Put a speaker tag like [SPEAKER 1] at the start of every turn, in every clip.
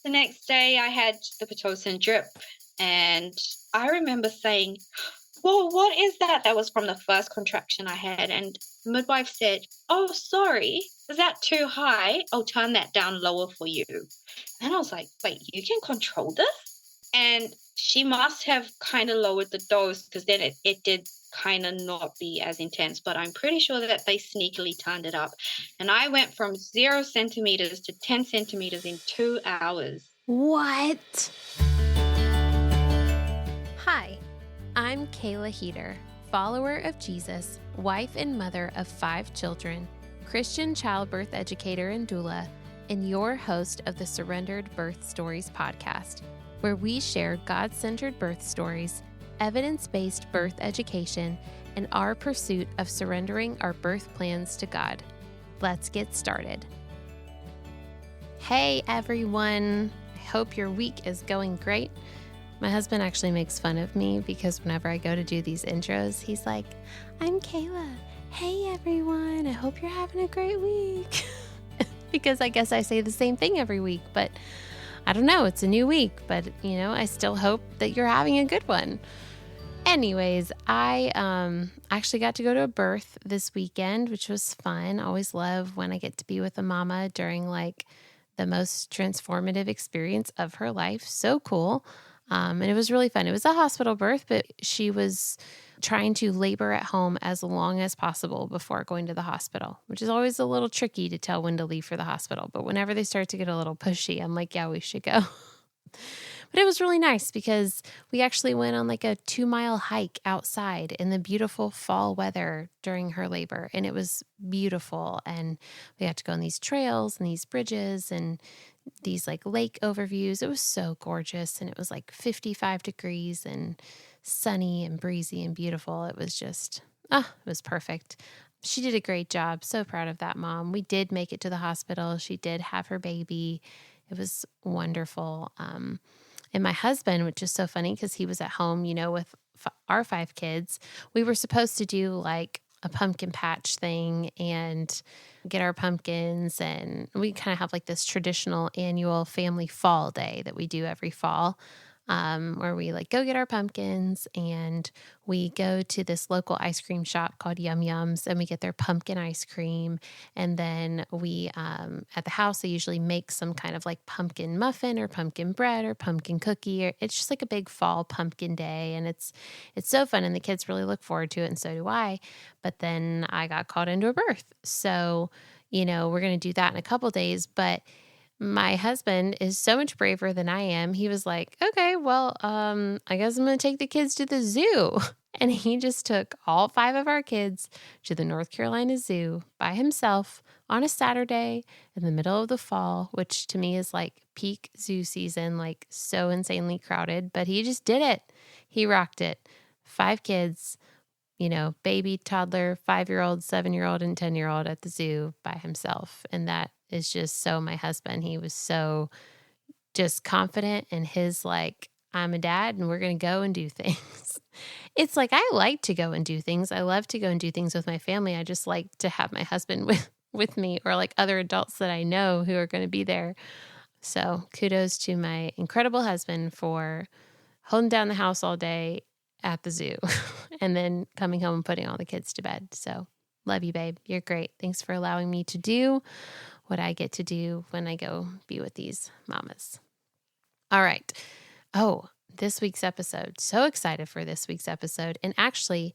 [SPEAKER 1] The next day I had the Pitocin drip, and I remember saying, well, what is that? That was from the first contraction I had. And the midwife said, oh, sorry, is that too high? I'll turn that down lower for you. And I was like, wait, you can control this? And she must have kind of lowered the dose, because then it did kind of not be as intense. But I'm pretty sure that they sneakily turned it up. And I went from 0 centimeters to 10 centimeters in 2 hours.
[SPEAKER 2] What? Hi, I'm Kayla Heater, follower of Jesus, wife and mother of 5 children, Christian childbirth educator and doula, and your host of the Surrendered Birth Stories podcast, where we share God-centered birth stories, evidence-based birth education, and our pursuit of surrendering our birth plans to God. Let's get started. Hey everyone, I hope your week is going great. My husband actually makes fun of me because whenever I go to do these intros, he's like, I'm Kayla. Hey everyone, I hope you're having a great week. Because I guess I say the same thing every week, but I don't know, it's a new week, but I still hope that you're having a good one. Anyways, I actually got to go to a birth this weekend, which was fun. I always love when I get to be with a mama during the most transformative experience of her life. So cool. And it was really fun. It was a hospital birth, but she was trying to labor at home as long as possible before going to the hospital, which is always a little tricky to tell when to leave for the hospital. But whenever they start to get a little pushy, I'm like, yeah, we should go. But it was really nice because we actually went on a 2-mile hike outside in the beautiful fall weather during her labor. And it was beautiful. And we got to go on these trails and these bridges and these lake overviews. It was so gorgeous. And it was 55 degrees and sunny and breezy and beautiful. It was just, it was perfect. She did a great job. So proud of that mom. We did make it to the hospital. She did have her baby. It was wonderful. And my husband, which is so funny because he was at home, with our 5 kids, we were supposed to do a pumpkin patch thing and get our pumpkins. And we kind of have this traditional annual family fall day that we do every fall, where we go get our pumpkins and we go to this local ice cream shop called Yum Yums and we get their pumpkin ice cream. And then we, at the house, they usually make some kind of pumpkin muffin or pumpkin bread or pumpkin cookie. Or it's just a big fall pumpkin day. And it's so fun. And the kids really look forward to it. And so do I. But then I got called into a birth. So, we're going to do that in a couple days. But my husband is so much braver than I am. He was like, okay, well, I guess I'm going to take the kids to the zoo. And he just took all 5 of our kids to the North Carolina Zoo by himself on a Saturday in the middle of the fall, which to me is peak zoo season, so insanely crowded. But he just did it. He rocked it. 5 kids, baby, toddler, 5-year-old, 7-year-old, and 10-year-old at the zoo by himself. And that is just so my husband. He was so just confident in his I'm a dad and we're going to go and do things. It's I like to go and do things. I love to go and do things with my family. I just like to have my husband with me or other adults that I know who are going to be there. So kudos to my incredible husband for holding down the house all day at the zoo and then coming home and putting all the kids to bed. So love you, babe. You're great. Thanks for allowing me to do what I get to do when I go be with these mamas. All right. Oh, this week's episode. So excited for this week's episode. And actually,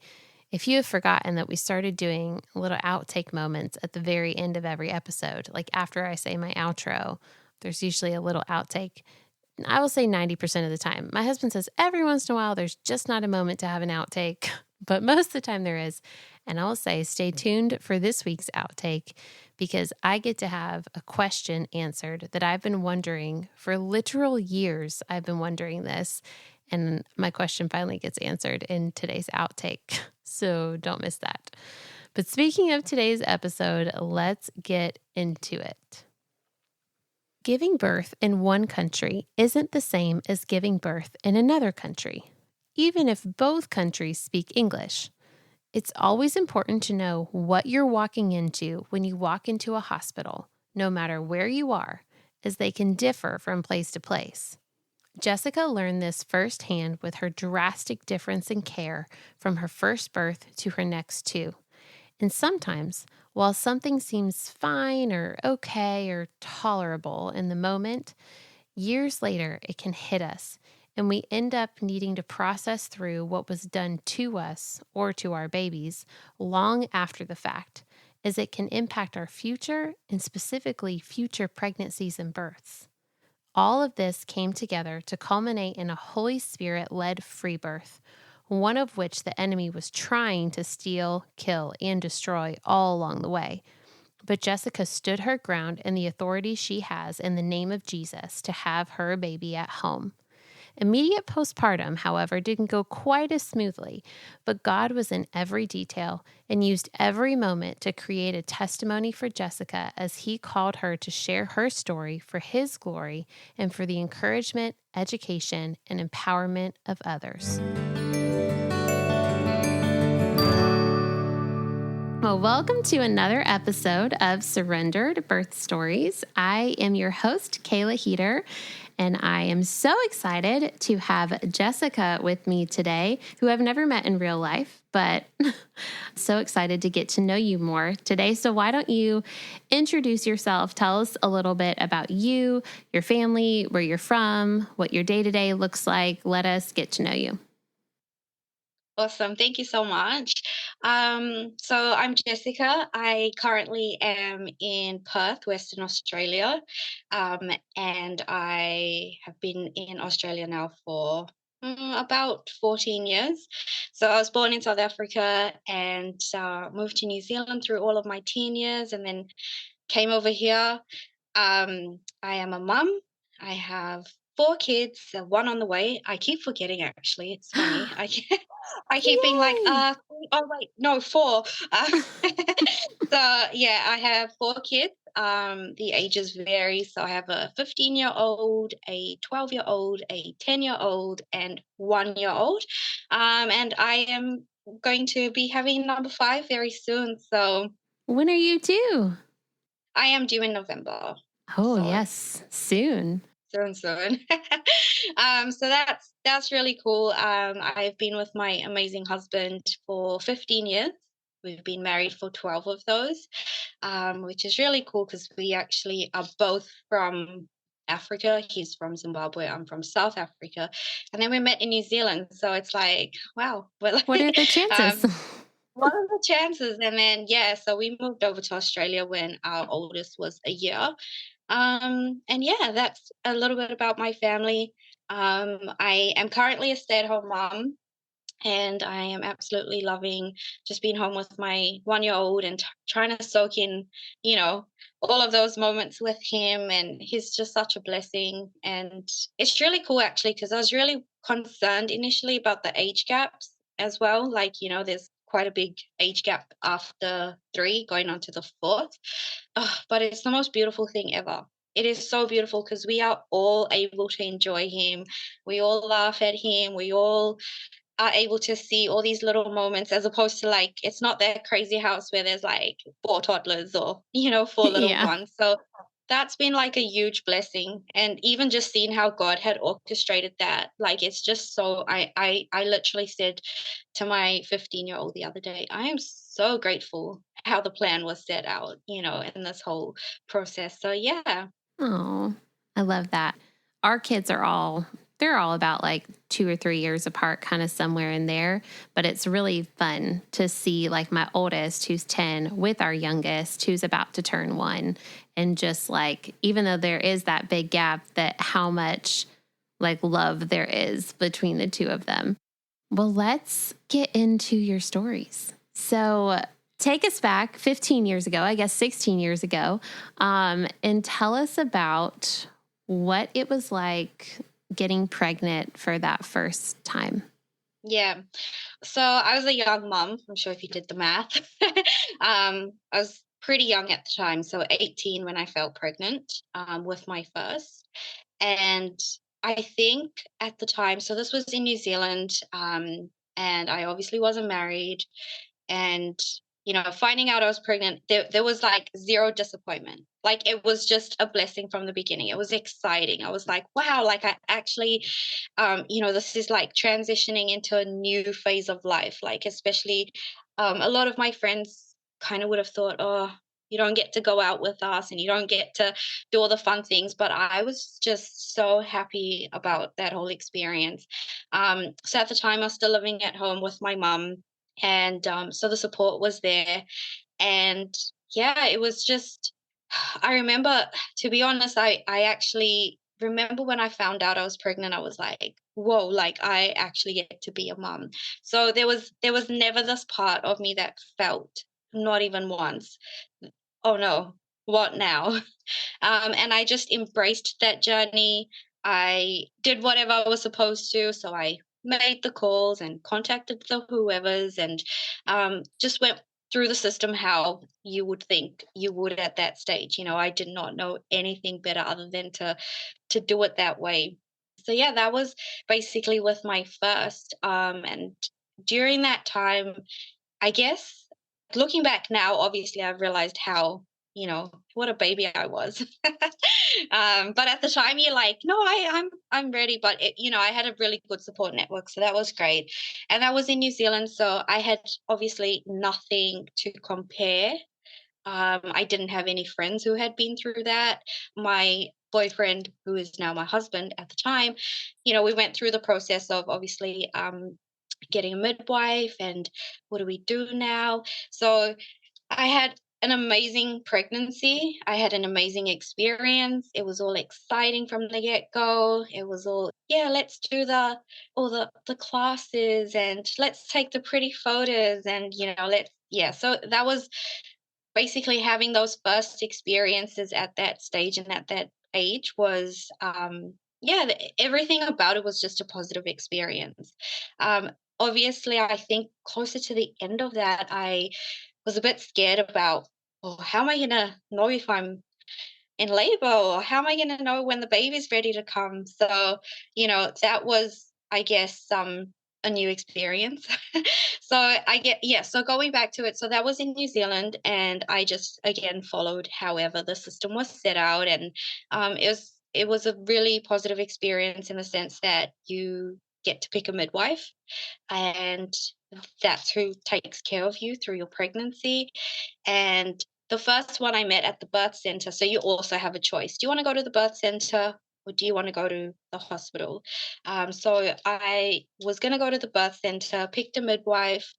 [SPEAKER 2] if you have forgotten that we started doing little outtake moments at the very end of every episode, after I say my outro, there's usually a little outtake. I will say 90% of the time. My husband says every once in a while, there's just not a moment to have an outtake, but most of the time there is. And I will say, stay tuned for this week's outtake because I get to have a question answered that I've been wondering for literal years. I've been wondering this, and my question finally gets answered in today's outtake. So don't miss that. But speaking of today's episode, let's get into it. Giving birth in one country isn't the same as giving birth in another country, even if both countries speak English. It's always important to know what you're walking into when you walk into a hospital, no matter where you are, as they can differ from place to place. Jessica learned this firsthand with her drastic difference in care from her first birth to her next two. And sometimes, while something seems fine or okay or tolerable in the moment, years later it can hit us, and we end up needing to process through what was done to us or to our babies long after the fact, as it can impact our future and specifically future pregnancies and births. All of this came together to culminate in a Holy Spirit-led free birth, one of which the enemy was trying to steal, kill, and destroy all along the way. But Jessica stood her ground in the authority she has in the name of Jesus to have her baby at home. Immediate postpartum, however, didn't go quite as smoothly, but God was in every detail and used every moment to create a testimony for Jessica as He called her to share her story for His glory and for the encouragement, education, and empowerment of others. Well, welcome to another episode of Surrendered Birth Stories. I am your host, Kayla Heater, and I am so excited to have Jessica with me today, who I've never met in real life, but so excited to get to know you more today. So why don't you introduce yourself? Tell us a little bit about you, your family, where you're from, what your day-to-day looks like. Let us get to know you.
[SPEAKER 1] Awesome. Thank you so much. So I'm Jessica. I currently am in Perth, Western Australia. And I have been in Australia now for about 14 years. So I was born in South Africa and moved to New Zealand through all of my teen years and then came over here. I am a mum. I have 4 kids, one on the way. I keep forgetting, actually. It's funny. I keep being like,
[SPEAKER 2] Yay!
[SPEAKER 1] oh wait, no, 4. So yeah, I have 4 kids. The ages vary. So I have a 15-year-old, a 12-year-old, a 10-year-old, and 1-year-old. And I am going to be having number 5 very soon. So
[SPEAKER 2] When are you due?
[SPEAKER 1] I am due in November.
[SPEAKER 2] Oh,
[SPEAKER 1] So
[SPEAKER 2] yes, soon.
[SPEAKER 1] soon. So that's really cool. I've been with my amazing husband for 15 years. We've been married for 12 of those, which is really cool because we actually are both from Africa. He's from Zimbabwe. I'm from South Africa. And then we met in New Zealand. So it's like, wow. Well,
[SPEAKER 2] What are the chances?
[SPEAKER 1] what are the chances? And then, yeah, so we moved over to Australia when our oldest was a year. And yeah, that's a little bit about my family. I am currently a stay-at-home mom, and I am absolutely loving just being home with my 1-year-old and trying to soak in, you know, all of those moments with him. And he's just such a blessing. And it's really cool, actually, because I was really concerned initially about the age gaps as well. Like, there's quite a big age gap after 3 going on to the 4th. But it's the most beautiful thing ever. It is so beautiful because we are all able to enjoy him. We all laugh at him. We all are able to see all these little moments, as opposed to, like, it's not that crazy house where there's like 4 toddlers or 4 little
[SPEAKER 2] Yeah.
[SPEAKER 1] ones. So that's been like a huge blessing. And even just seeing how God had orchestrated that, like, it's just so I literally said to my 15-year-old the other day, I am so grateful how the plan was set out, in this whole process. So yeah.
[SPEAKER 2] Oh, I love that. Our kids they're all about like 2 or 3 years apart, kind of somewhere in there. But it's really fun to see like my oldest, who's 10, with our youngest, who's about to turn 1. And just like, even though there is that big gap, that how much like love there is between the two of them. Well, let's get into your stories. So take us back 15 years ago, I guess 16 years ago, and tell us about what it was like getting pregnant for that first time.
[SPEAKER 1] Yeah. So I was a young mom. I'm sure if you did the math. I was pretty young at the time, so 18 when I felt pregnant with my first. And I think at the time, so this was in New Zealand, and I obviously wasn't married. And finding out I was pregnant, there was like zero disappointment. Like it was just a blessing from the beginning. It was exciting. I was like, wow, like I actually, this is like transitioning into a new phase of life. Like, especially a lot of my friends kind of would have thought, oh, you don't get to go out with us and you don't get to do all the fun things. But I was just so happy about that whole experience. So at the time, I was still living at home with my mum. And so the support was there. And yeah, it was just, I remember, to be honest, I actually remember when I found out I was pregnant, I was like, whoa, like I actually get to be a mom. So there was never this part of me that felt, not even once, oh no, what now? And I just embraced that journey. I did whatever I was supposed to. So I made the calls and contacted the whoever's, and just went through the system how you would think you would at that stage. I did not know anything better other than to do it that way. So yeah, that was basically with my first. And during that time, I guess looking back now, obviously I've realized how, what a baby I was. But at the time you're like, no, I'm ready. But I had a really good support network, so that was great. And that was in New Zealand, so I had obviously nothing to compare. I didn't have any friends who had been through that. My boyfriend, who is now my husband at the time, we went through the process of obviously getting a midwife and what do we do now? So I had an amazing pregnancy. I had an amazing experience. It was all exciting from the get-go. It was all, yeah, let's do the classes and let's take the pretty photos and let's yeah. So that was basically having those first experiences at that stage and at that age was yeah, everything about it was just a positive experience. Obviously I think closer to the end of that I was a bit scared about, oh, how am I going to know if I'm in labor, or how am I going to know when the baby's ready to come? So, that was, I guess, a new experience. So yeah, so going back to it, so that was in New Zealand, and I just, again, followed however the system was set out. And it was a really positive experience in the sense that you get to pick a midwife, and that's who takes care of you through your pregnancy. And the first one I met at the birth center, so you also have a choice. Do you want to go to the birth center or do you want to go to the hospital? So I was going to go to the birth center, picked a midwife,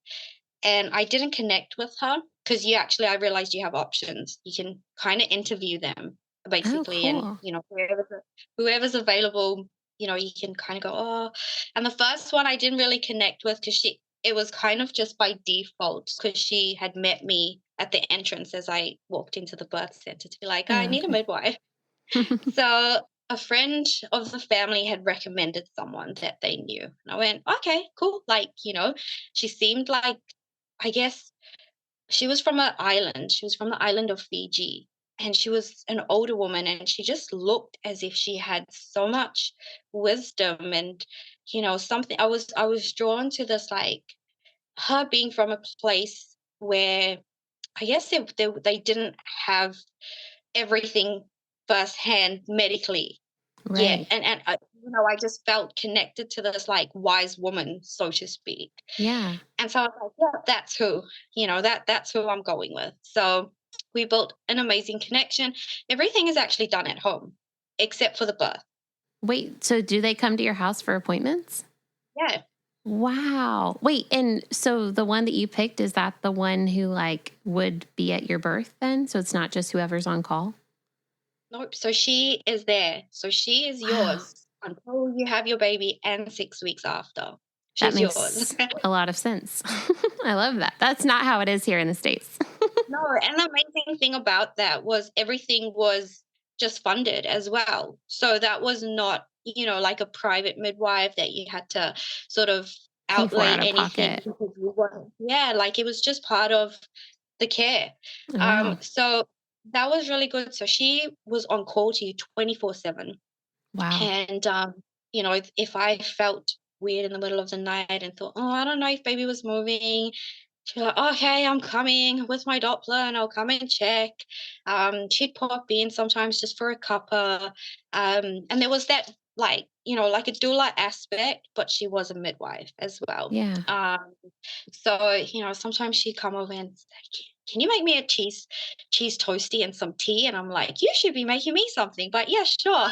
[SPEAKER 1] and I didn't connect with her because I realized you have options. You can kind of interview them
[SPEAKER 2] Oh,
[SPEAKER 1] basically, and
[SPEAKER 2] cool.
[SPEAKER 1] whoever's available, you can kind of go, oh. And the first one I didn't really connect with because it was kind of just by default because she had met me at the entrance as I walked into the birth center to be like, I
[SPEAKER 2] Oh,
[SPEAKER 1] need a
[SPEAKER 2] okay.
[SPEAKER 1] midwife. So a friend of the family had recommended someone that they knew. And I went, okay, cool. Like, she seemed like, I guess she was from an island. She was from the island of Fiji. And she was an older woman and she just looked as if she had so much wisdom and, something. I was drawn to this, like, her being from a place where I guess they didn't have everything firsthand medically yet.
[SPEAKER 2] Right.
[SPEAKER 1] And I just felt connected to this, like, wise woman, so to speak.
[SPEAKER 2] Yeah.
[SPEAKER 1] And so I was like, yeah, that's who, that's who I'm going with. So we built an amazing connection. Everything is actually done at home except for the birth.
[SPEAKER 2] Wait, so do they come to your house for appointments?
[SPEAKER 1] Yeah.
[SPEAKER 2] Wow. Wait, and so the one that you picked, is that the one who like would be at your birth then? So it's not just whoever's on call?
[SPEAKER 1] Nope. So she is there. So she is
[SPEAKER 2] Wow.
[SPEAKER 1] yours until you have your baby and 6 weeks after.
[SPEAKER 2] That
[SPEAKER 1] She's yours.
[SPEAKER 2] makes a lot of sense. I love that. That's not how it is here in the States.
[SPEAKER 1] No, and the amazing thing about that was everything was just funded as well. So that was not, like a private midwife that you had to sort of
[SPEAKER 2] Pay for
[SPEAKER 1] outlay
[SPEAKER 2] out of
[SPEAKER 1] anything
[SPEAKER 2] pocket.
[SPEAKER 1] because you weren't. Yeah, like it was just part of the care.
[SPEAKER 2] Wow.
[SPEAKER 1] So that was really good. So she was on call to you 24/7.
[SPEAKER 2] Wow.
[SPEAKER 1] And if I felt weird in the middle of the night and thought, oh, I don't know if baby was moving, She's like, okay, I'm coming with my Doppler and I'll come and check. She'd pop in sometimes just for a cuppa. And there was that, like, like a doula aspect, but she was a midwife as well.
[SPEAKER 2] Yeah.
[SPEAKER 1] So, sometimes she'd come over and say, can you make me a cheese toasty and some tea? And I'm like, you should be making me something. But yeah, sure.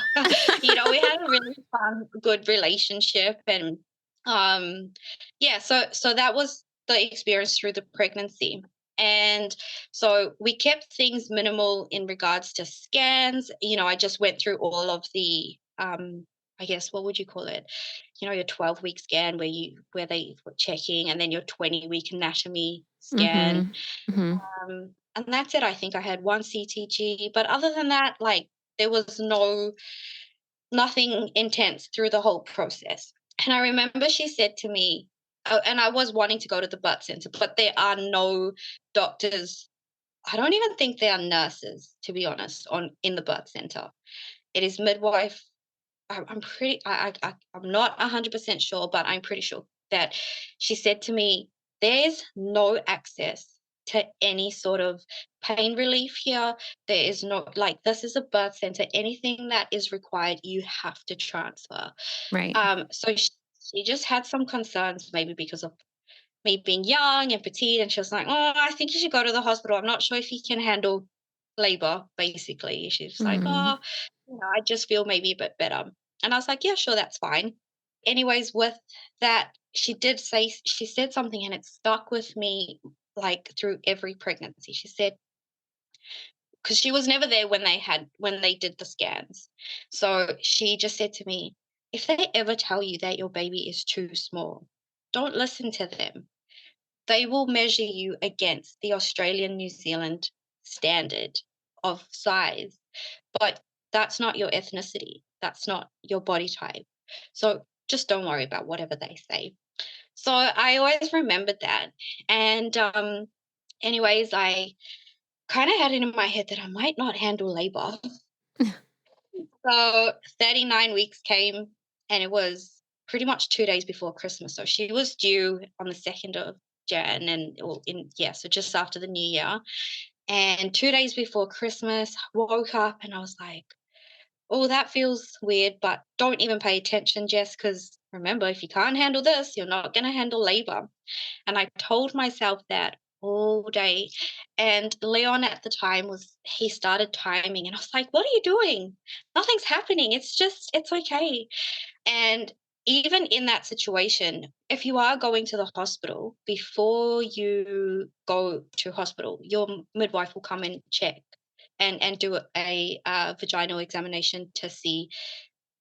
[SPEAKER 1] We had a really fun, good relationship. And yeah, so that was the experience through the pregnancy. And so we kept things minimal in regards to scans. I just went through all of the I guess, what would you call it? Your 12-week scan where they were checking, and then your 20-week anatomy scan.
[SPEAKER 2] Mm-hmm. Mm-hmm.
[SPEAKER 1] And that's it. I think I had one CTG, but other than that, like, there was nothing intense through the whole process. And I remember she said to me, and I was wanting to go to the birth center, but there are no doctors. I don't even think there are nurses, to be honest, in the birth center. It is midwife. I'm pretty. I'm not 100% sure, but I'm pretty sure that she said to me, "There's no access to any sort of pain relief here. There is no, like, this is a birth center. Anything that is required, you have to transfer."
[SPEAKER 2] Right.
[SPEAKER 1] So she just had some concerns, maybe because of me being young and petite, and she was like, "Oh, I think you should go to the hospital. I'm not sure if you can handle labor." Basically, she's like,
[SPEAKER 2] Mm-hmm.
[SPEAKER 1] "Oh, I just feel maybe a bit better." And I was like, "Yeah, sure, that's fine." Anyways, with that, she said something, and it stuck with me, like, through every pregnancy. She said, because she was never there when they did the scans. So she just said to me, "If they ever tell you that your baby is too small, don't listen to them. They will measure you against the Australian New Zealand standard of size, but that's not your ethnicity. That's not your body type. So just don't worry about whatever they say." So I always remembered that. And anyways, I kind of had it in my head that I might not handle labor. So 39 weeks came, and it was pretty much 2 days before Christmas. So she was due on the 2nd of Jan, so just after the new year. And 2 days before Christmas, I woke up and I was like, "Oh, that feels weird, but don't even pay attention, Jess, because remember, if you can't handle this, you're not going to handle labor." And I told myself that all day. And Leon at the time he started timing, and I was like, "What are you doing? Nothing's happening. It's okay." And even in that situation, if you are going to the hospital, before you go to hospital, your midwife will come and check and do a vaginal examination to see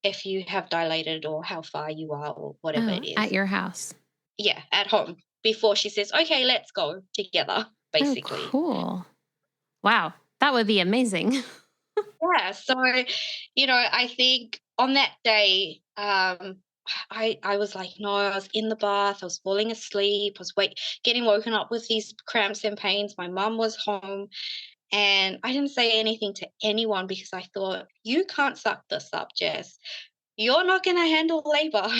[SPEAKER 1] if you have dilated or how far you are or whatever
[SPEAKER 2] Oh,
[SPEAKER 1] it
[SPEAKER 2] at
[SPEAKER 1] is.
[SPEAKER 2] your house.
[SPEAKER 1] Yeah, at home, before she says, "Okay, let's go together,"
[SPEAKER 2] Oh,
[SPEAKER 1] basically.
[SPEAKER 2] cool. Wow. That would be amazing.
[SPEAKER 1] Yeah, so, I think on that day, I was like, no, I was in the bath, I was falling asleep, I was getting woken up with these cramps and pains. My mum was home, and I didn't say anything to anyone because I thought, you can't suck this up, Jess. You're not going to handle labor.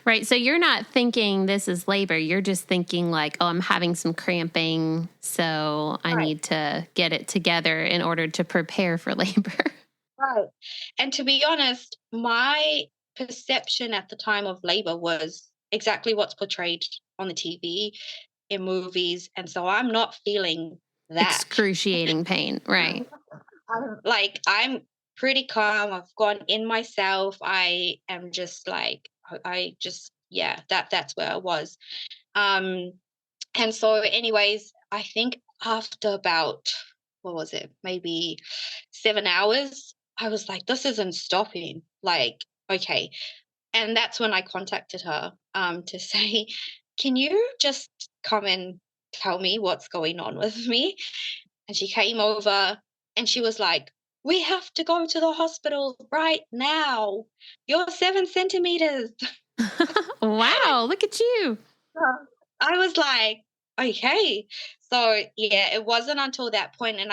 [SPEAKER 2] Right. So you're not thinking this is labor. You're just thinking like, oh, I'm having some cramping. So I
[SPEAKER 1] Right,
[SPEAKER 2] need to get it together in order to prepare for labor.
[SPEAKER 1] right. And to be honest, my perception at the time of labor was exactly what's portrayed on the TV, in movies, and so I'm not feeling that.
[SPEAKER 2] Excruciating pain. Right.
[SPEAKER 1] I'm pretty calm. I've gone in myself. I am just like, I just, yeah, that's where I was. Um, and so anyways, I think after about, what was it, maybe 7 hours, I was like, this isn't stopping. Like, okay. And that's when I contacted her to say, can you just come and tell me what's going on with me? And she came over and she was like, "We have to go to the hospital right now. You're 7 centimeters."
[SPEAKER 2] Wow. Look at you.
[SPEAKER 1] I was like, okay. So, yeah, it wasn't until that point, and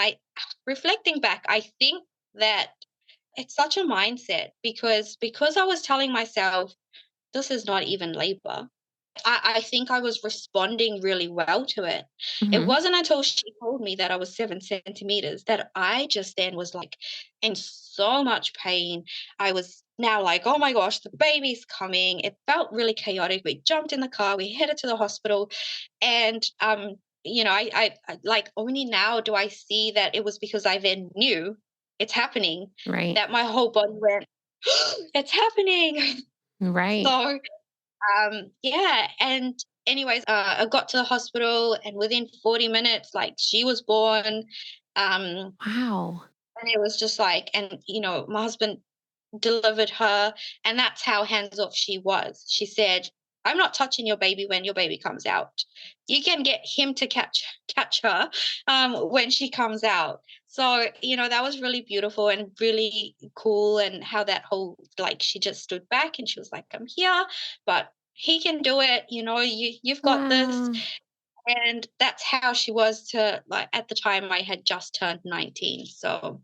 [SPEAKER 1] reflecting back, I think that it's such a mindset because I was telling myself, this is not even labor. I think I was responding really well to it. It
[SPEAKER 2] Mm-hmm.
[SPEAKER 1] wasn't until she told me that I was 7 centimeters that I just then was like in so much pain. I was now like, oh my gosh, the baby's coming. It felt really chaotic. We jumped in the car, we headed to the hospital, and I like only now do I see that it was because I then knew it's happening,
[SPEAKER 2] Right.
[SPEAKER 1] that my whole body went, it's happening.
[SPEAKER 2] Right.
[SPEAKER 1] So yeah, and anyways, I got to the hospital, and within 40 minutes, like, she was born. Um,
[SPEAKER 2] Wow.
[SPEAKER 1] and it was just like, and my husband delivered her, and that's how hands off she was. She said, "I'm not touching your baby when your baby comes out. You can get him to catch her when she comes out." So that was really beautiful and really cool, and how that whole, like, she just stood back and she was like, "I'm here, but he can do it. You've got this."
[SPEAKER 2] Wow.
[SPEAKER 1] And that's how she was to, like, at the time I had just turned 19. So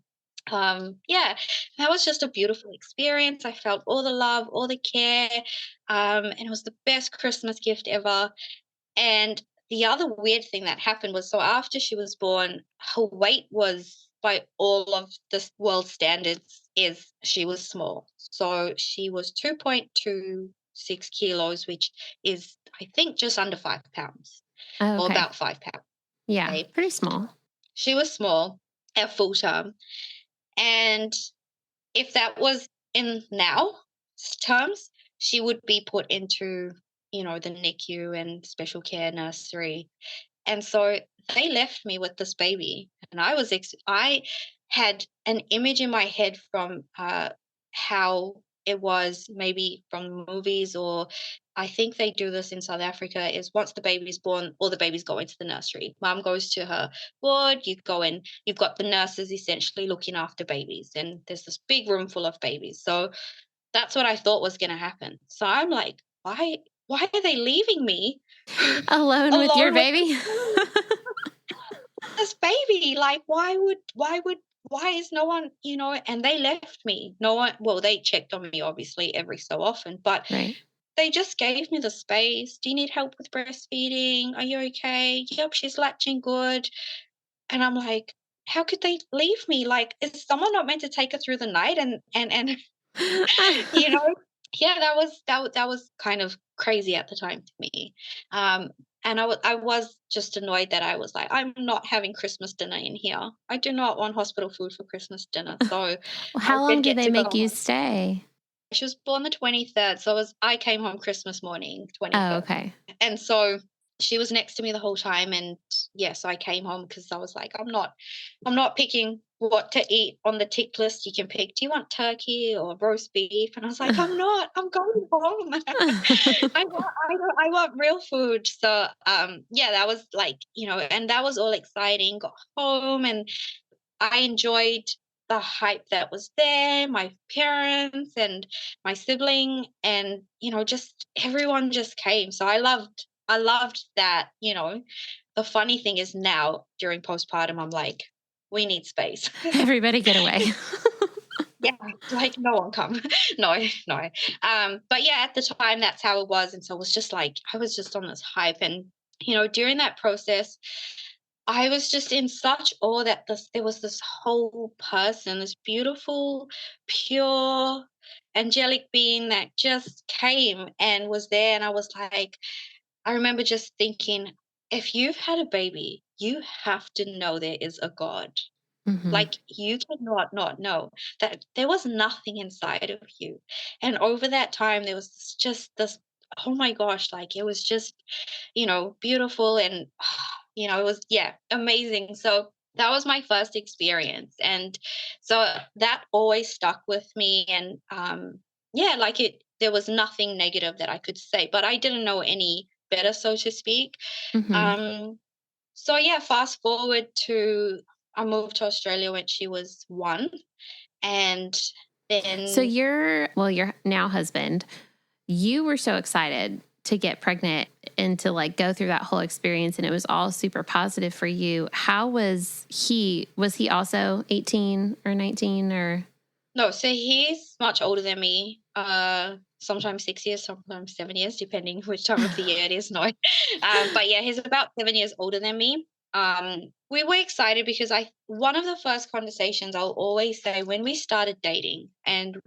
[SPEAKER 1] yeah, that was just a beautiful experience. I felt all the love, all the care, and it was the best Christmas gift ever. And the other weird thing that happened was, so after she was born, her weight was, by all of the world standards, is she was small. So she was 2.26 kilos, which is, I think, just under 5 pounds,
[SPEAKER 2] Oh,
[SPEAKER 1] or
[SPEAKER 2] okay.
[SPEAKER 1] about 5 pounds.
[SPEAKER 2] Yeah.
[SPEAKER 1] Okay.
[SPEAKER 2] Pretty small.
[SPEAKER 1] She was small at full term. And if that was in now terms, she would be put into, the NICU and special care nursery. And so they left me with this baby, and I had an image in my head from how it was, maybe from movies, or I think they do this in South Africa, is once the baby's born, all the babies go into the nursery. Mom goes to her ward, you go in, you've got the nurses essentially looking after babies, and there's this big room full of babies. So that's what I thought was going to happen. So I'm like, why are they leaving me
[SPEAKER 2] Alone with your
[SPEAKER 1] alone with
[SPEAKER 2] baby?
[SPEAKER 1] this baby? Like, why is no one, and they left me. No one, well, they checked on me obviously every so often, but
[SPEAKER 2] Right.
[SPEAKER 1] they just gave me the space. Do you need help with breastfeeding? Are you okay? Yep, she's latching good. And I'm like, how could they leave me? Like, is someone not meant to take her through the night? And you know, yeah, that was kind of crazy at the time to me. Um, and I was just annoyed that I was like, I'm not having Christmas dinner in here. I do not want hospital food for Christmas dinner. So
[SPEAKER 2] Well,
[SPEAKER 1] I
[SPEAKER 2] how long
[SPEAKER 1] did
[SPEAKER 2] did
[SPEAKER 1] get
[SPEAKER 2] they
[SPEAKER 1] to go
[SPEAKER 2] make you
[SPEAKER 1] home.
[SPEAKER 2] stay?
[SPEAKER 1] She was born the 23rd, so I came home Christmas morning,
[SPEAKER 2] Oh,
[SPEAKER 1] 25th.
[SPEAKER 2] okay.
[SPEAKER 1] And so she was next to me the whole time, and yeah, so I came home because I was like, I'm not picking what to eat on the tick list. You can pick, do you want turkey or roast beef? And I was like, I'm not. I'm going home. I want real food. So yeah, that was like, and that was all exciting. Got home, and I enjoyed the hype that was there, my parents and my sibling, and just everyone just came. So I loved that. The funny thing is, now during postpartum, I'm like, we need space.
[SPEAKER 2] Everybody get away.
[SPEAKER 1] Yeah, like, no one come. No, no. But yeah, at the time that's how it was. And so it was just like, I was just on this hype. And during that process, I was just in such awe that there was this whole person, this beautiful, pure, angelic being that just came and was there. And I was like, I remember just thinking, if you've had a baby, you have to know there is a God.
[SPEAKER 2] Hmm.
[SPEAKER 1] Like, you cannot not know that there was nothing inside of you. And over that time, there was just this, oh my gosh, like, it was just, beautiful, and it was, yeah, amazing. So that was my first experience. And so that always stuck with me. And yeah, like, there was nothing negative that I could say, but I didn't know any better, so to speak.
[SPEAKER 2] Hmm.
[SPEAKER 1] Um, so yeah, fast forward to, I moved to Australia when she was 1, and
[SPEAKER 2] So
[SPEAKER 1] then
[SPEAKER 2] your now husband, you were so excited to get pregnant and to like go through that whole experience, and it was all super positive for you. How was he? Was he also 18 or 19 or?
[SPEAKER 1] No, so he's much older than me. Sometimes 6 years, sometimes 7 years, depending which time of the year it is. No, but yeah, he's about 7 years older than me. We were excited because I one of the first conversations I'll always say when we started dating, and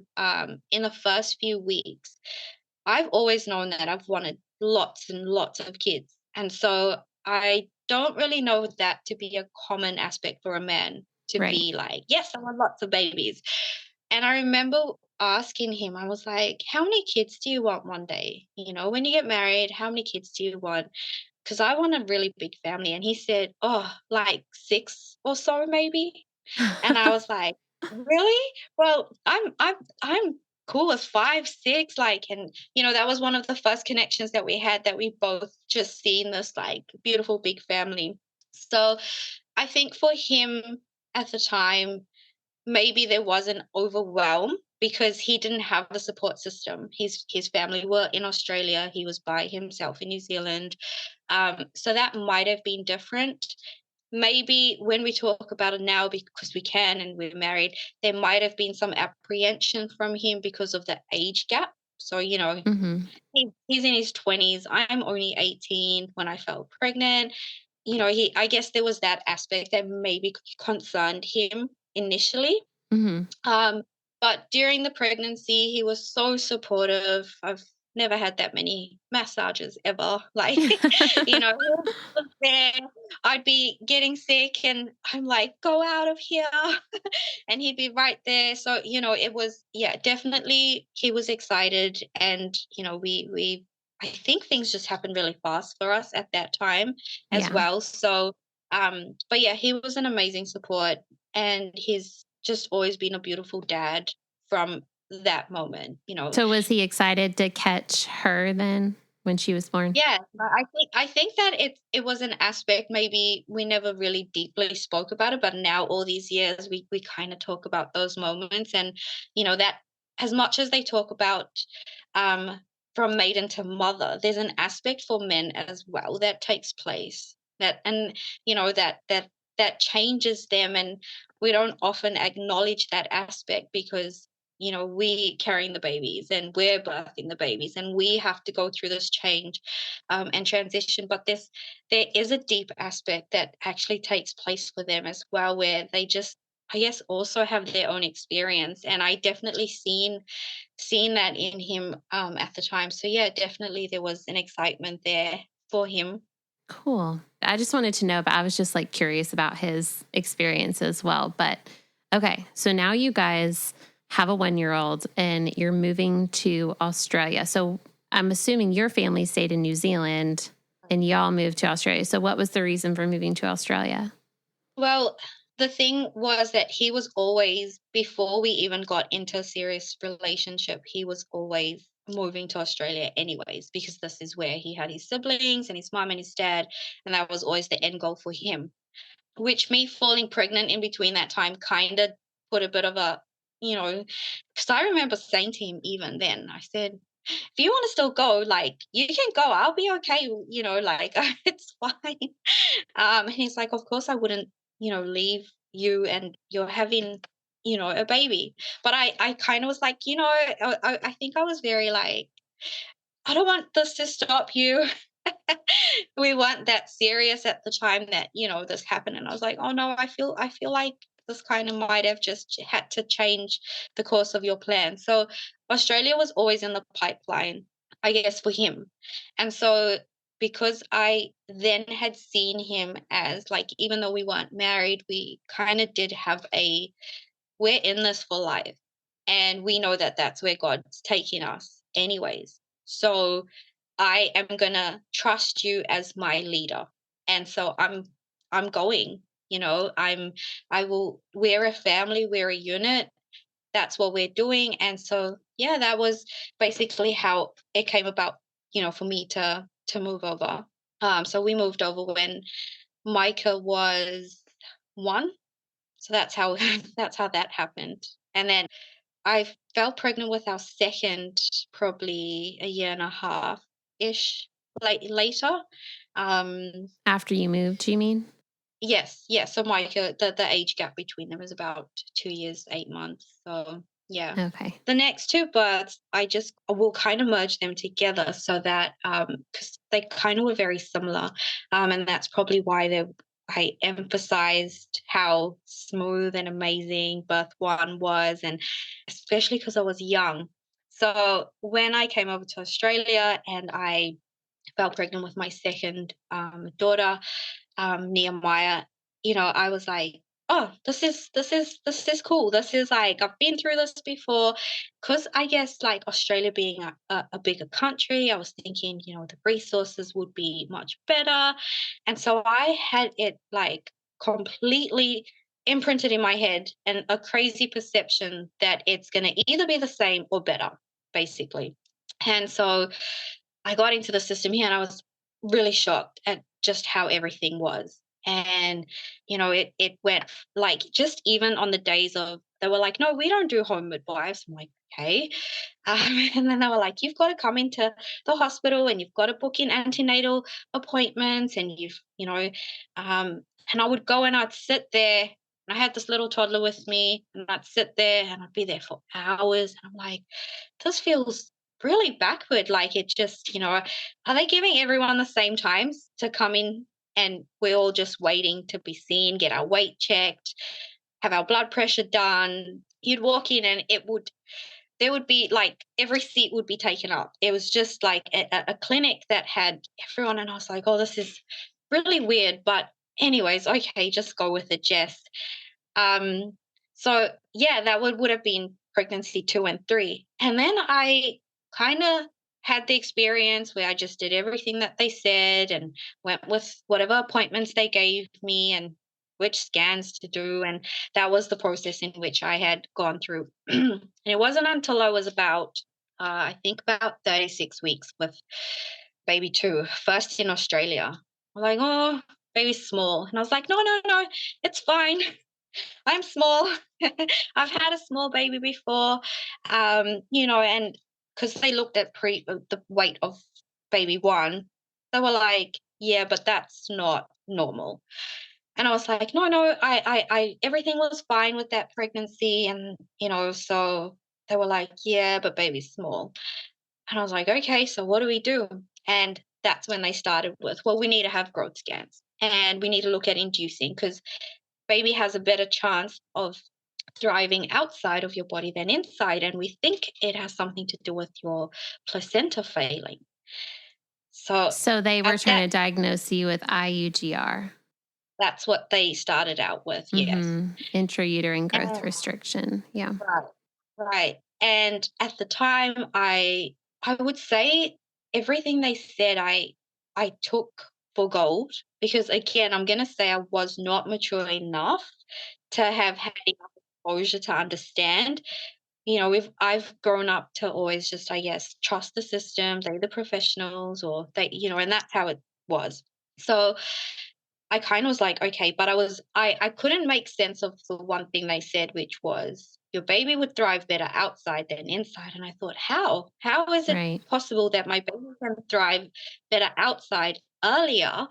[SPEAKER 1] in the first few weeks, I've always known that I've wanted lots and lots of kids, and so I don't really know that to be a common aspect for a man to
[SPEAKER 2] Right.
[SPEAKER 1] be like, yes, I want lots of babies. And I remember asking him, I was like, how many kids do you want one day? When you get married, how many kids do you want? Because I want a really big family. And he said, oh, like six or so, maybe. And I was like, really? Well, I'm cool with five, six, like, and that was one of the first connections that we had, that we both just seen this like beautiful big family. So I think for him at the time, maybe there was an overwhelm because he didn't have a support system. His family were in Australia. He was by himself in New Zealand. So that might have been different. Maybe when we talk about it now, because we can and we're married, there might have been some apprehension from him because of the age gap. So,
[SPEAKER 2] Hmm.
[SPEAKER 1] he's in his 20s. I'm only 18 when I fell pregnant. I guess there was that aspect that maybe concerned him initially.
[SPEAKER 2] Hmm.
[SPEAKER 1] Um, but during the pregnancy, he was so supportive. I've never had that many massages ever. Like, he was there. I'd be getting sick and I'm like, go out of here. And he'd be right there. So, it was, yeah, definitely he was excited. And, I think things just happened really fast for us at that time as
[SPEAKER 2] Yeah.
[SPEAKER 1] well. So, but yeah, he was an amazing support, and he's just always been a beautiful dad from that moment.
[SPEAKER 2] So was he excited to catch her then when she was born?
[SPEAKER 1] Yeah, but I think that it was an aspect maybe we never really deeply spoke about it, but now all these years we kind of talk about those moments, and that as much as they talk about um from maiden to mother, there's an aspect for men as well that takes place, and that changes them, and we don't often acknowledge that aspect because we carrying the babies and we're birthing the babies and we have to go through this change and transition. But there is a deep aspect that actually takes place for them as well, where they just, I guess, also have their own experience. And I definitely seen that in him at the time. So yeah, definitely there was an excitement there for him.
[SPEAKER 2] Cool. I just wanted to know, but I was just like curious about his experience as well. But okay, so now you guys have a 1 year old and you're moving to Australia. So I'm assuming your family stayed in New Zealand and y'all moved to Australia. So what was the reason for moving to Australia?
[SPEAKER 1] Well, the thing was that he was always, before we even got into a serious relationship, he was always moving to Australia anyways, because this is where he had his siblings and his mom and his dad, and that was always the end goal for him. Which, me falling pregnant in between that time kind of put a bit of a, because I remember saying to him even then, I said, if you want to still go, like, you can go. I'll be okay. Like, it's fine. And he's like, of course I wouldn't, leave you, and you're having, a baby. But I kind of was like, I think I was very like, I don't want this to stop you. We weren't that serious at the time that, this happened. And I was like, oh no, I feel like this kind of might have just had to change the course of your plan. So Australia was always in the pipeline, I guess, for him. And so because I then had seen him as like, even though we weren't married, we kind of did have we're in this for life. And we know that that's where God's taking us anyways. So I am gonna trust you as my leader. And so I'm going, I will, we're a family, we're a unit. That's what we're doing. And so yeah, that was basically how it came about, for me to move over. So we moved over when Micah was 1. So that's how that's how that happened. And then I fell pregnant with our second probably a year and a half ish later. Um,
[SPEAKER 2] After you moved, you mean?
[SPEAKER 1] yes, yes. So Micah, the age gap between them is about 2 years, 8 months. So Yeah.
[SPEAKER 2] Okay.
[SPEAKER 1] The next two births, I will kind of merge them together so that because they kind of were very similar, and that's probably why I emphasized how smooth and amazing birth one was, and especially because I was young. So when I came over to Australia and I fell pregnant with my second daughter, Nehemiah, I was like, oh, this is cool. This is like I've been through this before. Because I guess like Australia being a bigger country, I was thinking, the resources would be much better. And so I had it like completely imprinted in my head and a crazy perception that it's gonna either be the same or better, basically. And so I got into the system here and I was really shocked at just how everything was. And, it went like just even on the days of, they were like, no, we don't do home midwives. I'm like, okay. And then they were like, you've got to come into the hospital and you've got to book in antenatal appointments. And and I would go and I'd sit there. And I had this little toddler with me and I'd sit there and I'd be there for hours. And I'm like, this feels really backward. Like it just, are they giving everyone the same times to come in and we're all just waiting to be seen, get our weight checked, have our blood pressure done? You'd walk in and there would be like every seat would be taken up. It was just like a clinic that had everyone. And I was like, oh, this is really weird. But, anyways, okay, just go with it, Jess. So yeah, that would have been pregnancy 2 and 3. And then I kind of had the experience where I just did everything that they said and went with whatever appointments they gave me and which scans to do. And that was the process in which I had gone through. And it wasn't until I was about, I think about 36 weeks with baby two, first in Australia. I'm like, oh, baby's small. And I was like, no, no, no, it's fine. I'm small. I've had a small baby before, and because they looked at the weight of baby one, they were like, yeah, but that's not normal. And I was like, no, no, everything was fine with that pregnancy, and so they were like, yeah, but baby's small. And I was like, okay, so what do we do? And that's when they started with, well, we need to have growth scans and we need to look at inducing because baby has a better chance of thriving outside of your body than inside. And we think it has something to do with your placenta failing. So
[SPEAKER 2] So they were
[SPEAKER 1] at
[SPEAKER 2] trying to diagnose you with IUGR.
[SPEAKER 1] that's what they started out with, yes.
[SPEAKER 2] Intrauterine growth
[SPEAKER 1] And,
[SPEAKER 2] restriction. Yeah.
[SPEAKER 1] right, right. And at the time, I would say everything they said, I took for gold because again, I'm gonna say I was not mature enough to have had enough exposure to understand. I've grown up to always just, I guess, trust the system, they're the professionals, or and that's how it was. So I kind of was like, okay, but I couldn't make sense of the one thing they said, which was your baby would thrive better outside than inside. And I thought, how? How is it
[SPEAKER 2] Right.
[SPEAKER 1] possible that my baby can thrive better outside earlier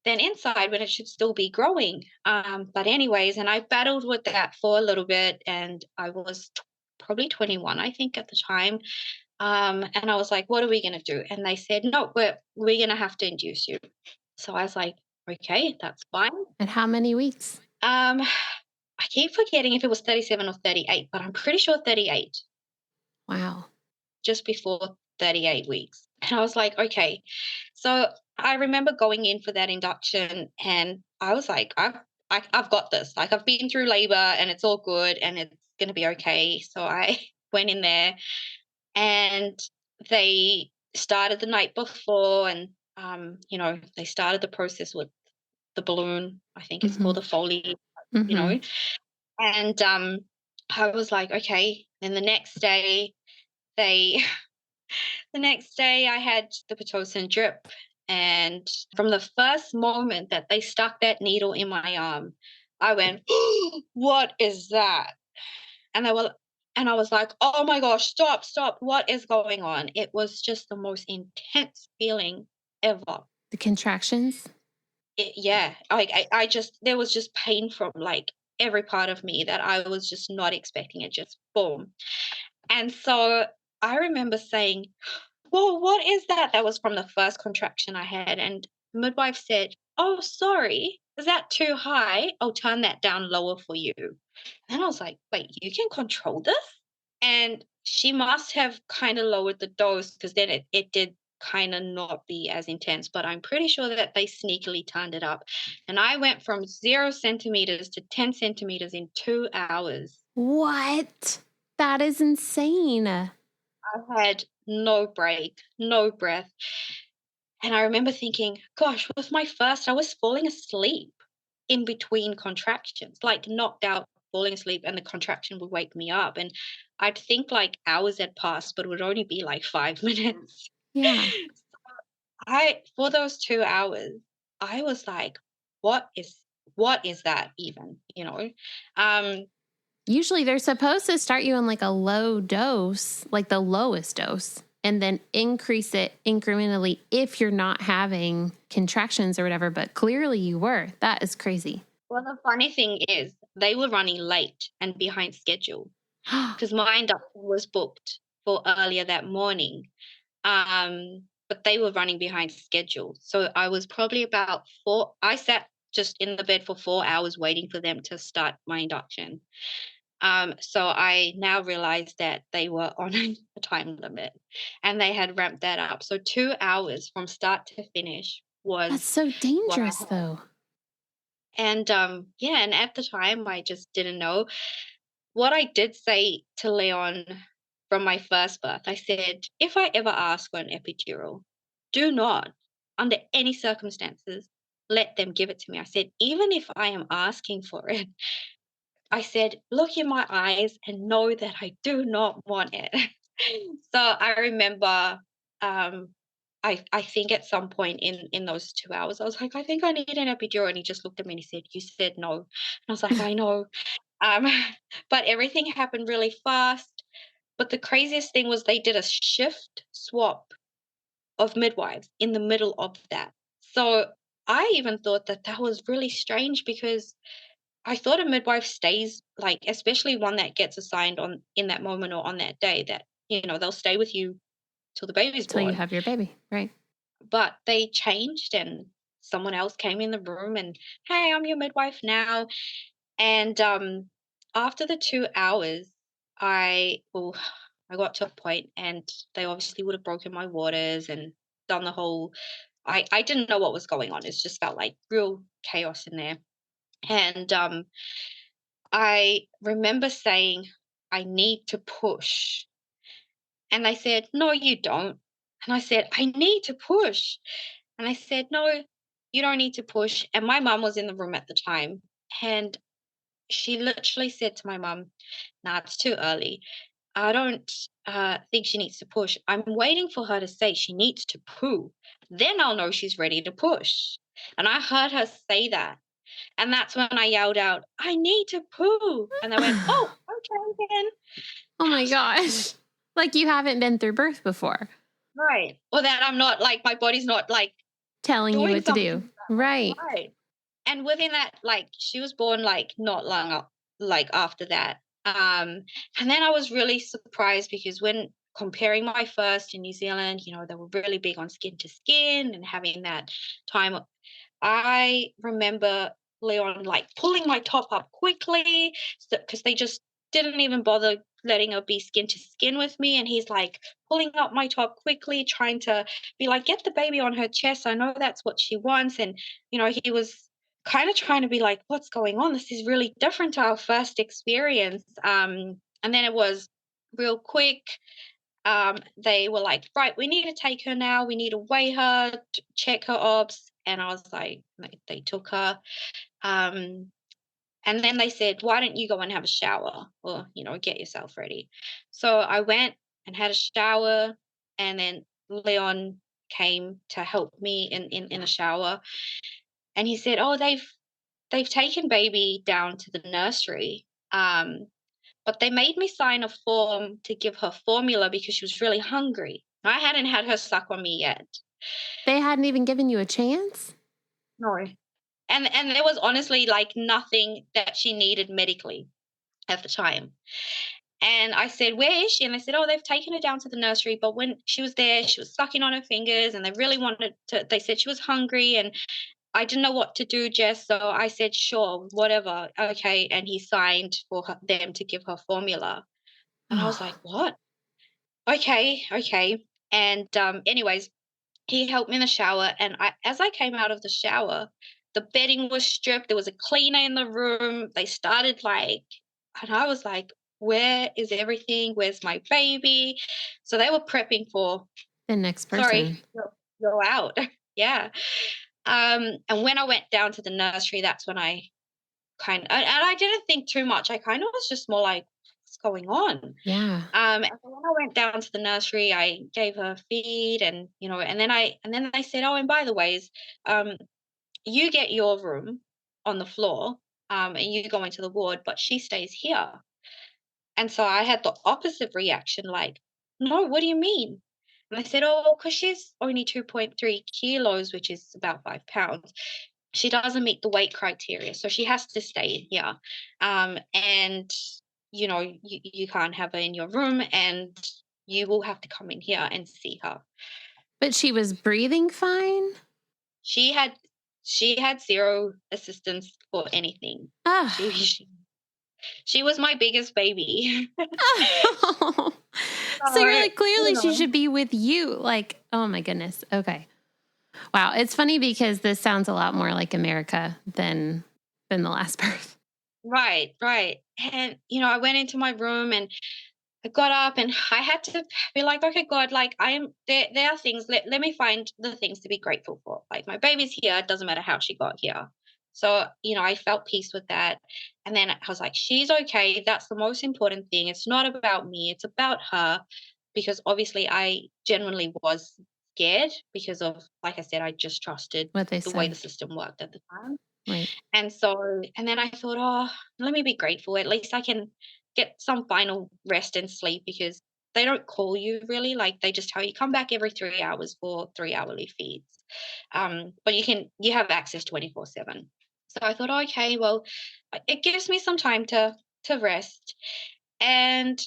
[SPEAKER 1] than inside when it should still be growing? But anyways, and I battled with that for a little bit, and I was probably 21, I think, at the time. And I was like, what are we going to do? And they said, no, we're going to have to induce you. So I was like, okay, that's fine.
[SPEAKER 2] And how many weeks?
[SPEAKER 1] I keep forgetting if it was 37 or 38, but I'm pretty sure 38,
[SPEAKER 2] Wow.
[SPEAKER 1] just before 38 weeks. And I was like, okay. So I remember going in for that induction and I was like, I've got this. Like I've been through labor and it's all good and it's going to be okay. So I went in there and they started the night before and, they started the process with the balloon. I think it's called the Foley, you know. And I was like, okay. Then they, the next day I had the Pitocin drip. And from the first moment that they stuck that needle in my arm, I went, what is that? And I was like, oh my gosh, stop. What is going on? It was just the most intense feeling ever.
[SPEAKER 2] The contractions?
[SPEAKER 1] Yeah, I just, there was just pain from like every part of me that I was just not expecting it, just boom. And so I remember saying, well, what is that? That was from the first contraction I had. And the midwife said, oh, sorry, is that too high? I'll turn that down lower for you. And I was like, wait, you can control this? And she must have kind of lowered the dose because then it did kind of not be as intense. But I'm pretty sure that they sneakily turned it up. And I went from 0 centimeters to 10 centimeters in 2 hours.
[SPEAKER 2] What? That is insane.
[SPEAKER 1] I had no break, no breath. And I remember thinking, gosh, with my first, I was falling asleep in between contractions, like knocked out, falling asleep, and the contraction would wake me up. And I'd think like hours had passed, but it would only be like 5 minutes.
[SPEAKER 2] Yeah.
[SPEAKER 1] For those 2 hours, I was like, what is that even? Um,
[SPEAKER 2] Usually they're supposed to start you on like a low dose, like the lowest dose, and then increase it incrementally if you're not having contractions or whatever. But clearly you were. That is crazy.
[SPEAKER 1] well, the funny thing is, they were running late and behind schedule because my induction was booked for earlier that morning. But they were running behind schedule. So I was probably about I sat just in the bed for 4 hours waiting for them to start my induction. So I now realized that they were on a time limit and they had ramped that up. So 2 hours from start to finish
[SPEAKER 2] That's
[SPEAKER 1] was
[SPEAKER 2] so
[SPEAKER 1] what I
[SPEAKER 2] dangerous,
[SPEAKER 1] had.
[SPEAKER 2] though.
[SPEAKER 1] And yeah, and at the time I just didn't know. What I did say to Leon from my first birth, I said, if I ever ask for an epidural, do not, under any circumstances, let them give it to me. I said, even if I am asking for it, I said, look in my eyes and know that I do not want it. So I remember I think at some point in those 2 hours, I was like, I think I need an epidural. And he just looked at me and he said, you said no. And I was like, I know. Um, but everything happened really fast. But the craziest thing was they did a shift swap of midwives in the middle of that. So I even thought that that was really strange because I thought a midwife stays, like, especially one that gets assigned on in that moment or on that day, that, they'll stay with you till the baby's
[SPEAKER 2] Till you
[SPEAKER 1] born.
[SPEAKER 2] have your baby, right?
[SPEAKER 1] But they changed and someone else came in the room and, hey, I'm your midwife now. And after the 2 hours, well, I got to a point and they obviously would have broken my waters and done the whole. I didn't know what was going on. It just felt like real chaos in there. And I remember saying, I need to push. And they said, no, you don't. And I said, I need to push. And they said, no, you don't need to push. And my mum was in the room at the time. And she literally said to my mum, nah, it's too early. I don't think she needs to push. I'm waiting for her to say she needs to poo. Then I'll know she's ready to push. And I heard her say that. And that's when I yelled out, I need to poo. And they went, oh, okay then.
[SPEAKER 2] Oh
[SPEAKER 1] And I
[SPEAKER 2] my
[SPEAKER 1] was like,
[SPEAKER 2] gosh. Like you haven't been through birth before.
[SPEAKER 1] right. Or that I'm not like, my body's not like
[SPEAKER 2] Telling you
[SPEAKER 1] doing
[SPEAKER 2] what to do.
[SPEAKER 1] something.
[SPEAKER 2] Right.
[SPEAKER 1] Right. And within that, like, she was born like not long like after that. And then I was really surprised because when comparing my first in New Zealand, they were really big on skin to skin and having that time. I remember Leon like pulling my top up quickly because they just didn't even bother letting her be skin to skin with me. And he's like pulling up my top quickly, trying to be like, get the baby on her chest. I know that's what she wants. And, he was kind of trying to be like, what's going on? This is really different to our first experience. And then it was real quick. They were like, right, we need to take her now. We need to weigh her, check her obs. And I was like, they took her. And then they said, why don't you go and have a shower or, get yourself ready. So I went and had a shower, and then Leon came to help me in the shower. And he said, oh, they've taken baby down to the nursery. But they made me sign a form to give her formula because she was really hungry. I hadn't had her suck on me yet.
[SPEAKER 2] They hadn't even given you a chance?
[SPEAKER 1] No. And there was honestly like nothing that she needed medically at the time. And I said, "Where is she?" And they said, "Oh, they've taken her down to the nursery. But when she was there, she was sucking on her fingers, and they really wanted to." They said she was hungry, and I didn't know what to do, Jess. So I said, "Sure, whatever, okay." And he signed for them to give her formula, and I was like,
[SPEAKER 2] Oh,
[SPEAKER 1] "What? Okay, okay." And anyways, he helped me in the shower, and as I came out of the shower, the bedding was stripped. There was a cleaner in the room. They started like, and I was like, "Where is everything? Where's my baby?" So they were prepping for,
[SPEAKER 2] the next
[SPEAKER 1] sorry,
[SPEAKER 2] person.
[SPEAKER 1] you're out. Yeah. And when I went down to the nursery, that's when I and I didn't think too much. I kind of was just more like, what's going on?
[SPEAKER 2] Yeah.
[SPEAKER 1] And so when I went down to the nursery, I gave her feed, and and then they said, "Oh, and by the ways, um, you get your room on the floor, and you go into the ward, but she stays here." And so I had the opposite reaction, like, "No, what do you mean?" And they said, "Oh, because she's only 2.3 kilos, which is about 5 pounds. She doesn't meet the weight criteria, so she has to stay in here. And you can't have her in your room, and you will have to come in here and see her."
[SPEAKER 2] But she was breathing fine?
[SPEAKER 1] She had she had zero assistance for anything. She
[SPEAKER 2] Ah.
[SPEAKER 1] she, she was my biggest baby.
[SPEAKER 2] Oh. So you're
[SPEAKER 1] So,
[SPEAKER 2] like, clearly she
[SPEAKER 1] know.
[SPEAKER 2] should be with you. Like, oh my goodness. Okay. Wow. It's funny because this sounds a lot more like America than the last birth.
[SPEAKER 1] Right, right. And I went into my room, and I got up, and I had to be like, "Okay, God, like I am there are things, let me find the things to be grateful for. Like my baby's here, it doesn't matter how she got here." So, I felt peace with that. And then I was like, "She's okay. That's the most important thing. It's not about me, it's about her." Because obviously I genuinely was scared because of, like I said, I just trusted
[SPEAKER 2] What they
[SPEAKER 1] the way
[SPEAKER 2] say.
[SPEAKER 1] the system worked at the time.
[SPEAKER 2] Right.
[SPEAKER 1] And then I thought, "Oh, let me be grateful. At least I can get some final rest and sleep," because they don't call you really. Like they just tell you come back every 3 hours for 3 hourly feeds. But you have access 24/7. So I thought, okay, well, it gives me some time to rest. And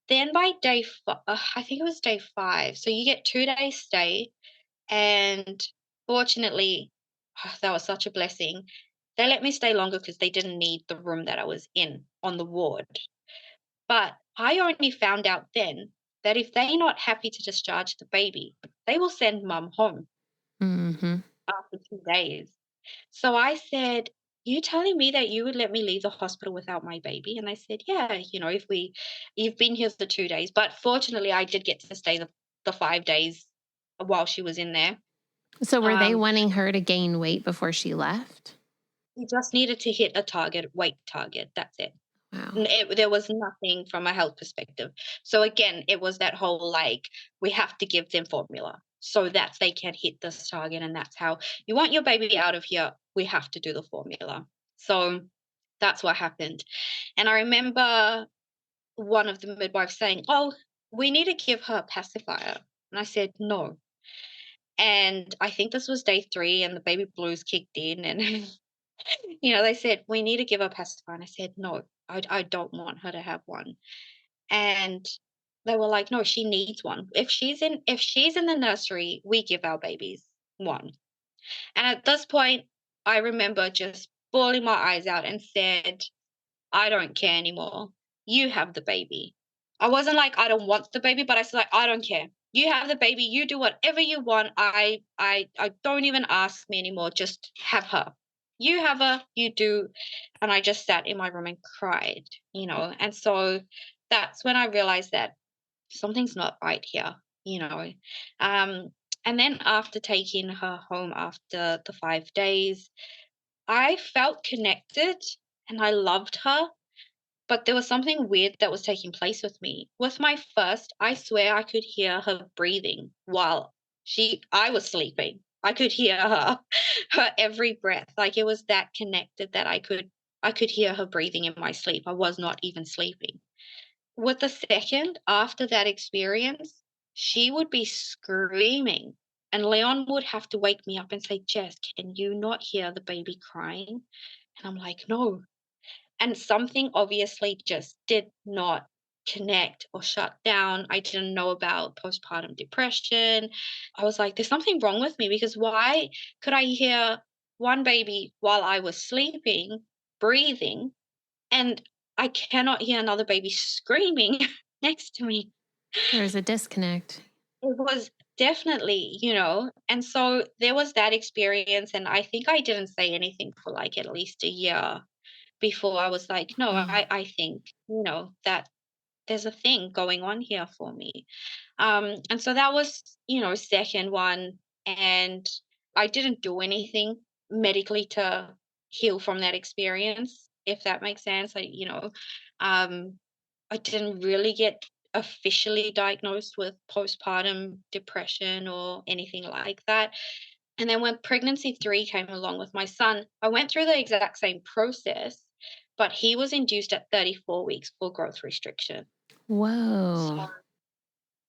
[SPEAKER 1] then by I think it was day 5. So you get 2 days stay, and fortunately, that was such a blessing. They let me stay longer because they didn't need the room that I was in on the ward. But I only found out then that if they're not happy to discharge the baby, they will send mum home
[SPEAKER 2] Mm-hmm.
[SPEAKER 1] after 2 days. So I said, "You telling me that you would let me leave the hospital without my baby?" And they said, "Yeah, if you've been here for 2 days." But fortunately, I did get to stay the 5 days while she was in there.
[SPEAKER 2] So were they
[SPEAKER 1] Um,
[SPEAKER 2] wanting her to gain weight before she left?
[SPEAKER 1] We just needed to hit a weight target. That's it.
[SPEAKER 2] Wow.
[SPEAKER 1] There was nothing from a health perspective. So again, it was that whole like we have to give them formula so that they can hit this target, and that's how you want your baby out of here. We have to do the formula. So that's what happened. And I remember one of the midwives saying, "Oh, we need to give her a pacifier." And I said, "No." And I think this was day 3, and the baby blues kicked in, and they said, "We need to give her pacifier." And I said, "No, I don't want her to have one." And they were like, "No, she needs one. If she's in the nursery, we give our babies one." And at this point, I remember just bawling my eyes out and said, "I don't care anymore. You have the baby." I wasn't like, "I don't want the baby," but I said like, "I don't care. You have the baby. You do whatever you want. I don't even ask me anymore. Just have her. You have her. You do." And I just sat in my room and cried. And so that's when I realized that something's not right here. Um, and then after taking her home after the 5 days, I felt connected and I loved her, but there was something weird that was taking place with me. With my first, I swear I could hear her breathing while I was sleeping. I could hear her every breath. Like it was that connected that I could hear her breathing in my sleep. I was not even sleeping. With the second, after that experience, she would be screaming. And Leon would have to wake me up and say, Jess, can you not hear the baby crying? And I'm like, no. And something obviously just did not connect or shut down. I didn't know about postpartum depression. I was like, there's something wrong with me, because why could I hear one baby while I was sleeping, breathing, and I cannot hear another baby screaming next to me?
[SPEAKER 2] There was a disconnect.
[SPEAKER 1] It was definitely, and so there was that experience. And I think I didn't say anything for like at least a year before I was like, no,
[SPEAKER 2] Oh,
[SPEAKER 1] I think, that there's a thing going on here for me. And so that was, second one. And I didn't do anything medically to heal from that experience, if that makes sense. Um, I didn't really get officially diagnosed with postpartum depression or anything like that. And then when pregnancy 3 came along with my son, I went through the exact same process, but he was induced at 34 weeks for growth restriction.
[SPEAKER 2] whoa.
[SPEAKER 1] So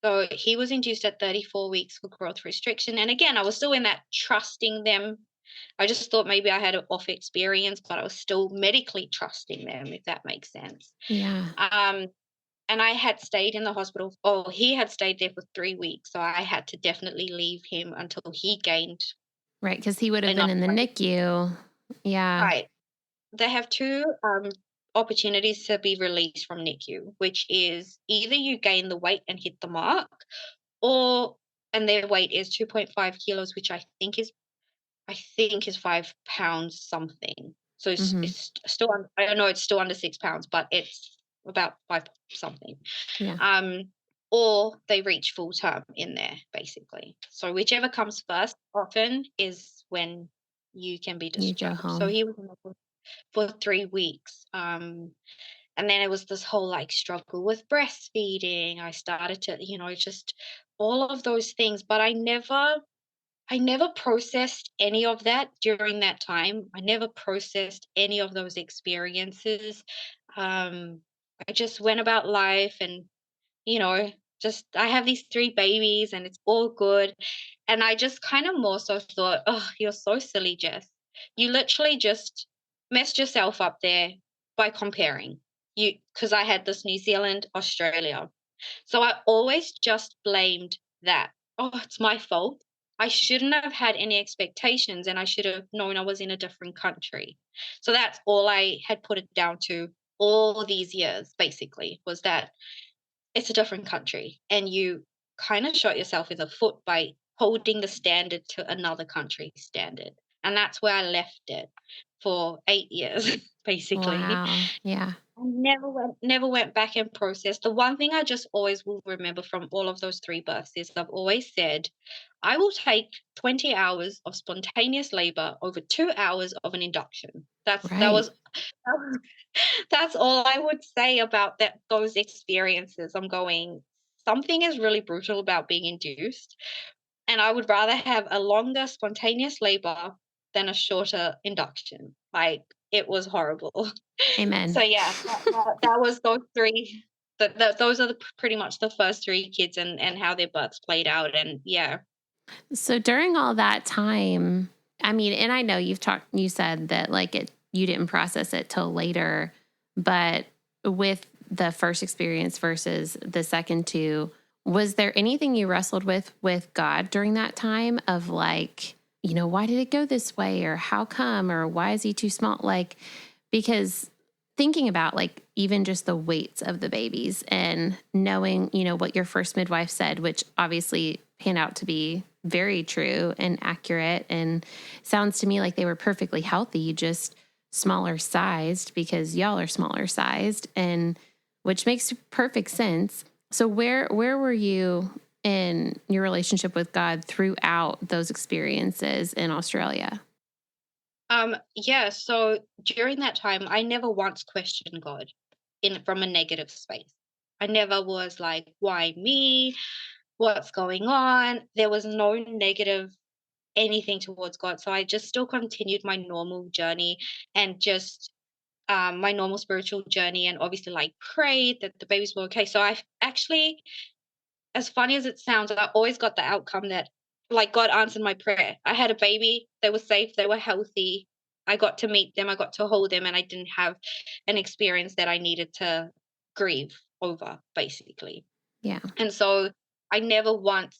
[SPEAKER 1] so he was induced at 34 weeks for growth restriction. And again, I was still in that trusting them. I just thought maybe I had an off experience, but I was still medically trusting them, if that makes sense.
[SPEAKER 2] Yeah.
[SPEAKER 1] Um, and I had stayed in the hospital. Oh, he had stayed there for 3 weeks. So I had to definitely leave him until he gained
[SPEAKER 2] Right. Because he would have been
[SPEAKER 1] enough
[SPEAKER 2] in the
[SPEAKER 1] weight.
[SPEAKER 2] NICU. Yeah.
[SPEAKER 1] Right. They have two opportunities to be released from NICU, which is either you gain the weight and hit the mark, or and their weight is 2.5 kilos, which I think is 5 pounds something. So it's,
[SPEAKER 2] Mm-hmm.
[SPEAKER 1] it's still I don't know, it's still under 6 pounds, but it's about five something.
[SPEAKER 2] Yeah.
[SPEAKER 1] Um, or they reach full term in there, basically. So whichever comes first often is when you can be
[SPEAKER 2] You go
[SPEAKER 1] discharged. So
[SPEAKER 2] home.
[SPEAKER 1] he was in the for 3 weeks. And then it was this whole like struggle with breastfeeding. I started to, just all of those things, but I never processed any of that during that time. I never processed any of those experiences. Um, I just went about life and, you know, just I have these 3 babies and it's all good. And I just kind of more so thought, oh, you're so silly, Jess. You literally just messed yourself up there by comparing. Because I had this New Zealand, Australia. So I always just blamed that. Oh, it's my fault. I shouldn't have had any expectations and I should have known I was in a different country. So that's all I had put it down to all these years, basically, was that it's a different country and you kind of shot yourself in the foot by holding the standard to another country's standard. And that's where I left it for 8 years, basically.
[SPEAKER 2] Wow. Yeah.
[SPEAKER 1] I never went back and processed. The one thing I just always will remember from all of those 3 births is I've always said, I will take 20 hours of spontaneous labor over 2 hours of an induction. That
[SPEAKER 2] Right.
[SPEAKER 1] was that's all I would say about those experiences. I'm going, something is really brutal about being induced, and I would rather have a longer spontaneous labor than a shorter induction. Like, it was horrible.
[SPEAKER 2] Amen.
[SPEAKER 1] So yeah, that was those 3. Those are pretty much the first 3 kids and how their births played out, and yeah.
[SPEAKER 2] So during all that time, I mean, and I know you said that like you didn't process it till later, but with the first experience versus the second two, was there anything you wrestled with God during that time of like, why did it go this way, or how come, or why is he too small? Like, because thinking about like even just the weights of the babies and knowing, what your first midwife said, which obviously panned out to be very true and accurate, and sounds to me like they were perfectly healthy, just smaller sized because y'all are smaller sized, and which makes perfect sense. So where were you in your relationship with God throughout those experiences in Australia?
[SPEAKER 1] Yeah, so during that time, I never once questioned God in from a negative space. I never was like, why me? What's going on? There was no negative anything towards God. So I just still continued my normal journey and just my normal spiritual journey, and obviously like prayed that the babies were okay. So I actually, as funny as it sounds, I always got the outcome that like God answered my prayer. I had a baby, they were safe, they were healthy. I got to meet them, I got to hold them, and I didn't have an experience that I needed to grieve over, basically.
[SPEAKER 2] Yeah.
[SPEAKER 1] And so I never once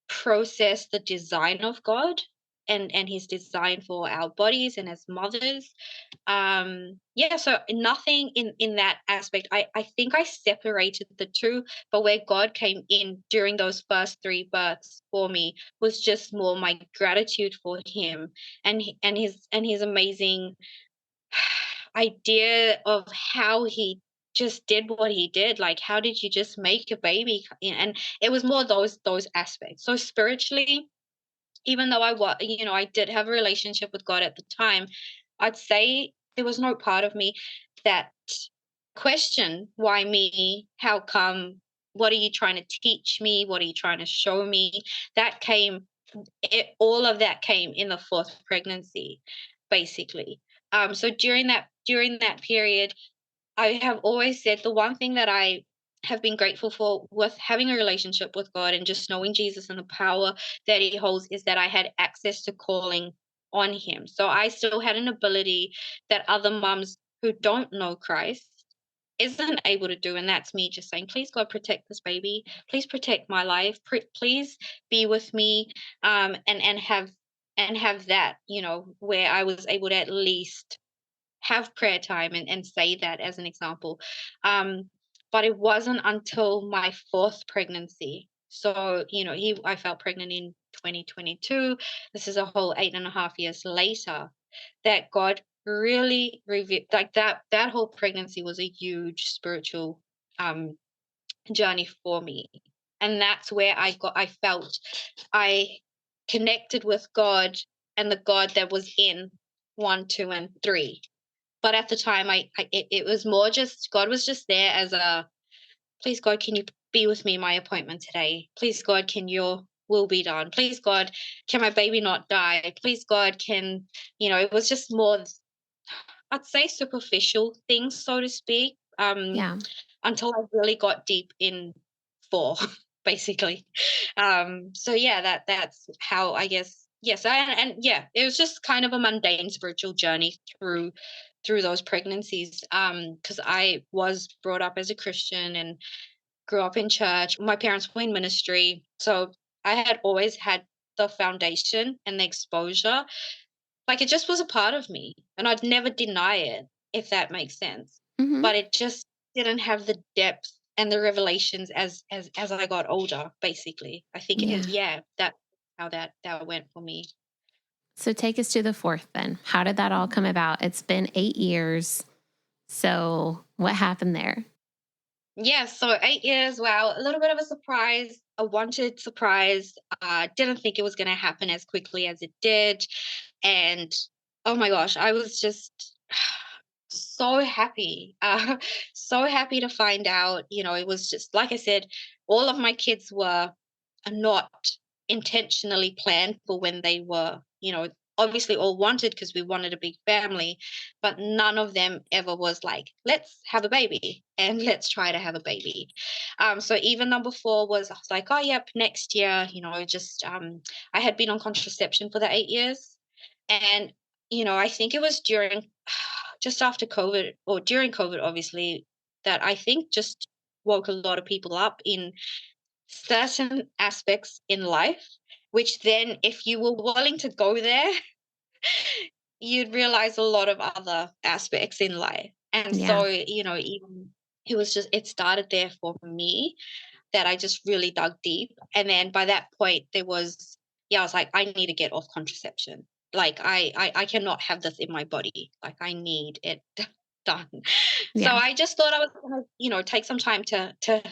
[SPEAKER 1] processed the design of God and his design for our bodies and as mothers. Yeah, so nothing in that aspect. I think I separated the two, but where God came in during those first three births for me was just more my gratitude for him and his amazing idea of how he just did what he did. Like, how did you just make a baby? And it was more those aspects. So spiritually, even though I did have a relationship with God at the time, I'd say there was no part of me that questioned, why me? How come? What are you trying to teach me? What are you trying to show me? That came, all of that came in the fourth pregnancy, basically. So during that period, I have always said the one thing that I have been grateful for with having a relationship with God and just knowing Jesus and the power that he holds is that I had access to calling on him. So I still had an ability that other mums who don't know Christ isn't able to do. And that's me just saying, please, God, protect this baby. Please protect my life. Please be with me. And have that, where I was able to at least have prayer time and say that as an example. But it wasn't until my fourth pregnancy. So, I felt pregnant in 2022. This is a whole 8.5 years later that God really revealed, like that whole pregnancy was a huge spiritual um journey for me. And that's where I felt I connected with God and the God that was in 1, 2, and 3. But at the time, it was more just God was just there as a, please, God, can you be with me in my appointment today? Please, God, can your will be done? Please, God, can my baby not die? Please, God, it was just more, I'd say, superficial things, so to speak,
[SPEAKER 2] Yeah.
[SPEAKER 1] until I really got deep in four, basically. So yeah, that's how I guess. Yes, and yeah, it was just kind of a mundane spiritual journey through those pregnancies. Because I was brought up as a Christian and grew up in church. My parents were in ministry, so I had always had the foundation and the exposure, like, it just was a part of me, and I'd never deny it, if that makes sense.
[SPEAKER 2] Hmm.
[SPEAKER 1] But it just didn't have the depth and the revelations as I got older, basically. I think it
[SPEAKER 2] Yeah.
[SPEAKER 1] yeah, that how that went for me.
[SPEAKER 2] So take us to the fourth then. How did that all come about? It's been 8 years. So what happened there?
[SPEAKER 1] Yeah, so 8 years, wow, a little bit of a surprise, a wanted surprise. Didn't think it was gonna happen as quickly as it did, and, oh my gosh, I was just so happy, so happy to find out. It was just like I said, all of my kids were not intentionally planned for when they were, obviously all wanted because we wanted a big family, but none of them ever was like, let's have a baby and let's try to have a baby. So even number four was, I was like, oh, yep, next year, just, I had been on contraception for the 8 years. And, I think it was during, just after COVID or during COVID, obviously, that I think just woke a lot of people up in certain aspects in life, which then, if you were willing to go there, you'd realize a lot of other aspects in life. And
[SPEAKER 2] Yeah.
[SPEAKER 1] so, even it started there for me, that I just really dug deep. And then by that point, I was like, I need to get off contraception. Like, I cannot have this in my body. Like, I need it done. So
[SPEAKER 2] Yeah.
[SPEAKER 1] I just thought I was gonna, take some time to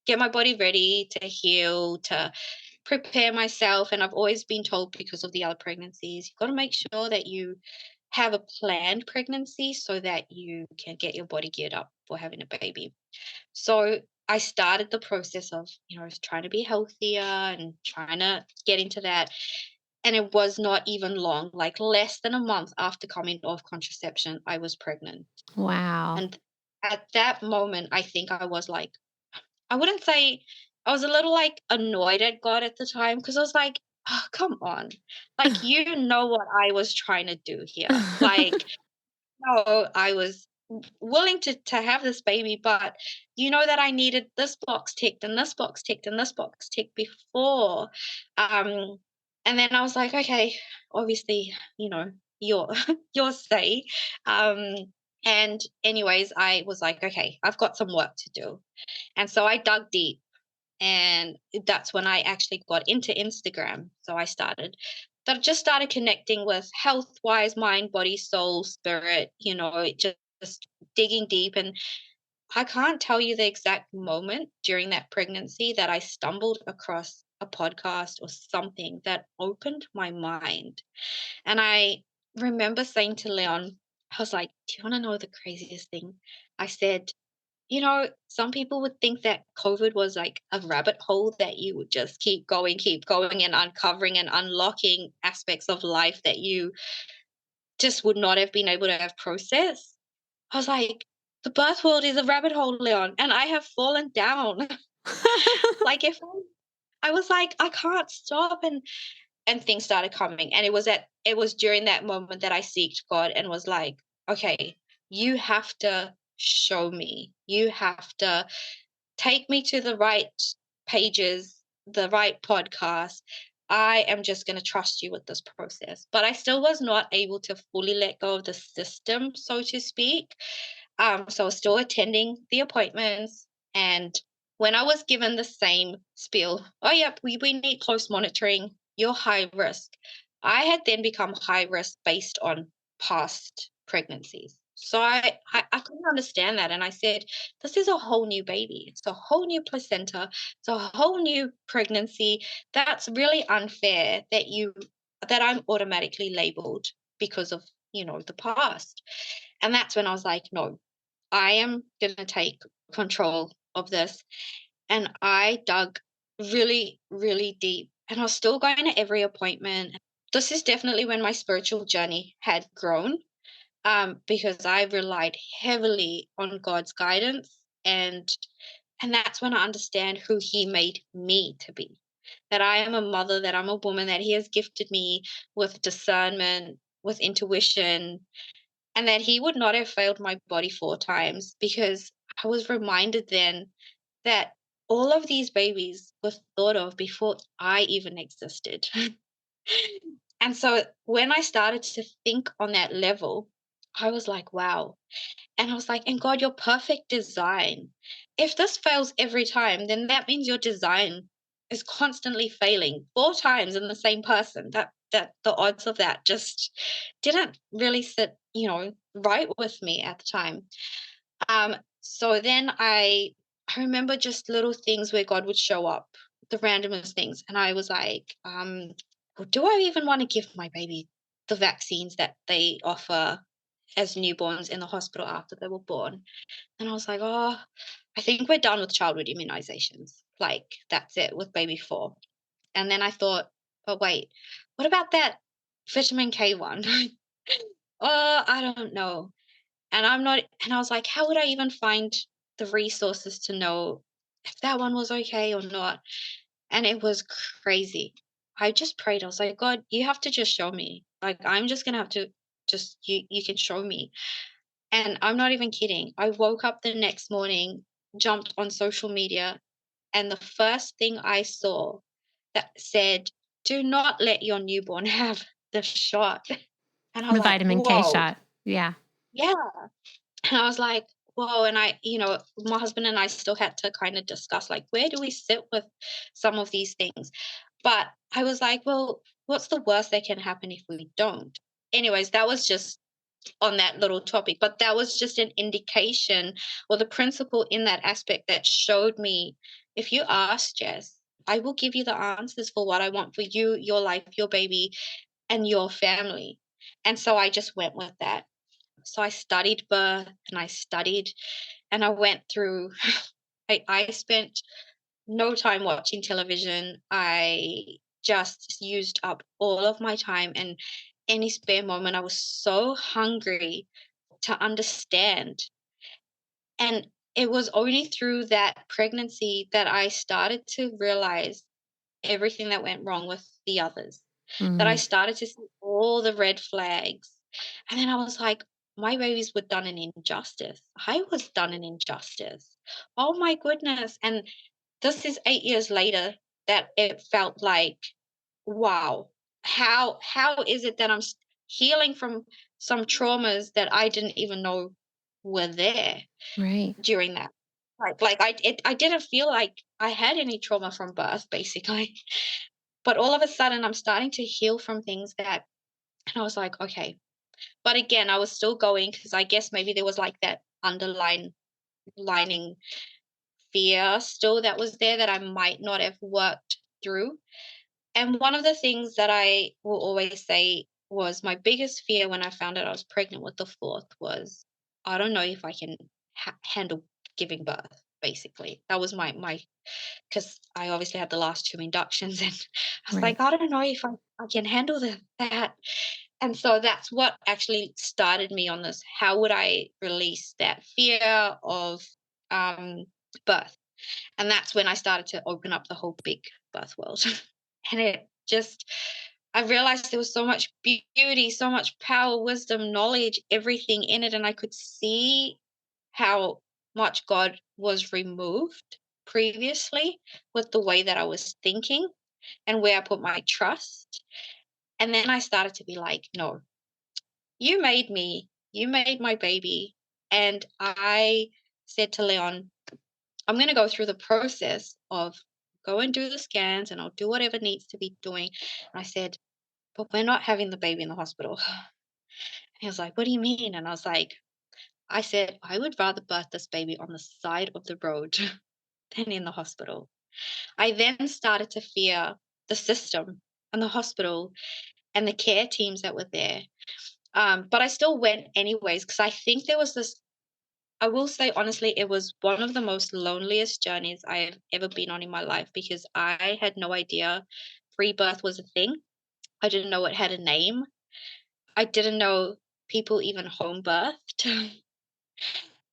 [SPEAKER 1] get my body ready, to heal, to prepare myself. And I've always been told, because of the other pregnancies, you've got to make sure that you have a planned pregnancy so that you can get your body geared up for having a baby. So I started the process of, trying to be healthier and trying to get into that. And it was not even long, like less than a month after coming off contraception, I was pregnant.
[SPEAKER 2] Wow.
[SPEAKER 1] And at that moment, I think I was like, I wouldn't say, I was a little like annoyed at God at the time, because I was like, oh, come on. Like, you know what I was trying to do here. Like, no, I was willing to have this baby, but you know that I needed this box ticked and this box ticked and this box ticked before. Um, and then I was like, okay, obviously, your your say. Um, and anyways, I was like, okay, I've got some work to do. And so I dug deep, and that's when I actually got into Instagram. So that just started connecting with health wise, mind, body, soul, spirit, just digging deep. And I can't tell you the exact moment during that pregnancy that I stumbled across a podcast or something that opened my mind. And I remember saying to Leon, I was like, do you want to know the craziest thing? I said, some people would think that COVID was like a rabbit hole that you would just keep going, and uncovering and unlocking aspects of life that you just would not have been able to have processed. I was like, the birth world is a rabbit hole, Leon, and I have fallen down. Like, if I was like, I can't stop, and things started coming, and it was during that moment that I seeked God and was like, okay, you have to show me, you have to take me to the right pages, the right podcast. I am just going to trust you with this process. But I still was not able to fully let go of the system, so to speak. So I was still attending the appointments. And when I was given the same spiel, oh, yep, we need close monitoring, you're high risk. I had then become high risk based on past pregnancies. So I couldn't understand that. And I said, this is a whole new baby. It's a whole new placenta. It's a whole new pregnancy. That's really unfair that I'm automatically labeled because of, the past. And that's when I was like, no, I am going to take control of this. And I dug really, really deep. And I was still going to every appointment. This is definitely when my spiritual journey had grown, because I relied heavily on God's guidance. And that's when I understand who He made me to be. That I am a mother, that I'm a woman, that He has gifted me with discernment, with intuition, and that He would not have failed my body 4 times, because I was reminded then that all of these babies were thought of before I even existed. And so when I started to think on that level, I was like, wow. And I was like, and God, your perfect design, if this fails every time, then that means your design is constantly failing 4 times in the same person. That the odds of that just didn't really sit, right with me at the time. So then I remember just little things where God would show up, the randomest things. And I was like, well, do I even want to give my baby the vaccines that they offer as newborns in the hospital after they were born? And I was like, oh, I think we're done with childhood immunizations. Like, that's it with baby 4. And then I thought, but wait, what about that vitamin K one? Oh, I don't know. And I was like, how would I even find the resources to know if that one was okay or not? And it was crazy. I just prayed. I was like, God, you have to just show me. Like, I'm just gonna have to just you can show me. And I'm not even kidding. I woke up the next morning, jumped on social media, and the first thing I saw that said, do not let your newborn have the shot. And I was
[SPEAKER 2] The
[SPEAKER 1] like,
[SPEAKER 2] vitamin K
[SPEAKER 1] whoa,
[SPEAKER 2] shot. Yeah.
[SPEAKER 1] yeah. And I was like, whoa. And my husband and I still had to kind of discuss, like, where do we sit with some of these things? But I was like, well, what's the worst that can happen if we don't? Anyways, that was just on that little topic, but that was just an indication or the principle in that aspect that showed me, if you ask, Jess, I will give you the answers for what I want for you, your life, your baby, and your family. And so I just went with that. So I studied birth, and I went through, I spent no time watching television. I just used up all of my time, and any spare moment. I was so hungry to understand. And it was only through that pregnancy that I started to realize everything that went wrong with the others, that I
[SPEAKER 2] Mm,
[SPEAKER 1] started to see all the red flags. And then I was like, my babies were done an injustice. I was done an injustice. Oh my goodness. And this is 8 years later that it felt like, wow, how is it that healing from some traumas that I didn't even know were there
[SPEAKER 2] right.
[SPEAKER 1] during that? I didn't feel like I had any trauma from birth, basically. But all of a sudden, I'm starting to heal from things that, and I was like, okay. But again, I was still going because I guess maybe there was like that underlying lining fear still that was there that I might not have worked through. And one of the things that I will always say was my biggest fear when I found out I was pregnant with the fourth was, I don't know if I can handle giving birth. Basically, that was my because I obviously had the last two inductions, and I was
[SPEAKER 2] Right.
[SPEAKER 1] like, I don't know if I can handle that. And so that's what actually started me on this. How would I release that fear of um, birth? And that's when I started to open up the whole big birth world. And it just, I realized there was so much beauty, so much power, wisdom, knowledge, everything in it. And I could see how much God was removed previously with the way that I was thinking and where I put my trust. And then I started to be like, no, you made me, you made my baby. And I said to Leon, I'm going to go through the process of go and do the scans and I'll do whatever needs to be doing. And I said, but we're not having the baby in the hospital. He was like, what do you mean? And I said, I would rather birth this baby on the side of the road than in the hospital. I then started to fear the system and the hospital and the care teams that were there. But I still went anyways because I think there was this. I will say honestly, it was one of the most loneliest journeys I have ever been on in my life because I had no idea pre-birth was a thing. I didn't know it had a name. I didn't know people even home birthed.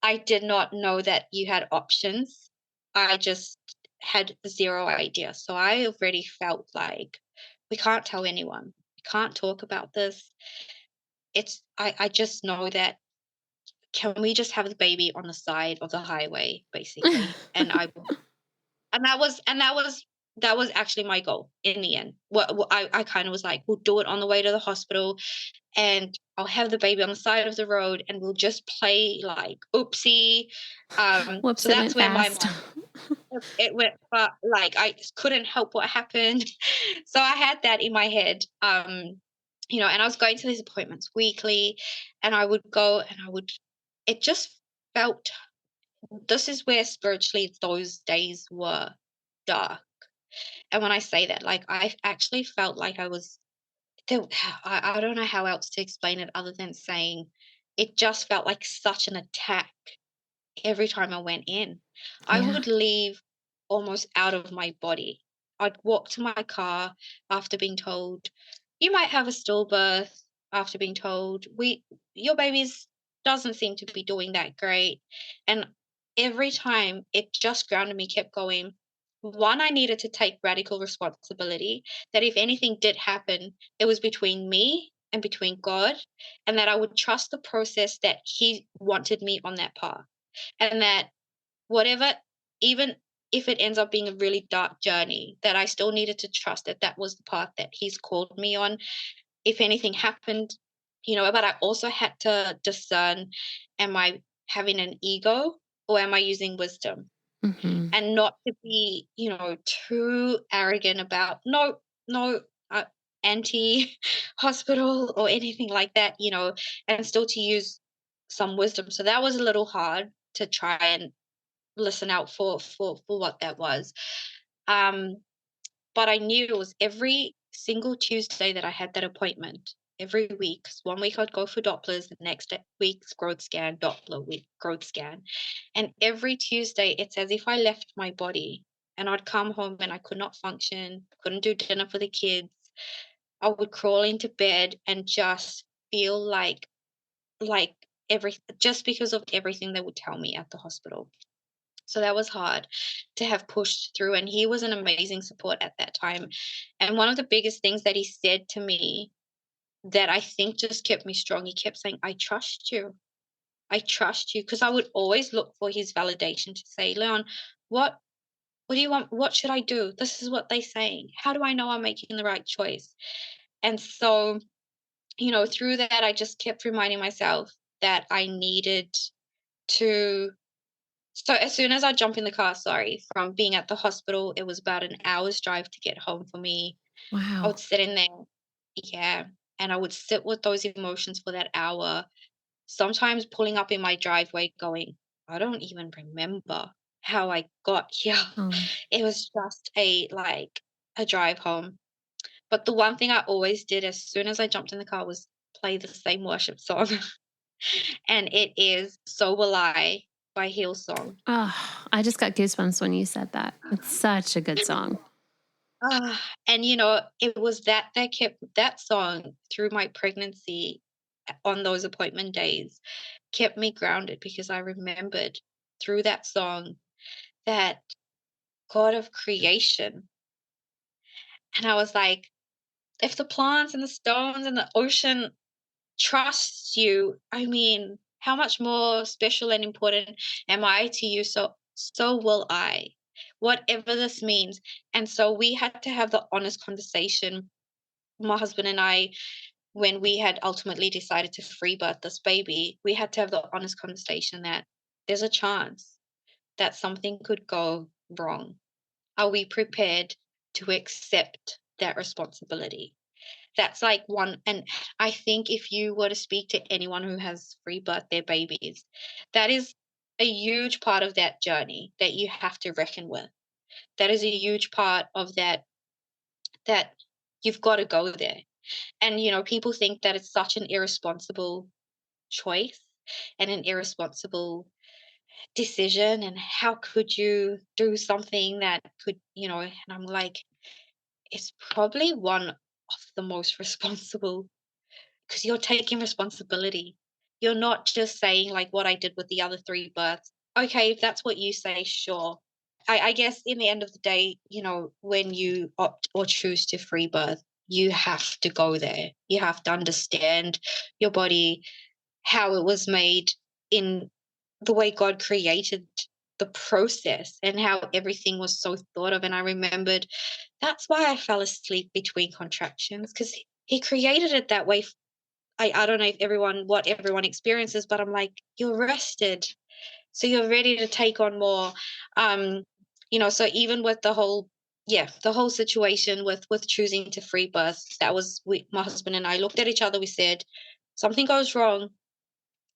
[SPEAKER 1] I did not know that you had options. I just had zero idea. So I already felt like we can't tell anyone. We can't talk about this. I just know that can we just have the baby on the side of the highway, basically? And that was actually my goal in the end. What I kind of was like, we'll do it on the way to the hospital, and I'll have the baby on the side of the road, and we'll just play like oopsie.
[SPEAKER 2] Whoops,
[SPEAKER 1] So
[SPEAKER 2] it
[SPEAKER 1] that's
[SPEAKER 2] went
[SPEAKER 1] where my
[SPEAKER 2] fast.
[SPEAKER 1] mind it went, but like I just couldn't help what happened. So I had that in my head. And I was going to these appointments weekly, and I would go, and I would. It just felt. This is where spiritually those days were dark. And when I say that, like I actually felt like I was there. I don't know how else to explain it other than saying it just felt like such an attack every time I went in. I
[SPEAKER 2] Yeah.
[SPEAKER 1] would leave almost out of my body. I'd walk to my car after being told, you might have a stillbirth, after being told, your baby's doesn't seem to be doing that great. And every time it just grounded me, kept going. One, I needed to take radical responsibility that if anything did happen, it was between me and between God, and that I would trust the process that He wanted me on that path, and that whatever, even if it ends up being a really dark journey, that I still needed to trust that that was the path that He's called me on. If anything happened, but I also had to discern, am I having an ego or am I using wisdom?
[SPEAKER 2] Hmm.
[SPEAKER 1] And not to be, too arrogant about, no, anti hospital or anything like that, and still to use some wisdom. So that was a little hard to try and listen out for what that was. Um, but I knew it was every single Tuesday that I had that appointment every week. So one week I'd go for Dopplers, the next week's growth scan, Doppler week growth scan. And every Tuesday, it's as if I left my body and I'd come home and I could not function, couldn't do dinner for the kids. I would crawl into bed and just feel like every just because of everything they would tell me at the hospital. So that was hard to have pushed through. And he was an amazing support at that time. And one of the biggest things that he said to me that I think just kept me strong, he kept saying, I trust you. I trust you. Because I would always look for his validation to say, Leon, what what do you want? What should I do? This is what they're saying. How do I know I'm making the right choice? And so, through that, I just kept reminding myself that I needed to. So as soon as I jump in the car, sorry, from being at the hospital, it was about an hour's drive to get home for me. I
[SPEAKER 2] Wow.
[SPEAKER 1] would sit in there, yeah, and I would sit with those emotions for that hour, sometimes pulling up in my driveway going, I don't even remember how I got here.
[SPEAKER 2] Oh.
[SPEAKER 1] It was just a drive home. But the one thing I always did as soon as I jumped in the car was play the same worship song. And it is So Will I by Hillsong.
[SPEAKER 2] Oh, I just got goosebumps when you said that. It's such a good song.
[SPEAKER 1] And it was that kept that song through my pregnancy on those appointment days kept me grounded because I remembered through that song that God of creation. And I was like, if the plants and the stones and the ocean trusts you, I mean, how much more special and important am I to you? So will I, whatever this means. And so we had to have the honest conversation, my husband and I, when we had ultimately decided to free birth this baby, we had to have the honest conversation that there's a chance that something could go wrong. Are we prepared to accept that responsibility? That's like one. And I think if you were to speak to anyone who has free birth their babies, that is a huge part of that journey that you have to reckon with. That is a huge part of that you've got to go there. And people think that it's such an irresponsible choice and an irresponsible decision, and how could you do something that could, and I'm like, it's probably one of the most responsible, because you're taking responsibility. You're not just saying like what I did with the other three births. Okay, if that's what you say, sure. I guess in the end of the day, when you opt or choose to free birth, you have to go there. You have to understand your body, how it was made in the way God created the process, and how everything was so thought of. And I remembered that's why I fell asleep between contractions, because he created it that way. I don't know if what everyone experiences, but I'm like, you're rested, so you're ready to take on more. Um, so even with the whole situation with choosing to free birth, that was my husband and I looked at each other. We said, something goes wrong,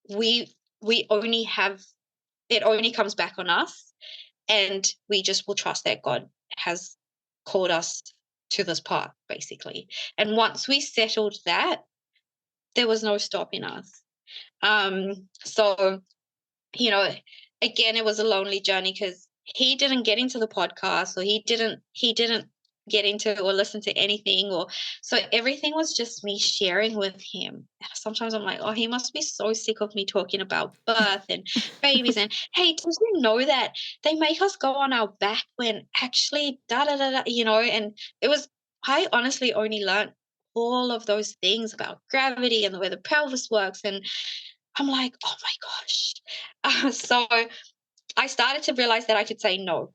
[SPEAKER 1] we only have it only comes back on us, and we just will trust that God has called us to this part, basically. And once we settled that, there was no stopping us. So, you know, again, it was a lonely journey because he didn't get into the podcast, or he didn't get into or listen to anything, or so everything was just me sharing with him. And sometimes I'm like, oh, he must be so sick of me talking about birth and babies. And hey, did you know that they make us go on our back when actually da da da da, and it was, I honestly only learned all of those things about gravity and the way the pelvis works. And I'm like, oh my gosh. So I started to realize that I could say no.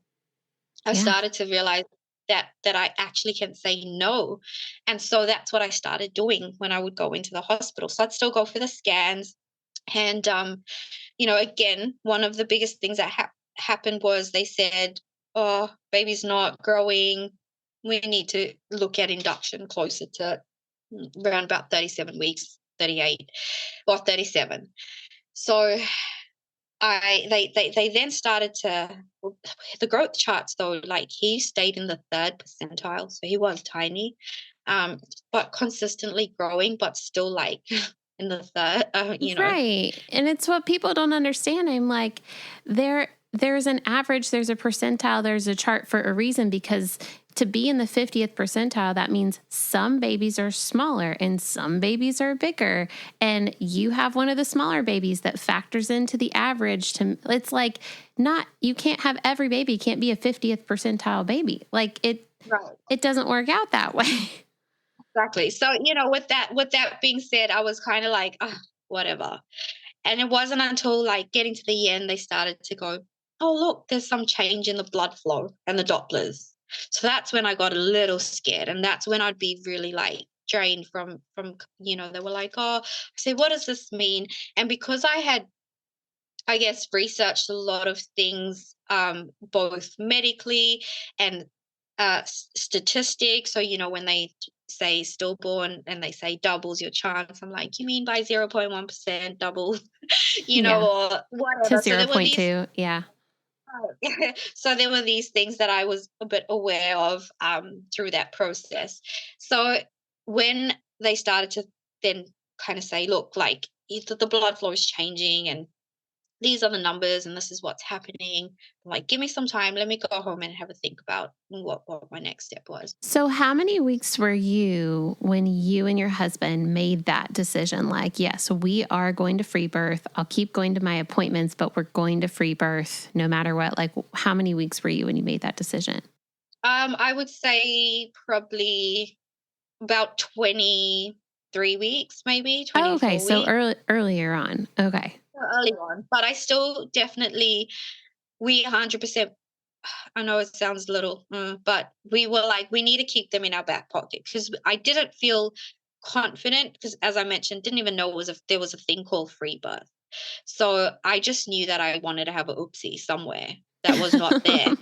[SPEAKER 1] I
[SPEAKER 2] Yeah.
[SPEAKER 1] started to realize that I actually can say no. And so that's what I started doing when I would go into the hospital. So I'd still go for the scans. And, again, one of the biggest things that happened was they said, oh, baby's not growing. We need to look at induction closer to around about 37 weeks, 38 or 37. So they then started to, the growth charts though, like he stayed in the third percentile, so he was tiny, but consistently growing, but still like in the third.
[SPEAKER 2] Right. And it's what people don't understand. I'm like, there's an average, there's a percentile, there's a chart for a reason, because to be in the 50th percentile, that means some babies are smaller and some babies are bigger. And you have one of the smaller babies that factors into the average. It's like, not, you can't have every baby can't be a 50th percentile baby. Like
[SPEAKER 1] Right.
[SPEAKER 2] it doesn't work out that way.
[SPEAKER 1] Exactly. So, with that being said, I was kind of like, whatever. And it wasn't until like getting to the end, they started to go, oh, look, there's some change in the blood flow and the Dopplers. So that's when I got a little scared. And that's when I'd be really like drained from, they were like, oh, I said, what does this mean? And because I had, I guess, researched a lot of things, both medically and statistics. So, when they say stillborn and they say doubles your chance, I'm like, you mean by 0.1% double,
[SPEAKER 2] Yeah.
[SPEAKER 1] or whatever.
[SPEAKER 2] To
[SPEAKER 1] So there were these,
[SPEAKER 2] 0.2. Yeah.
[SPEAKER 1] so there were these things that I was a bit aware of through that process. So when they started to then kind of say, look, like either the blood flow is changing and these are the numbers and this is what's happening. I'm like, give me some time. Let me go home and have a think about what my next step was.
[SPEAKER 2] So how many weeks were you when you and your husband made that decision? Like, yes, we are going to free birth. I'll keep going to my appointments, but we're going to free birth no matter what. Like, how many weeks were you when you made that decision?
[SPEAKER 1] I would say probably about 23 weeks, maybe 24
[SPEAKER 2] okay. So
[SPEAKER 1] weeks.
[SPEAKER 2] earlier on. Okay.
[SPEAKER 1] Early on. But I still definitely, we 100%, I know it sounds little, but we were like, we need to keep them in our back pocket because I didn't feel confident because, as I mentioned, didn't even know there was a thing called free birth. So I just knew that I wanted to have a oopsie somewhere that was not there.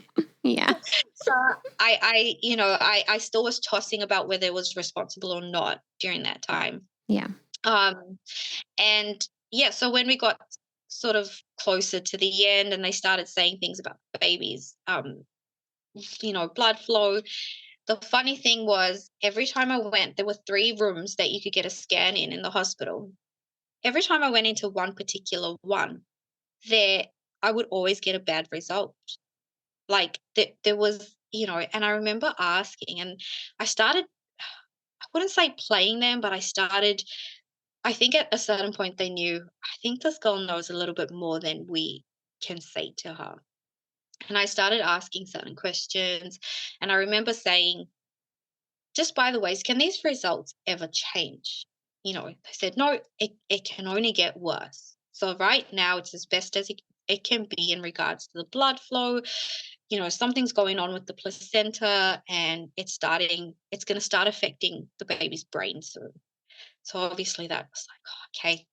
[SPEAKER 2] Yeah.
[SPEAKER 1] So I still was tossing about whether it was responsible or not during that time.
[SPEAKER 2] Yeah.
[SPEAKER 1] And yeah, so when we got sort of closer to the end and they started saying things about the babies, blood flow. The funny thing was every time I went, there were 3 rooms that you could get a scan in the hospital. Every time I went into one particular one, there I would always get a bad result. Like there was, and I remember asking and I started, I wouldn't say playing them, but I think at a certain point they knew, I think this girl knows a little bit more than we can say to her. And I started asking certain questions. And I remember saying, just by the ways, can these results ever change? They said, no, it can only get worse. So right now it's as best as it can be in regards to the blood flow. Something's going on with the placenta and it's going to start affecting the baby's brain soon. So obviously that was like, oh, okay.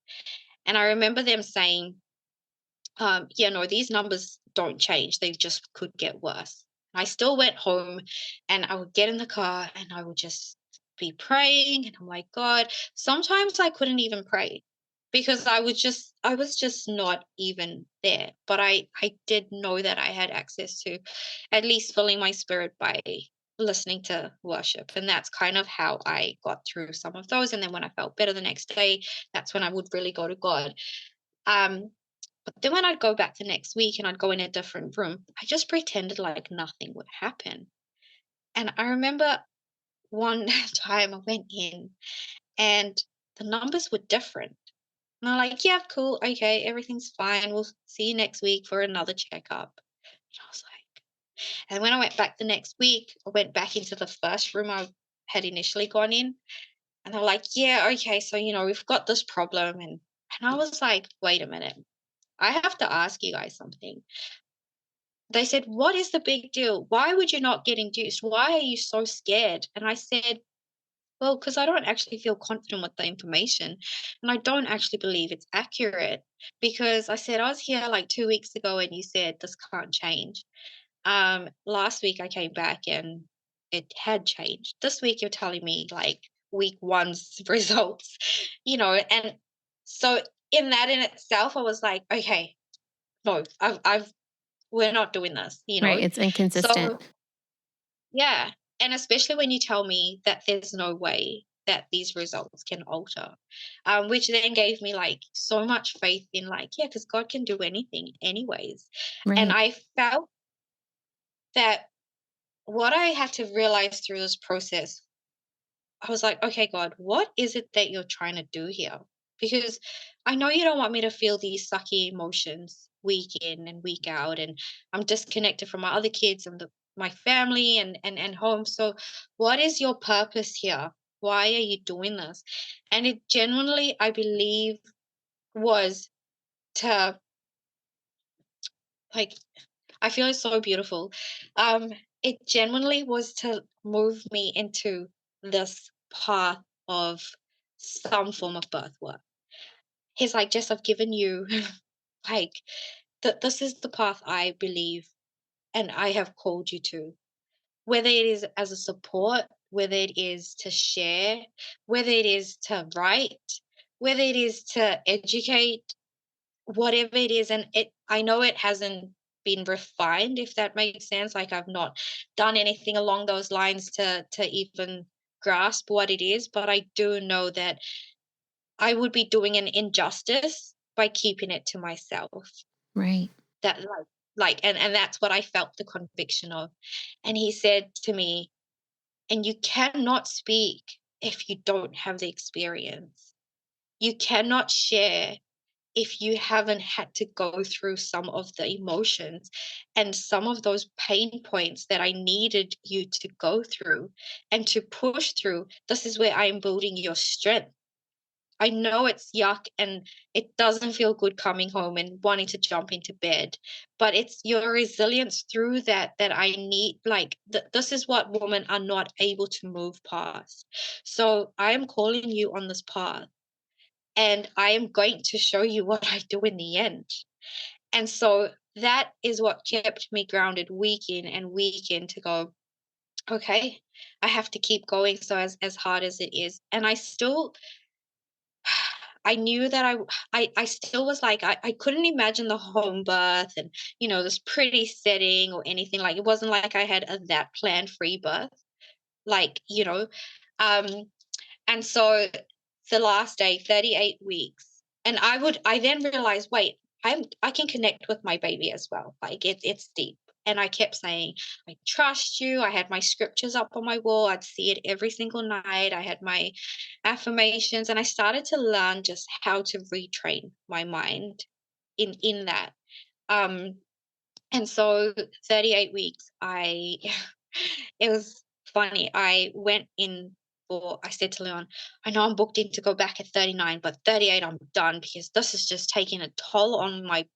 [SPEAKER 1] And I remember them saying, no, these numbers don't change. They just could get worse. I still went home and I would get in the car and I would just be praying. And I'm like, God, sometimes I couldn't even pray because I was just not even there. But I did know that I had access to at least filling my spirit by listening to worship. And that's kind of how I got through some of those. And then when I felt better the next day, that's when I would really go to God. But then when I'd go back the next week and I'd go in a different room, I just pretended like nothing would happen. And I remember one time I went in and the numbers were different. And I'm like, yeah, cool. Okay, everything's fine. We'll see you next week for another checkup. And I was like, and when I went back the next week, I went back into the first room I had initially gone in. And they're like, yeah, okay, so, we've got this problem. And I was like, wait a minute. I have to ask you guys something. They said, what is the big deal? Why would you not get induced? Why are you so scared? And I said, well, because I don't actually feel confident with the information. And I don't actually believe it's accurate. Because I said, I was here like 2 weeks ago and you said this can't change. Last week I came back and it had changed. This week you're telling me like week one's results, and so in itself, I was like, okay, no, we're not doing this,
[SPEAKER 2] Right. It's inconsistent.
[SPEAKER 1] So yeah, and especially when you tell me that there's no way that these results can alter, which then gave me like so much faith in like, yeah, because God can do anything anyways. And
[SPEAKER 2] Right.
[SPEAKER 1] I felt that what I had to realize through this process, I was like, okay, God, what is it that you're trying to do here? Because I know you don't want me to feel these sucky emotions week in and week out, and I'm disconnected from my other kids and my family and home. So, what is your purpose here? Why are you doing this? And it genuinely, I believe, was to like, I feel it's so beautiful. It genuinely was to move me into this path of some form of birth work. He's like, Jess, I've given you like this is the path I believe and I have called you to. Whether it is as a support, whether it is to share, whether it is to write, whether it is to educate, whatever it is. And I know it hasn't been refined, if that makes sense. Like I've not done anything along those lines to even grasp what it is, but I do know that I would be doing an injustice by keeping it to myself.
[SPEAKER 2] Right.
[SPEAKER 1] That and that's what I felt the conviction of. And he said to me, and you cannot speak if you don't have the experience. You cannot share if you haven't had to go through some of the emotions and some of those pain points that I needed you to go through and to push through. This is where I am building your strength. I know it's yuck and it doesn't feel good coming home and wanting to jump into bed, but it's your resilience through that I need. Like, this is what women are not able to move past. So I am calling you on this path and I am going to show you what I do in the end. And so that is what kept me grounded week in and week in to go, okay, I have to keep going. So as hard as it is. And I knew that I still was like, I couldn't imagine the home birth and, this pretty setting or anything. Like, it wasn't like I had that planned free birth, like, um, and so the last day, 38 weeks. And I then realized, wait, I can connect with my baby as well. Like it's deep. And I kept saying, I trust you. I had my scriptures up on my wall. I'd see it every single night. I had my affirmations and I started to learn just how to retrain my mind in that. Um, and so 38 weeks, it was funny. I said to Leon, I know I'm booked in to go back at 39, but 38 I'm done because this is just taking a toll on my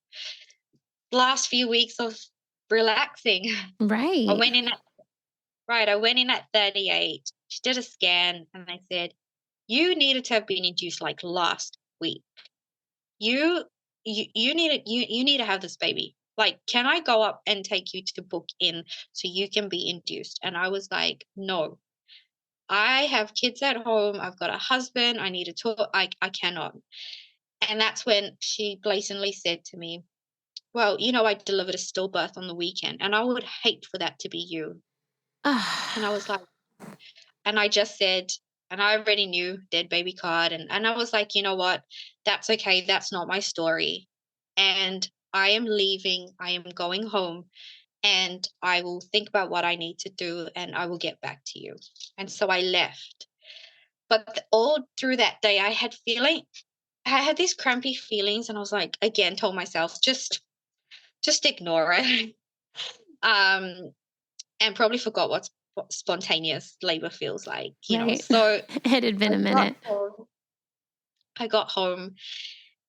[SPEAKER 1] last few weeks of relaxing. I
[SPEAKER 2] Right.
[SPEAKER 1] went in at I went in at 38. She did a scan and they said, you needed to have been induced like last week. You you need to have this baby. Like, can I go up and take you to book in so you can be induced? And I was like, no, I have kids at home. I've got a husband. I need to talk. I cannot. And that's when she blatantly said to me, well, I delivered a stillbirth on the weekend and I would hate for that to be you. And I was like, and I just said, and I already knew dead baby card. And I was like, you know what? That's okay. That's not my story. And I am leaving. I am going home and I will think about what I need to do and I will get back to you. And so I left. But all through that day, I had these crampy feelings and I was like, again, told myself, just ignore it. um, and probably forgot what spontaneous labor feels like.
[SPEAKER 2] Right.
[SPEAKER 1] So
[SPEAKER 2] It had been
[SPEAKER 1] I
[SPEAKER 2] a
[SPEAKER 1] got
[SPEAKER 2] minute.
[SPEAKER 1] home. I got home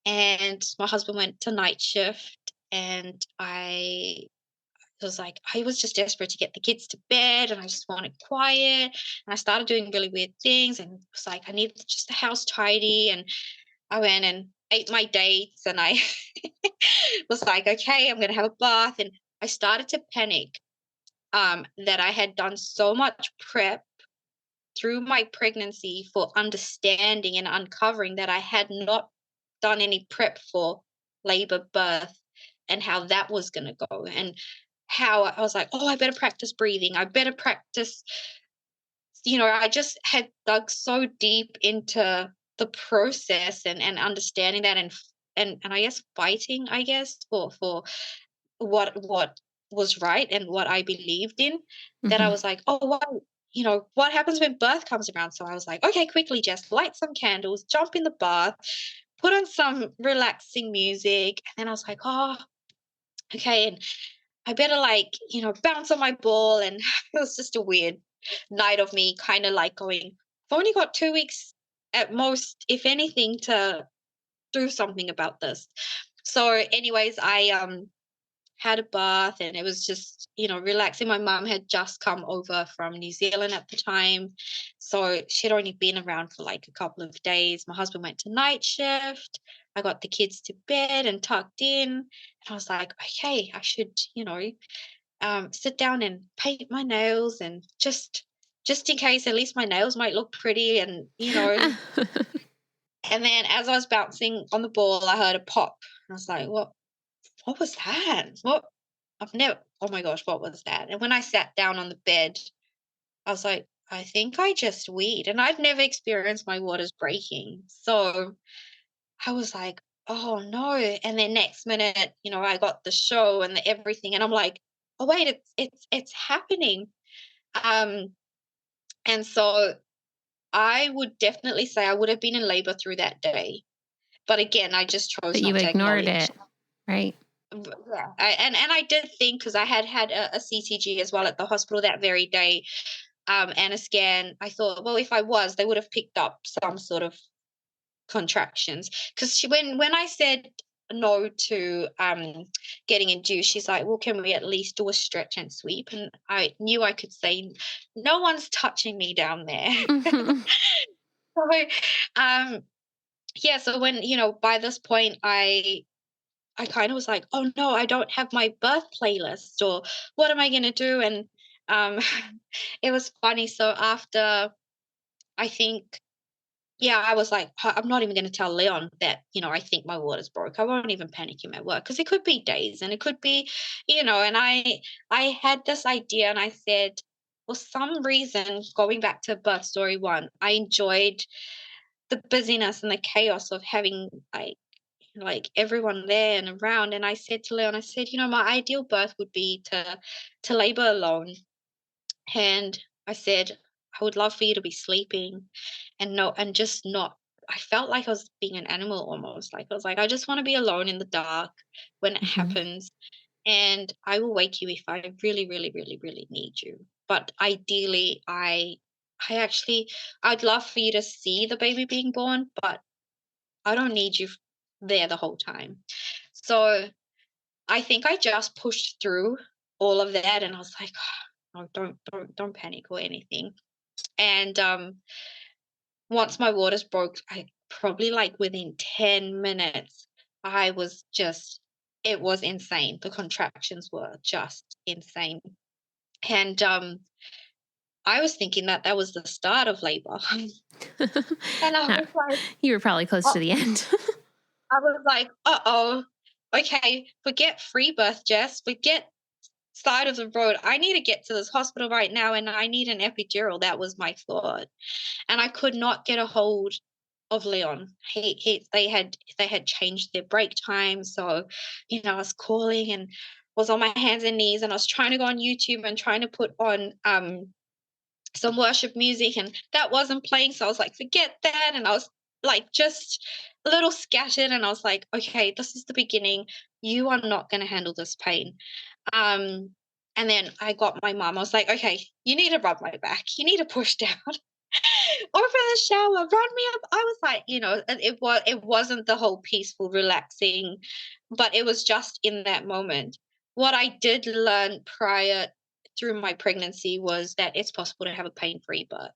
[SPEAKER 1] and my husband went to night shift and I was just desperate to get the kids to bed and I just wanted quiet. And I started doing really weird things and it was like, I needed just the house tidy. And I went and ate my dates and I was like, okay, I'm going to have a bath. And I started to panic that I had done so much prep through my pregnancy for understanding and uncovering that I had not done any prep for labor, birth, and how that was going to go. And how I was like, oh, I better practice breathing. I better practice I just had dug so deep into the process and understanding that and I guess fighting, I guess, for what was right and what I believed in, that I
[SPEAKER 2] Mhm.
[SPEAKER 1] was like, oh, what happens when birth comes around? So I was like, okay, quickly, just light some candles, jump in the bath, put on some relaxing music, and then I was like, oh, okay, and I better bounce on my ball, and it was just a weird night of me kind of like going, I've only got 2 weeks at most, if anything, to do something about this. So, anyways, I had a bath and it was just, relaxing. My mum had just come over from New Zealand at the time. So she'd only been around for like a couple of days. My husband went to night shift. I got the kids to bed and tucked in. And I was like, okay, I should, sit down and paint my nails and just in case, at least my nails might look pretty and then as I was bouncing on the ball, I heard a pop. I was like, what was that? Oh my gosh, what was that? And when I sat down on the bed, I was like, I think I just weed. And I've never experienced my waters breaking. So I was like, oh no. And then next minute, I got the show and everything. And I'm like, oh wait, it's happening. Um, and so I would definitely say I would have been in labor through that day. But again, I just chose
[SPEAKER 2] But you
[SPEAKER 1] not to
[SPEAKER 2] ignored
[SPEAKER 1] acknowledge.
[SPEAKER 2] it, right?
[SPEAKER 1] Yeah, and I did think, because I had a CCG as well at the hospital that very day, and a scan. I thought, well, if I was, they would have picked up some sort of contractions. Because when I said no to getting induced, she's like, well, can we at least do a stretch and sweep? And I knew I could say, no one's touching me down there.
[SPEAKER 2] Mhm.
[SPEAKER 1] So, um, yeah. So when by this point, I kind of was like, "Oh no, I don't have my birth playlist, or what am I gonna do?" And um, it was funny. So after, I think, yeah, I was like, I'm not even gonna tell Leon that I think my water's broke. I won't even panic him at work, because it could be days, and it could be, And I had this idea, and I said, for some reason, going back to birth story one, I enjoyed the busyness and the chaos of having everyone there and around. And I said to Leon, I said, my ideal birth would be to labor alone. And I said, I would love for you to be sleeping and no and just not. I felt like I was being an animal almost. Like I was like, I just want to be alone in the dark when it
[SPEAKER 2] Mhm.
[SPEAKER 1] happens. And I will wake you if I really, really, really, really need you. But ideally, I'd love for you to see the baby being born, but I don't need you there the whole time. So I think I just pushed through all of that, and I was like, oh, don't panic or anything. And once my waters broke, I probably like within 10 minutes, I was just it was insane. The contractions were just insane. And I was thinking that that was the start of labor. And I
[SPEAKER 2] No,
[SPEAKER 1] was like,
[SPEAKER 2] you were probably close to
[SPEAKER 1] oh,
[SPEAKER 2] the end.
[SPEAKER 1] I was like, uh-oh. Okay, forget free birth, Jess. Forget side of the road. I need to get to this hospital right now, and I need an epidural. That was my thought. And I could not get a hold of Leon. They had changed their break time. So, I was calling and was on my hands and knees, and I was trying to go on YouTube and trying to put on some worship music, and that wasn't playing. So I was like, forget that. And I was like just a little scattered, and I was like, okay, this is the beginning. You are not going to handle this pain. um, and then I got my mom. I was like, okay, you need to rub my back. You need to push down. Over the shower, run me up. I was like, and it wasn't the whole peaceful, relaxing, but it was just in that moment. What I did learn prior through my pregnancy was that it's possible to have a pain-free birth.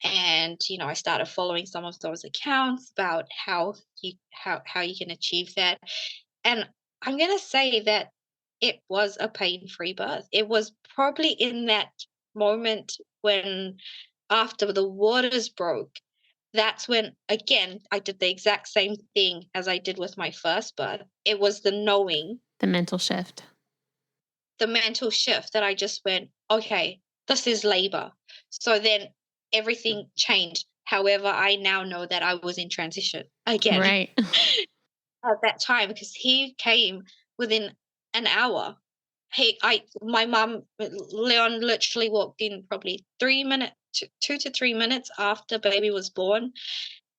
[SPEAKER 1] And I started following some of those accounts about how you can achieve that. And I'm going to say that it was a pain-free birth. It was probably in that moment when, after the waters broke, that's when, again, I did the exact same thing as I did with my first birth. It was the knowing,
[SPEAKER 2] The mental shift.
[SPEAKER 1] the mental shift, that I just went, okay, this is labor. So then everything changed. However, I now know that I was in transition again
[SPEAKER 2] Right.
[SPEAKER 1] at that time, because he came within an hour. My mom, Leon, literally walked in probably 3 minutes, 2 to 3 minutes after baby was born.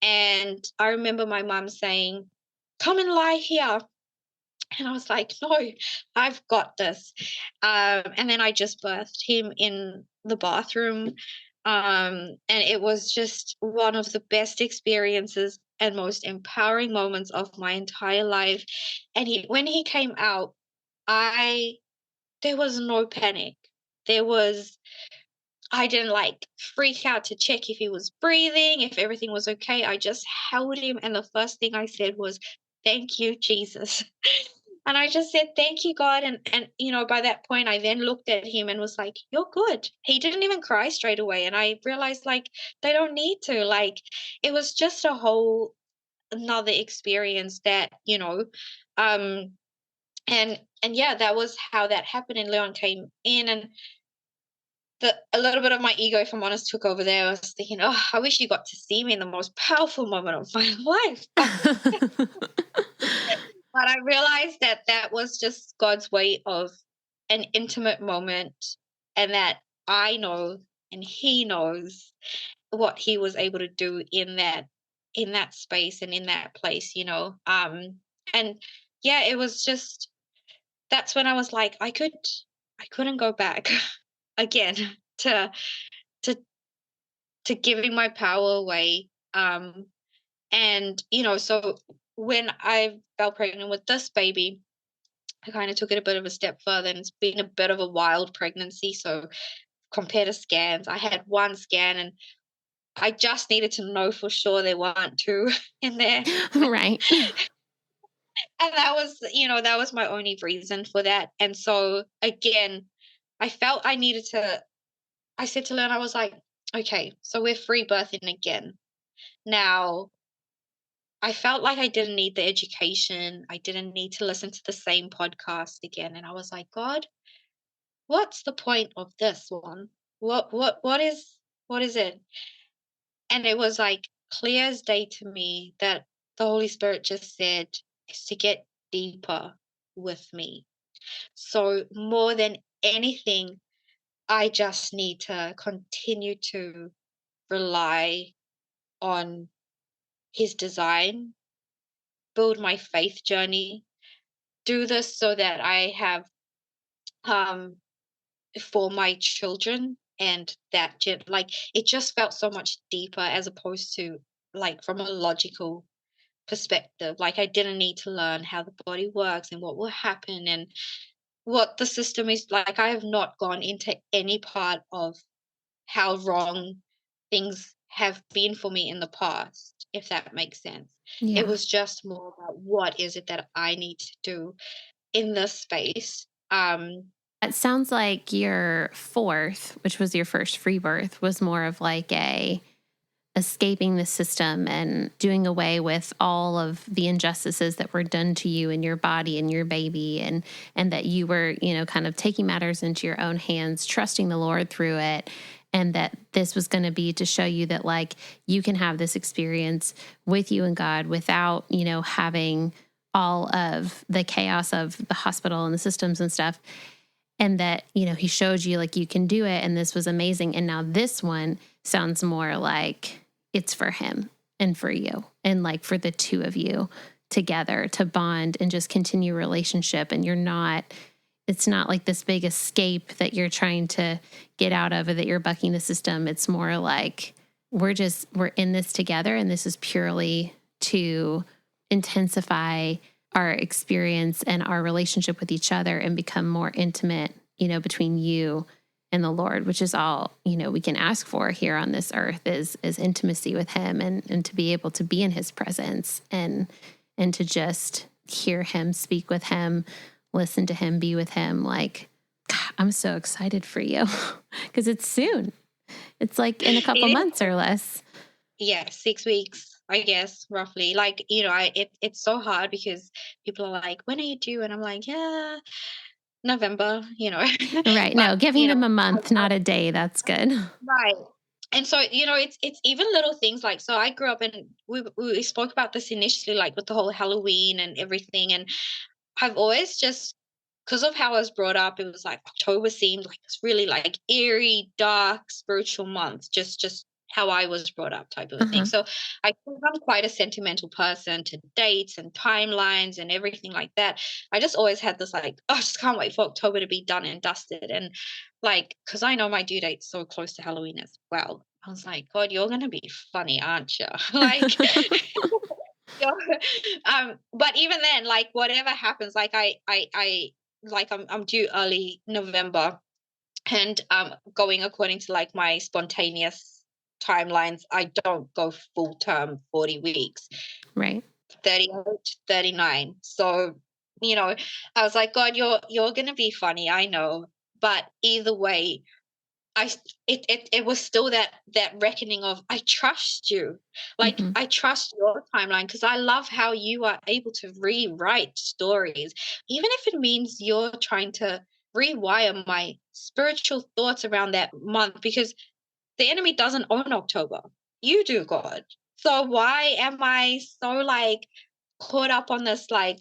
[SPEAKER 1] And I remember my mom saying, "Come and lie here." And I was like, "No, I've got this." And then I just birthed him in the bathroom. And it was just one of the best experiences and most empowering moments of my entire life. And when he came out, there was no panic. There was I didn't like freak out to check if he was breathing, if everything was okay. I just held him, and the first thing I said was, "Thank you, Jesus." And I just said, "Thank you, God." And by that point I then looked at him and was like, "You're good." He didn't even cry straight away, and I realized, like, they don't need to. Like, it was just a whole another experience that, um and yeah, that was how that happened. And Leon came in, and a little bit of my ego, if I'm honest, took over there. I was thinking, "Oh, I wish you got to see me in the most powerful moment of my life." But I realized that that was just God's way of an intimate moment, and that I know and He knows what He was able to do in that space and in that place. And yeah, it was just that's when I was like, I couldn't go back again to to to giving my power away. And so when I fell pregnant with this baby, I kind of took it a bit of a step further, and it's been a bit of a wild pregnancy. So compared to scans, I had one scan, and I just needed to know for sure there weren't two in there.
[SPEAKER 2] Right.
[SPEAKER 1] And that was my only reason for that. And so again, I felt I needed to I said to Leon, I was like, "Okay, so we're free birthing again. Now, I felt like I didn't need the education. I didn't need to listen to the same podcast again." And I was like, "God, what's the point of this one? What is it?" And it was like clear as day to me that the Holy Spirit just said, is to get deeper with me. So more than anything, I just need to continue to rely on His design, build my faith journey, do this so that I have um for my children. And that like it just felt so much deeper, as opposed to like from a logical perspective. Like, I didn't need to learn how the body works and what will happen and what the system is. Like, I have not gone into any part of how wrong things have been for me in the past, if that makes sense. It
[SPEAKER 2] Yeah.
[SPEAKER 1] was just more about what is it that I need to do in this space.
[SPEAKER 2] It sounds like your fourth, which was your first free birth, was more of like a escaping the system and doing away with all of the injustices that were done to you and your body and your baby, and that you were, kind of taking matters into your own hands, trusting the Lord through it, and that this was going to be to show you that, like, you can have this experience with you and God without, having all of the chaos of the hospital and the systems and stuff. And that, He showed you, like, you can do it, and this was amazing. And now this one sounds more like it's for Him and for you, and like for the two of you together to bond and just continue relationship. And it's not like this big escape that you're trying to get out of, or that you're bucking the system. It's more like we're in this together, and this is purely to intensify our experience and our relationship with each other and become more intimate, between you and the Lord, which is all, we can ask for here on this earth is intimacy with Him, and to be able to be in His presence, and to just hear Him, speak with Him, listen to Him, be with Him. Like, God, I'm so excited for you because it's soon. It's like in a couple months or less.
[SPEAKER 1] Yeah, 6 weeks, I guess, roughly. Like, it's so hard because people are like, "When are you due?" And I'm like, "Yeah, November."
[SPEAKER 2] Right.
[SPEAKER 1] But,
[SPEAKER 2] No, giving them a month, not a day. That's good.
[SPEAKER 1] right. And so, it's even little things like, so I grew up and we spoke about this initially, like with the whole Halloween and everything. And I've always just, because of how I was brought up, it was like October seemed like this really like eerie, dark, spiritual month, just how I was brought up type of a thing.
[SPEAKER 2] Uh-huh.
[SPEAKER 1] So I think I'm quite a sentimental person to dates and timelines and everything like that. I just always had this like, oh, I just can't wait for October to be done and dusted. And like, because I know my due date's so close to Halloween as well. I was like, God, you're gonna be funny, aren't you? Like, yeah. But even then, like whatever happens, like I like I'm due early November, and going according to like my spontaneous timelines, I don't go full term 40 weeks,
[SPEAKER 2] Right.
[SPEAKER 1] 38, 39. So, I was like, God, you're gonna be funny, I know. But either way, it was still that reckoning of, I trust you. Like,
[SPEAKER 2] Mm-hmm.
[SPEAKER 1] I trust your timeline because I love how you are able to rewrite stories, even if it means you're trying to rewire my spiritual thoughts around that month, because the enemy doesn't own October. You do, God. So why am I so like caught up on this like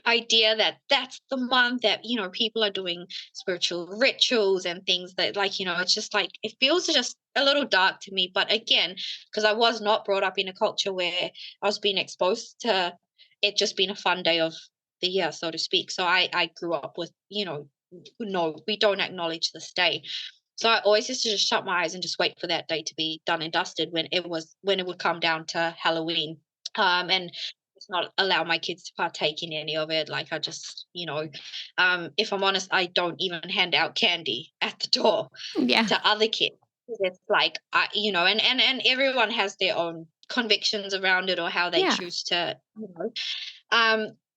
[SPEAKER 1] idea that that's the month that people are doing spiritual rituals and things that, like, it's just like it feels just a little dark to me. But again, because I was not brought up in a culture where I was being exposed to it just being a fun day of the year, so to speak. So I grew up with, no, we don't acknowledge this day. So I always used to just shut my eyes and just wait for that day to be done and dusted when it would come down to Halloween. And just not allow my kids to partake in any of it. Like I just, if I'm honest, I don't even hand out candy at the door
[SPEAKER 2] Yeah.
[SPEAKER 1] to other kids. It's like and everyone has their own convictions around it or how they
[SPEAKER 2] Yeah.
[SPEAKER 1] choose to,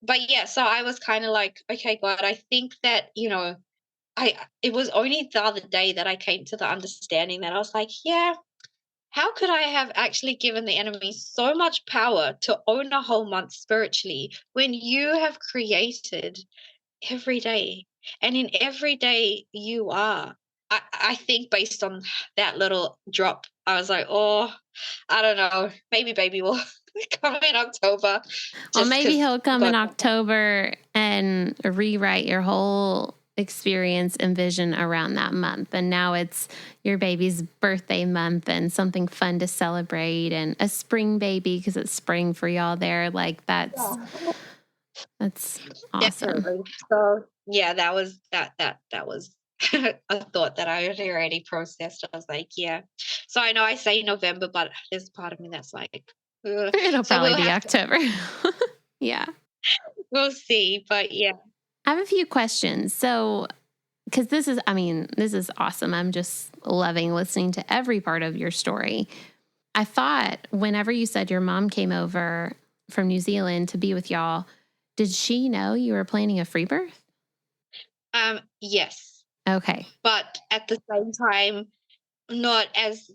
[SPEAKER 1] but yeah, so I was kind of like, okay, God, I think that, it was only the other day that I came to the understanding that I was like, yeah, how could I have actually given the enemy so much power to own a whole month spiritually when you have created every day? And in every day you are. I think based on that little drop, I was like, oh, I don't know. Maybe baby will come in October
[SPEAKER 2] Well,
[SPEAKER 1] just
[SPEAKER 2] maybe
[SPEAKER 1] because
[SPEAKER 2] he'll come in
[SPEAKER 1] God.
[SPEAKER 2] October and rewrite your whole experience and vision around that month. And now it's your baby's birthday month and something fun to celebrate, and a spring baby because it's spring for y'all there. Like that's awesome.
[SPEAKER 1] Definitely. So yeah, that was a thought that I had already processed. I was like, yeah. So I know I say November, but there's part of me that's like, ugh.
[SPEAKER 2] It'll
[SPEAKER 1] So
[SPEAKER 2] probably be October. Yeah.
[SPEAKER 1] we'll see. But yeah.
[SPEAKER 2] I have a few questions. So, because this is awesome. I'm just loving listening to every part of your story. I thought whenever you said your mom came over from New Zealand to be with y'all, did she know you were planning a free birth?
[SPEAKER 1] Yes.
[SPEAKER 2] Okay.
[SPEAKER 1] But at the same time, not as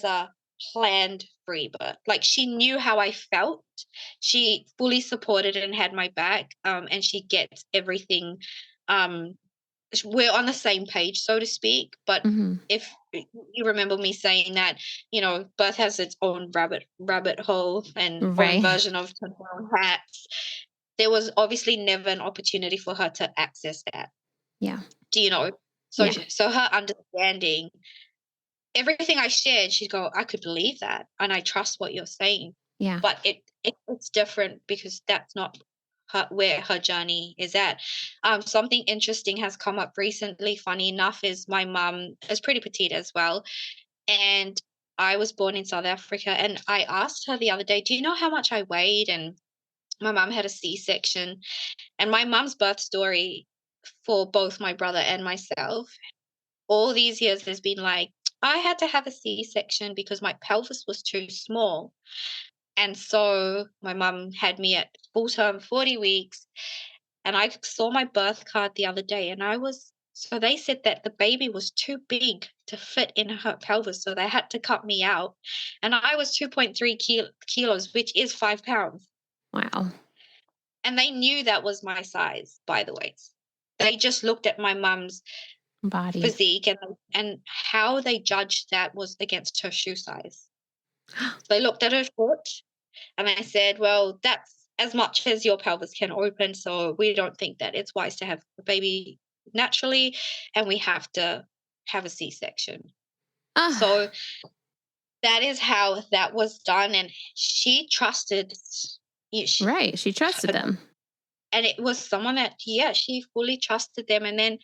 [SPEAKER 1] a planned free birth. Like she knew how I felt. She fully supported and had my back. And she gets everything. Um, we're on the same page, so to speak. But
[SPEAKER 2] Mm-hmm.
[SPEAKER 1] if you remember me saying that, birth has its own rabbit hole and own
[SPEAKER 2] Right.
[SPEAKER 1] version of tinfoil hats. There was obviously never an opportunity for her to access that.
[SPEAKER 2] Yeah.
[SPEAKER 1] Do you know? So,
[SPEAKER 2] Yeah.
[SPEAKER 1] so her understanding everything I shared, she'd go, I could believe that, and I trust what you're saying.
[SPEAKER 2] Yeah.
[SPEAKER 1] But it's different because that's not where her journey is at. Something interesting has come up recently. Funny enough, is my mum is pretty petite as well, and I was born in South Africa. And I asked her the other day, "Do you know how much I weighed?" And my mum had a C-section, and my mum's birth story for both my brother and myself all these years has been like, I had to have a C-section because my pelvis was too small. And so my mum had me at full term 40 weeks. And I saw my birth card the other day, and so they said that the baby was too big to fit in her pelvis. So they had to cut me out. And I was 2.3 kilos, which is 5 pounds.
[SPEAKER 2] Wow.
[SPEAKER 1] And they knew that was my size, by the way. They just looked at my mum's
[SPEAKER 2] Body.
[SPEAKER 1] physique, and how they judged that was against her shoe size. So they looked at her foot and they said, well, that's as much as your pelvis can open, so we don't think that it's wise to have a baby naturally, and we have to have a C-section. So that is how that was done, and she trusted
[SPEAKER 2] Right. She trusted them.
[SPEAKER 1] and it was someone that, yeah, she fully trusted them. And then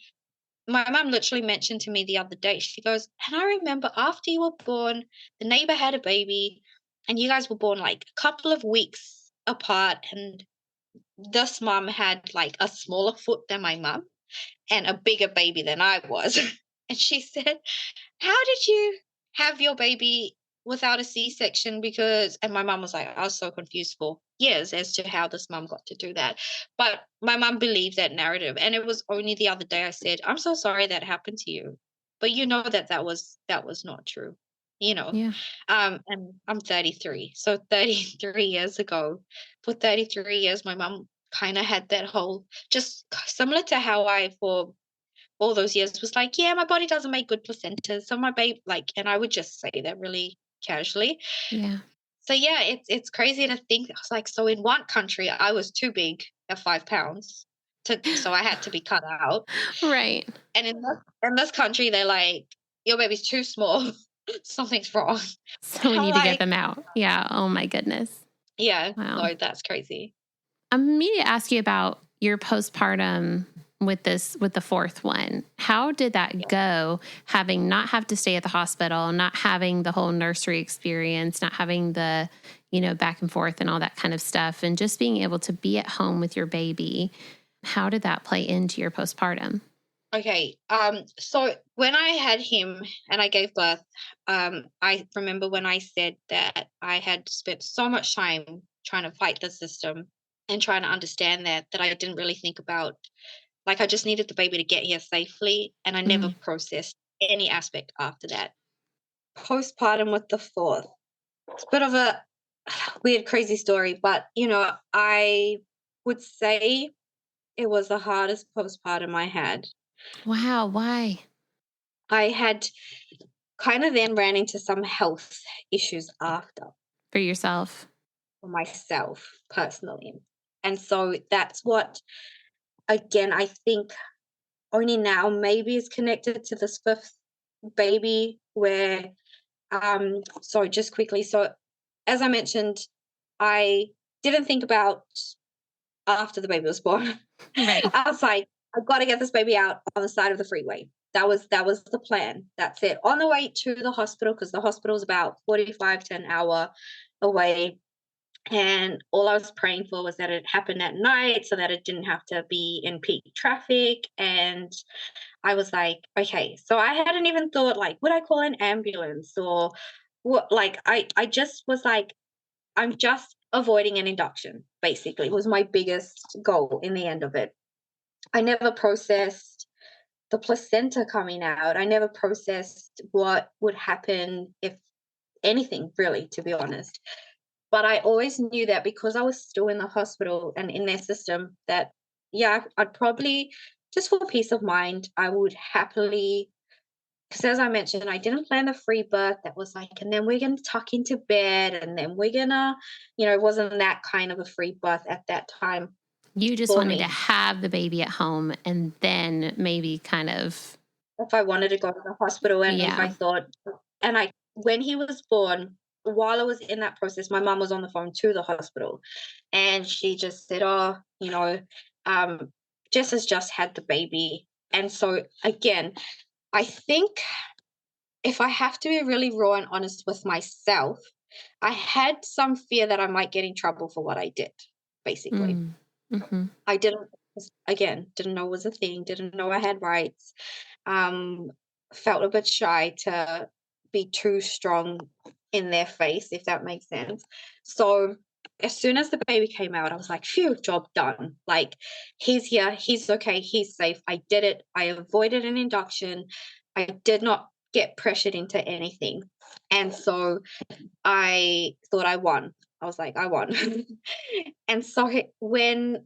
[SPEAKER 1] my mum literally mentioned to me the other day, she goes, and I remember after you were born, the neighbor had a baby, and you guys were born like a couple of weeks apart, and this mum had like a smaller foot than my mum and a bigger baby than I was. And she said, how did you have your baby without a C-section? Because, and my mum was like, I was so confused for years as to how this mum got to do that. But my mum believed that narrative. And it was only the other day I said, I'm so sorry that happened to you. But you know that was not true, you know.
[SPEAKER 2] Yeah.
[SPEAKER 1] And I'm 33. So 33 years ago, for 33 years, my mum kind of had that whole, just similar to how I, for all those years, was like, yeah, my body doesn't make good placentas, so my babe, like, and I would just say that really casually.
[SPEAKER 2] Yeah.
[SPEAKER 1] So yeah, it's crazy to think. I was like, so in one country I was too big at 5 pounds so I had to be cut out,
[SPEAKER 2] Right.
[SPEAKER 1] and in this country they're like, your baby's too small, something's wrong.
[SPEAKER 2] So
[SPEAKER 1] And
[SPEAKER 2] we
[SPEAKER 1] I'm
[SPEAKER 2] need to get
[SPEAKER 1] like,
[SPEAKER 2] them out. Yeah. Oh my goodness.
[SPEAKER 1] yeah,
[SPEAKER 2] Wow.
[SPEAKER 1] no, that's crazy.
[SPEAKER 2] I'm meaning to ask you about your postpartum with the fourth one. How did that go? Having not have to stay at the hospital, not having the whole nursery experience, not having the, back and forth and all that kind of stuff, and just being able to be at home with your baby. How did that play into your postpartum?
[SPEAKER 1] Okay. So when I had him and I gave birth, I remember when I said that I had spent so much time trying to fight the system and trying to understand that I didn't really think about, like, I just needed the baby to get here safely, and I never processed any aspect after that. Postpartum with the fourth. It's a bit of a weird, crazy story, but I would say it was the hardest postpartum I had.
[SPEAKER 2] Wow. Why?
[SPEAKER 1] I had kind of then ran into some health issues after
[SPEAKER 2] For yourself?
[SPEAKER 1] for myself personally. And so that's what, again, I think only now maybe is connected to this fifth baby where, so just quickly. So as I mentioned, I didn't think about after the baby was born.
[SPEAKER 2] Right.
[SPEAKER 1] I was like, I've got to get this baby out on the side of the freeway. That was the plan. That's it. On the way to the hospital, because the hospital is about 45 to an hour away. And all I was praying for was that it happened at night so that it didn't have to be in peak traffic. And I was like, okay. So I hadn't even thought, like, would I call an ambulance or what? Like, I just was like, I'm just avoiding an induction, basically, was my biggest goal in the end of it. I never processed the placenta coming out. I never processed what would happen if anything, really, to be honest. But I always knew that because I was still in the hospital and in their system, that, yeah, I'd probably, just for peace of mind, I would happily, because as I mentioned, I didn't plan the free birth. That was like, and then we're going to tuck into bed and then we're going to, it wasn't that kind of a free birth at that time
[SPEAKER 2] You just
[SPEAKER 1] for
[SPEAKER 2] wanted to
[SPEAKER 1] me.
[SPEAKER 2] have the baby at home and then maybe kind of,
[SPEAKER 1] If I wanted to go to the hospital and if I
[SPEAKER 2] yeah.
[SPEAKER 1] thought, and when he was born, while I was in that process, my mum was on the phone to the hospital and she just said, oh, Jess has just had the baby. And so again, I think if I have to be really raw and honest with myself, I had some fear that I might get in trouble for what I did, basically.
[SPEAKER 2] Mm-hmm.
[SPEAKER 1] I didn't know it was a thing, didn't know I had rights, um, felt a bit shy to be too strong in their face, if that makes sense. So as soon as the baby came out, I was like, phew, job done. Like, he's here, he's okay, he's safe. I did it. I avoided an induction. I did not get pressured into anything. And so I thought I won. I was like, I won. And so when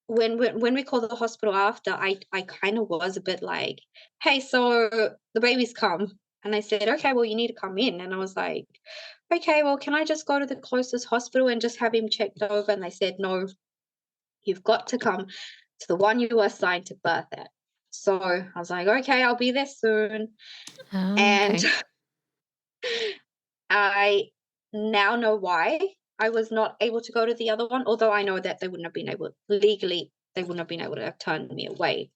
[SPEAKER 1] when we called the hospital after, I kind of was a bit like, "Hey, so the baby's come." And they said, "Okay, well, you need to come in." And I was like, "Okay, well, can I just go to the closest hospital and just have him checked over?" And they said, "No, you've got to come to the one you were assigned to birth at." So I was like, "Okay, I'll be there soon."
[SPEAKER 2] Oh,
[SPEAKER 1] And
[SPEAKER 2] okay.
[SPEAKER 1] I now know why I was not able to go to the other one, although I know that they wouldn't have been able legally, they wouldn't have been able to have turned me away.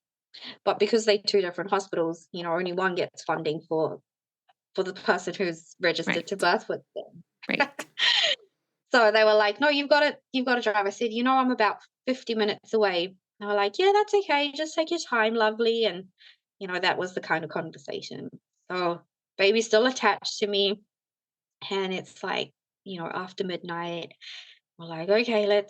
[SPEAKER 1] But because they're two different hospitals, only one gets funding for the person who's registered to
[SPEAKER 2] Right.
[SPEAKER 1] birth with them.
[SPEAKER 2] Right.
[SPEAKER 1] So they were like, "No, you've got to drive." I said, "I'm about 50 minutes away." They were like, "Yeah, that's okay. Just take your time, lovely." And that was the kind of conversation. So baby's still attached to me, and it's like, after midnight, we're like, "Okay,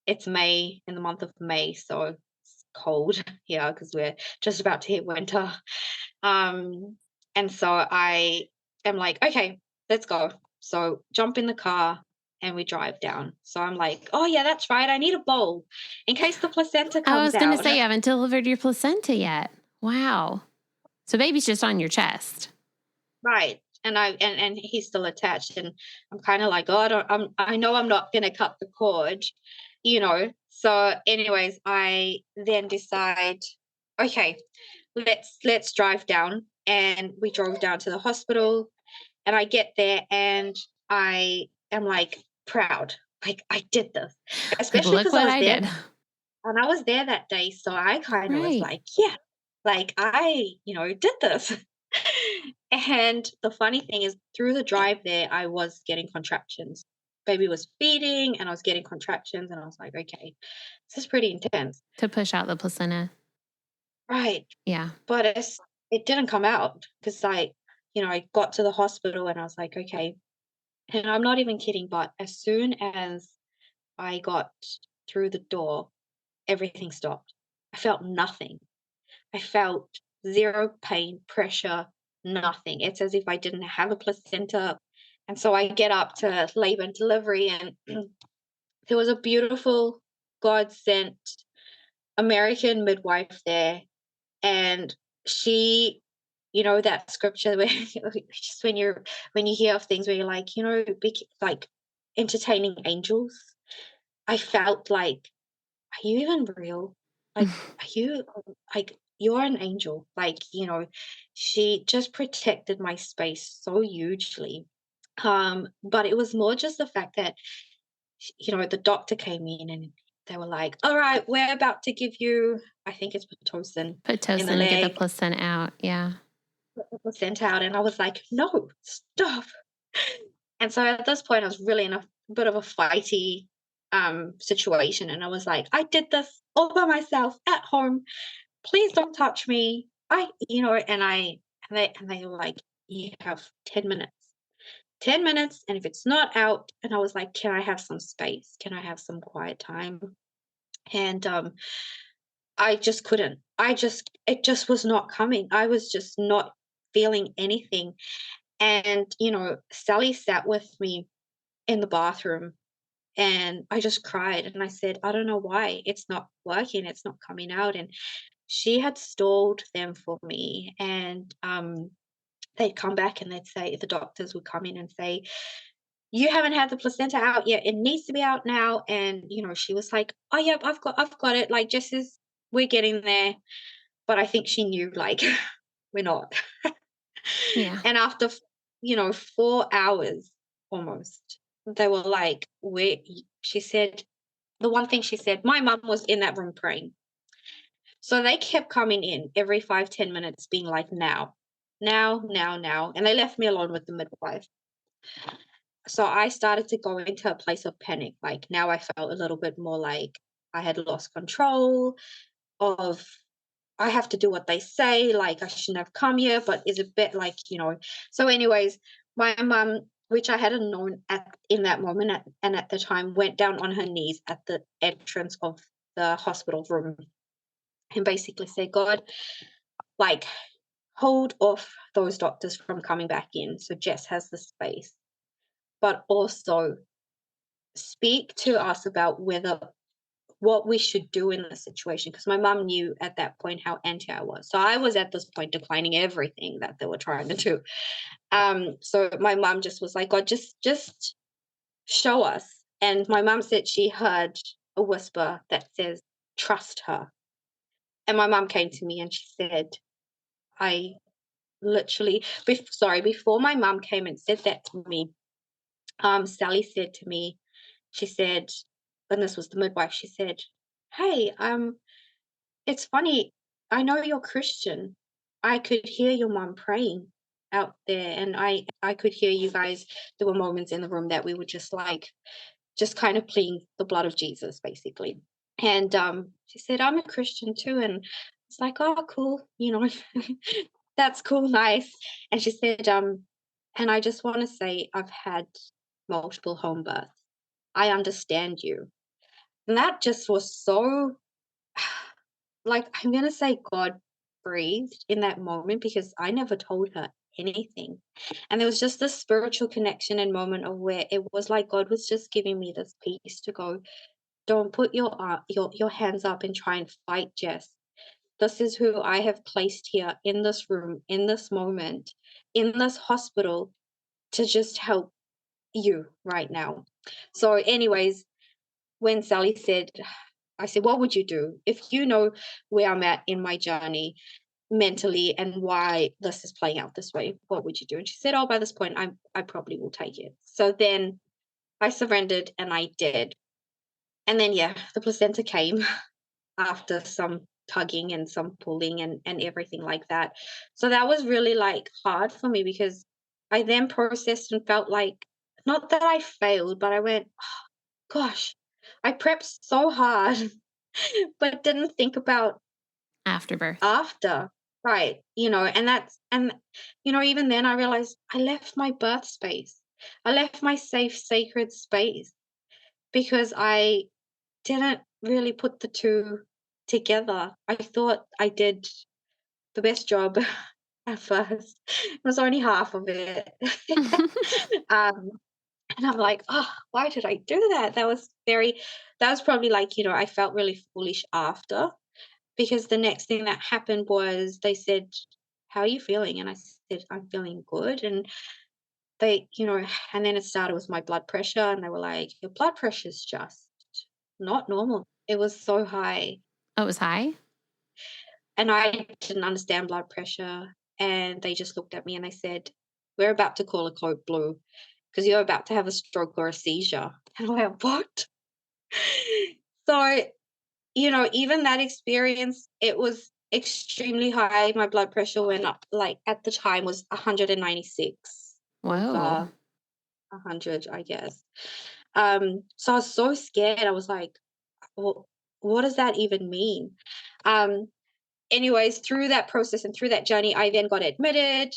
[SPEAKER 1] it's May, in the month of May, so it's cold here because we're just about to hit winter." Um, and so I am like, "Okay, let's go." So jump in the car and we drive down. So I'm like, "Oh yeah, that's right. I need a bowl in case the placenta
[SPEAKER 2] I
[SPEAKER 1] comes
[SPEAKER 2] was going to
[SPEAKER 1] out."
[SPEAKER 2] say, you haven't delivered your placenta yet. Wow. So baby's just on your chest.
[SPEAKER 1] Right. And he's still attached, and I'm kind of like, "Oh, I know I'm not gonna cut the cord. So anyways, I then decide, okay, let's drive down. And we drove down to the hospital, and I get there and I am like proud. Like, I did this.
[SPEAKER 2] Like,
[SPEAKER 1] Especially
[SPEAKER 2] look
[SPEAKER 1] because I
[SPEAKER 2] what
[SPEAKER 1] was
[SPEAKER 2] I
[SPEAKER 1] there
[SPEAKER 2] did.
[SPEAKER 1] and I was there that day. So I kind of was
[SPEAKER 2] Right.
[SPEAKER 1] like, yeah, like I, did this. And the funny thing is, through the drive there, I was getting contractions. Baby was feeding and I was getting contractions, and I was like, okay, this is pretty intense.
[SPEAKER 2] To push out the placenta.
[SPEAKER 1] Right.
[SPEAKER 2] Yeah.
[SPEAKER 1] But it didn't come out because I got to the hospital and I was like, okay. And I'm not even kidding, but as soon as I got through the door, everything stopped. I felt nothing. I felt zero pain, pressure, nothing. It's as if I didn't have a placenta. And so I get up to labor and delivery, and there was a beautiful, God sent American midwife there. And she, that scripture where just when you hear of things where you're like, like entertaining angels. I felt like, are you even real? Like, are you like, you're an angel? Like, she just protected my space so hugely. But it was more just the fact that, the doctor came in and they were like, "All right, we're about to give you, I think it's Pitocin in the
[SPEAKER 2] Pitocin to get the
[SPEAKER 1] leg."
[SPEAKER 2] placenta out. Yeah.
[SPEAKER 1] It was sent out, and I was like, "No, stop." And so at this point, I was really in a bit of a fighty situation, and I was like, "I did this all by myself at home. Please don't touch me." And they were like, "You have 10 minutes. 10 minutes, and if it's not out," and I was like, "Can I have some space? Can I have some quiet time?" And I just couldn't. It just was not coming. I was just not feeling anything. And, Sally sat with me in the bathroom, and I just cried and I said, "I don't know why it's not working. It's not coming out." And she had stalled them for me. And they'd come back and they'd say, the doctors would come in and say, "You haven't had the placenta out yet. It needs to be out now." And, she was like, "Oh, yep, I've got it. Like, just as we're getting there." But I think she knew, like, we're not.
[SPEAKER 2] Yeah.
[SPEAKER 1] And after, 4 hours almost, they were like, she said, the one thing she said, my mum was in that room praying. So they kept coming in every 5-10 minutes, being like, "Now, now, now, now." And they left me alone with the midwife. So I started to go into a place of panic. Like, now I felt a little bit more like I had lost control of, I have to do what they say, like I shouldn't have come here, but is a bit like, So anyways, my mum, which I hadn't known in that moment and at the time, went down on her knees at the entrance of the hospital room and basically said, "God, like, hold off those doctors from coming back in so Jess has the space, but also speak to us about whether what we should do in the situation, because my mum knew at that point how anti I was. So I was at this point declining everything that they were trying to do. So my mum just was like, God, just show us. And my mum said she heard a whisper that says, trust her. And my mum came to me and she said, I literally, before my mum came and said that to me, Sally said to me, she said, and this was the midwife, she said, hey, it's funny, I know you're Christian. I could hear your mom praying out there, and I could hear you guys. There were moments in the room that we were just kind of pleading the blood of Jesus, basically. And she said, I'm a Christian too. And it's like, oh, cool, that's cool, nice. And she said, and I just want to say I've had multiple home births. I understand you. And that just was so, like, I'm going to say God breathed in that moment, because I never told her anything. And there was just this spiritual connection and moment of where it was like God was just giving me this peace to go, don't put your hands up and try and fight Jess. This is who I have placed here in this room, in this moment, in this hospital, to just help you right now. So anyways, when Sally said, I said, what would you do if you know where I'm at in my journey mentally and why this is playing out this way? What would you do? And she said, oh, by this point, I probably will take it. So then I surrendered and I did. And then, yeah, the placenta came after some tugging and some pulling and everything like that. So that was really like hard for me, because I then processed and felt like, not that I failed, but I went, oh, gosh, I prepped so hard, but didn't think about
[SPEAKER 2] Afterbirth.
[SPEAKER 1] after. Right. Even then I realized I left my birth space. I left my safe, sacred space, because I didn't really put the two together. I thought I did the best job at first. It was only half of it. um, and I'm like, oh, why did I do that? That was probably like, I felt really foolish after, because the next thing that happened was they said, how are you feeling? And I said, I'm feeling good. And they, and then it started with my blood pressure, and they were like, your blood pressure is just not normal. It was so high.
[SPEAKER 2] Oh, it was high?
[SPEAKER 1] And I didn't understand blood pressure. And they just looked at me and they said, we're about to call a code blue because you're about to have a stroke or a seizure. And I went, what? So, even that experience, it was extremely high. My blood pressure went up, like at the time was 196
[SPEAKER 2] Whoa.
[SPEAKER 1] 100, I guess. So I was so scared. I was like, well, what does that even mean? Anyways, through that process and through that journey, I then got admitted.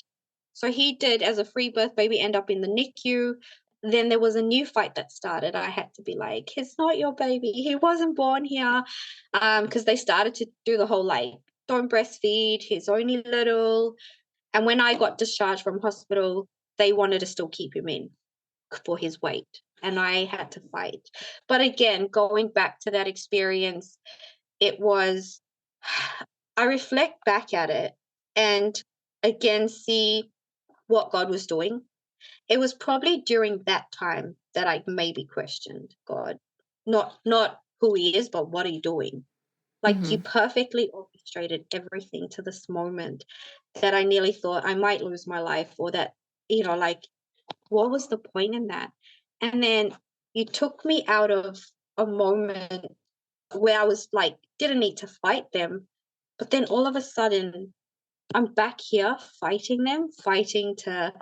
[SPEAKER 1] So he did, as a free birth baby, end up in the NICU. Then there was a new fight that started. I had to be like, it's not your baby. He wasn't born here. Because they started to do the whole like, don't breastfeed. He's only little. And when I got discharged from hospital, they wanted to still keep him in for his weight. And I had to fight. But again, going back to that experience, it was, I reflect back at it and again see what God was doing. It was probably during that time that I maybe questioned God, not who he is, but what are you doing? Like you perfectly orchestrated everything to this moment that I nearly thought I might lose my life, or that, like, what was the point in that? And then you took me out of a moment where I was like, didn't need to fight them. But then all of a sudden, I'm back here fighting them, fighting to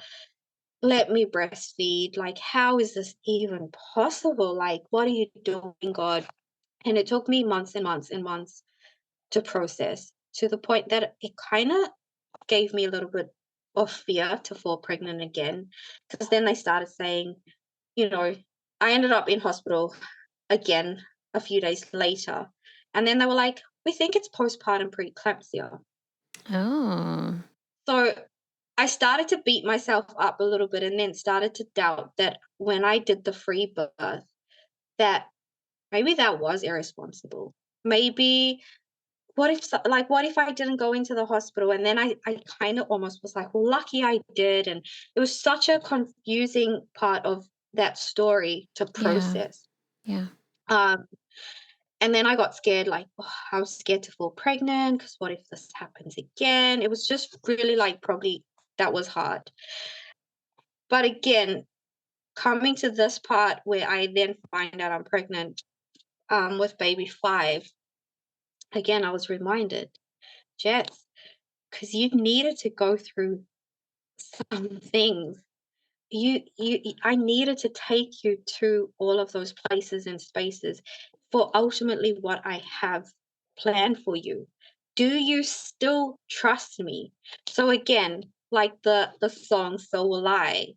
[SPEAKER 1] let me breastfeed. Like, how is this even possible? Like, what are you doing, God? And it took me months and months and months to process, to the point that it kind of gave me a little bit of fear to fall pregnant again. Because then they started saying, I ended up in hospital again a few days later. And then they were like, we think it's postpartum preeclampsia.
[SPEAKER 2] Oh.
[SPEAKER 1] So I started to beat myself up a little bit, and then started to doubt that when I did the free birth, that maybe that was irresponsible. Maybe what if I didn't go into the hospital, and then I kind of almost was like, well, lucky I did. And it was such a confusing part of that story to
[SPEAKER 2] Yeah.
[SPEAKER 1] process.
[SPEAKER 2] Yeah.
[SPEAKER 1] Um, and then I got scared, like, oh, I was scared to fall pregnant because what if this happens again? It was just really like probably that was hard. But again, coming to this part where I then find out I'm pregnant with baby 5, again, I was reminded, Jess, because you needed to go through some things. I needed to take you to all of those places and spaces for ultimately what I have planned for you. Do you still trust me? So again, like the song So Will I,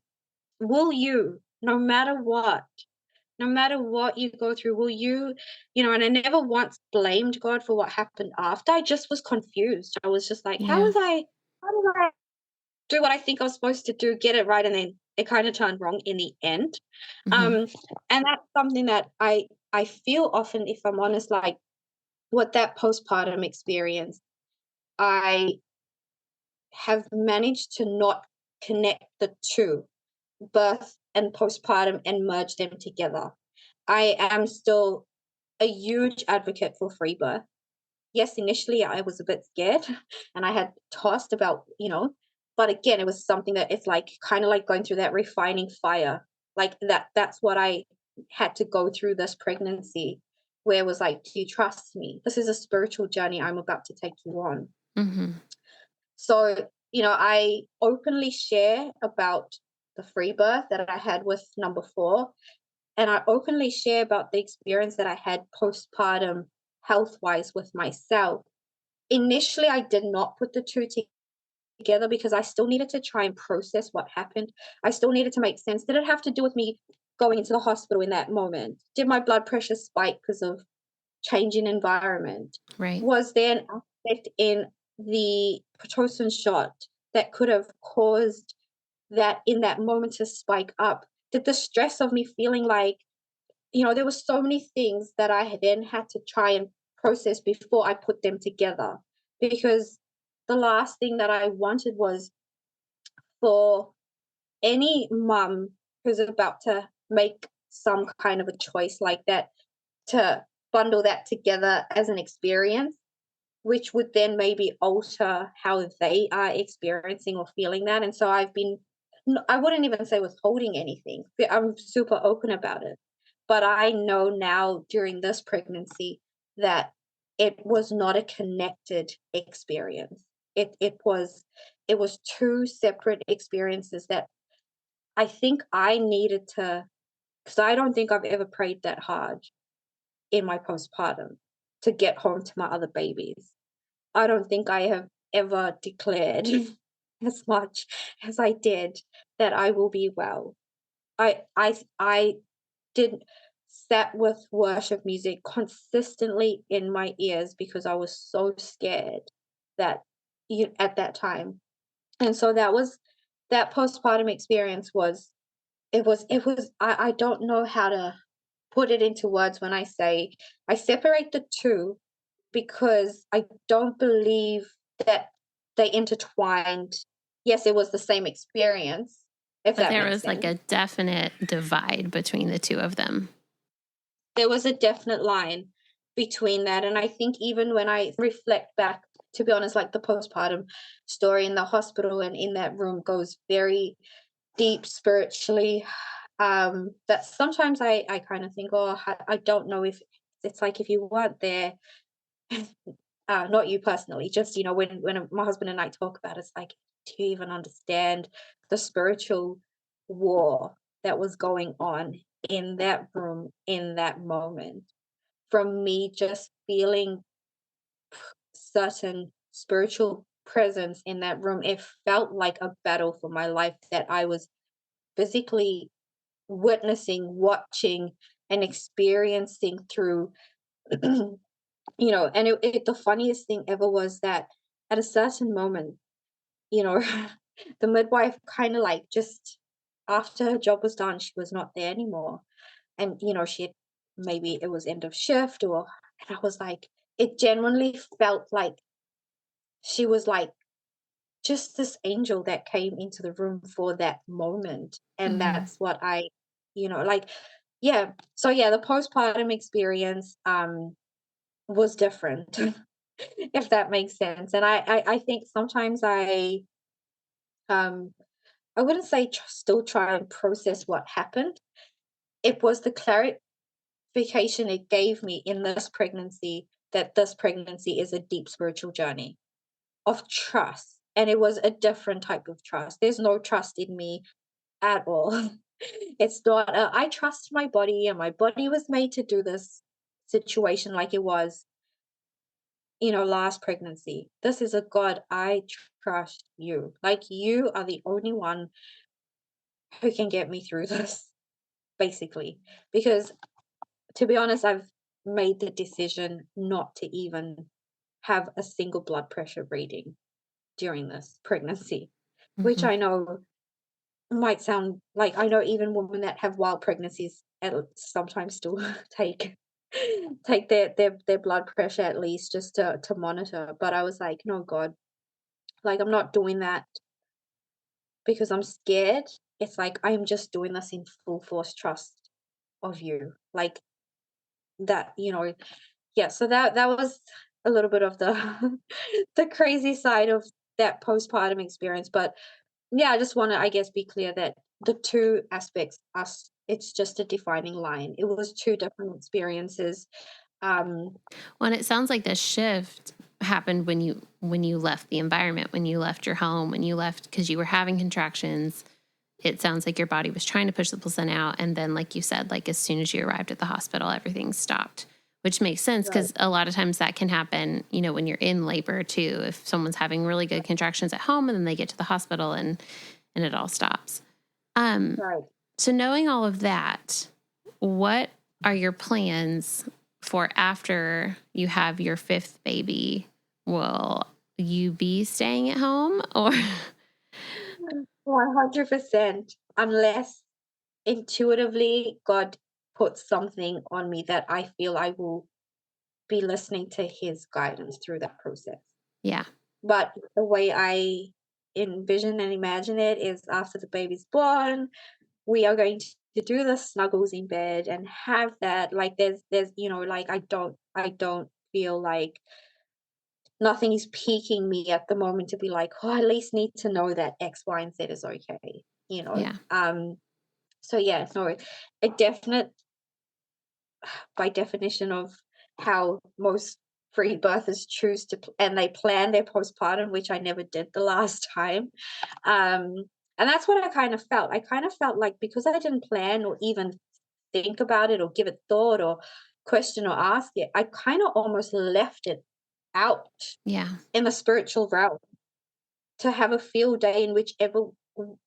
[SPEAKER 1] will you, no matter what you go through, will you, and I never once blamed God for what happened after. I just was confused. I was just like,
[SPEAKER 2] Yeah.
[SPEAKER 1] how did I do what I think I was supposed to do, get it right, and then it kind of turned wrong in the end.
[SPEAKER 2] Hmm.
[SPEAKER 1] Um, and that's something that I feel often, if I'm honest, like with that postpartum experience, I have managed to not connect the two, birth and postpartum, and merge them together. I am still a huge advocate for free birth. Yes, initially I was a bit scared and I had tossed about, but again, it was something that it's like kind of like going through that refining fire. Like that's what I had to go through this pregnancy, where it was like, do you trust me? This is a spiritual journey I'm about to take you on.
[SPEAKER 2] Hmm.
[SPEAKER 1] So, I openly share about the free birth that I had with number 4, and I openly share about the experience that I had postpartum health wise with myself. Initially, I did not put the two together because I still needed to try and process what happened. I still needed to make sense. Did it have to do with me going into the hospital in that moment? Did my blood pressure spike because of changing environment?
[SPEAKER 2] Right.
[SPEAKER 1] Was there an aspect in the Pitocin shot that could have caused that in that moment to spike up? Did the stress of me feeling like, there were so many things that I then had to try and process before I put them together. Because the last thing that I wanted was for any mum who's about to make some kind of a choice like that to bundle that together as an experience, which would then maybe alter how they are experiencing or feeling that. And so I wouldn't even say withholding anything. I'm super open about it. But I know now during this pregnancy that it was not a connected experience. It was two separate experiences that I think I needed to, because I don't think I've ever prayed that hard in my postpartum to get home to my other babies. I don't think I have ever declared as much as I did that I will be well. I did sat with worship music consistently in my ears because I was so scared that at that time. And so that postpartum experience was I don't know how to put it into words when I say I separate the two because I don't believe that they intertwined. Yes, it was the same experience, if
[SPEAKER 2] But
[SPEAKER 1] that
[SPEAKER 2] there
[SPEAKER 1] makes
[SPEAKER 2] was like a
[SPEAKER 1] sense.
[SPEAKER 2] definite divide between the two of them.
[SPEAKER 1] There was a definite line between that. And I think even when I reflect back, to be honest, like the postpartum story in the hospital and in that room goes very deep spiritually. That sometimes I kind of think, oh, I don't know if it's like if you weren't there, not you personally, just when my husband and I talk about it, it's like, do you even understand the spiritual war that was going on in that room in that moment? From me just feeling certain spiritual presence in that room, it felt like a battle for my life that I was physically witnessing, watching, and experiencing through. And the funniest thing ever was that at a certain moment, you know the midwife kind of like just after her job was done, she was not there anymore. And she had maybe it was end of shift, or and I was like, it genuinely felt like she was like just this angel that came into the room for that moment. And
[SPEAKER 2] Hmm.
[SPEAKER 1] that's what like, yeah. So yeah, the postpartum experience was different, if that makes sense. And I think sometimes um I wouldn't say still try and process what happened. It was the clarification it gave me in this pregnancy, that this pregnancy is a deep spiritual journey of trust. And it was a different type of trust. There's no trust in me at all. It's not, I trust my body, and my body was made to do this situation like it was, last pregnancy. This is a God, I trust you. Like, you are the only one who can get me through this, basically. Because to be honest, I've made the decision not to even have a single blood pressure reading during this pregnancy, which
[SPEAKER 2] Hmm.
[SPEAKER 1] I know might sound like, I know even women that have wild pregnancies sometimes still take their blood pressure, at least just to monitor. But I was like, no, God, like, I'm not doing that because I'm scared. It's like I am just doing this in full force trust of you. Like that, yeah. So that was a little bit of the the crazy side of that postpartum experience. But yeah, I just want to, I guess, be clear that the two aspects us it's just a defining line. It was two different experiences. Um,
[SPEAKER 2] Well, and it sounds like this shift happened when you left the environment, when you left your home, when you left because you were having contractions. It sounds like your body was trying to push the placenta out, and then, like you said, like as soon as you arrived at the hospital, everything stopped. Which makes sense
[SPEAKER 1] right.
[SPEAKER 2] because a lot of times that can happen, when you're in labor too. If someone's having really good contractions at home and then they get to the hospital and it all stops. Um,
[SPEAKER 1] Right.
[SPEAKER 2] so knowing all of that, what are your plans for after you have your fifth baby? Will you be staying at home or
[SPEAKER 1] 100%. Unless intuitively God puts something on me that I feel I will be listening to his guidance through that process.
[SPEAKER 2] yeah,
[SPEAKER 1] But the way I envision and imagine it is, after the baby's born, we are going to do the snuggles in bed and have that, like, there's like, I don't feel like nothing is piquing me at the moment to be like, oh, I at least need to know that X, Y, and Z is okay,
[SPEAKER 2] yeah,
[SPEAKER 1] so yeah, no, a definite, by definition of how most free birthers choose to and they plan their postpartum, which I never did the last time. um and that's what I kind of felt like, because I didn't plan or even think about it or give it thought or question or ask it, I kind of almost left it out
[SPEAKER 2] yeah,
[SPEAKER 1] in the spiritual realm to have a field day in whichever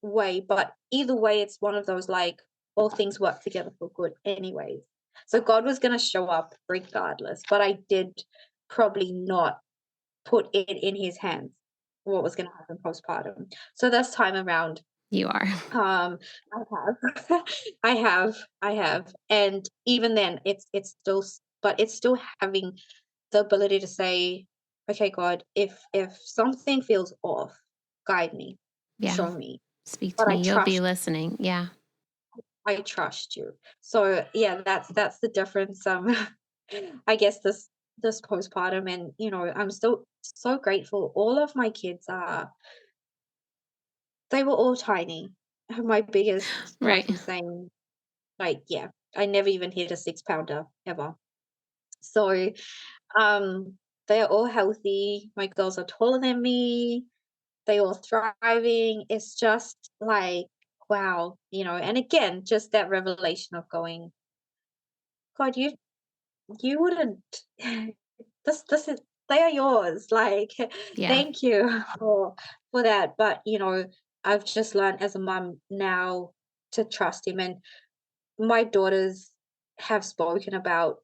[SPEAKER 1] way. But either way, it's one of those, like, all things work together for good, anyways. So God was going to show up regardless, but I did probably not put it in his hands what was going to happen postpartum. So this time around,
[SPEAKER 2] you are.
[SPEAKER 1] I have, I have, and even then, it's still, but it's still having the ability to say, okay, God, if something feels off, guide me,
[SPEAKER 2] Yeah.
[SPEAKER 1] show me.
[SPEAKER 2] Speak to
[SPEAKER 1] But
[SPEAKER 2] me. You'll be listening. Yeah.
[SPEAKER 1] I trust you. So yeah, that's the difference. I guess this postpartum, and I'm still so grateful. All of my kids they were all tiny. My biggest, like
[SPEAKER 2] Right.
[SPEAKER 1] I'm saying, like, yeah, I never even hit a 6 pounder ever. So they're all healthy. My girls are taller than me. They all thriving. It's just like, wow, and again, just that revelation of going, God, you wouldn't this is they are yours. Like,
[SPEAKER 2] Yeah.
[SPEAKER 1] thank you for that. But I've just learned as a mom now to trust him. And my daughters have spoken about,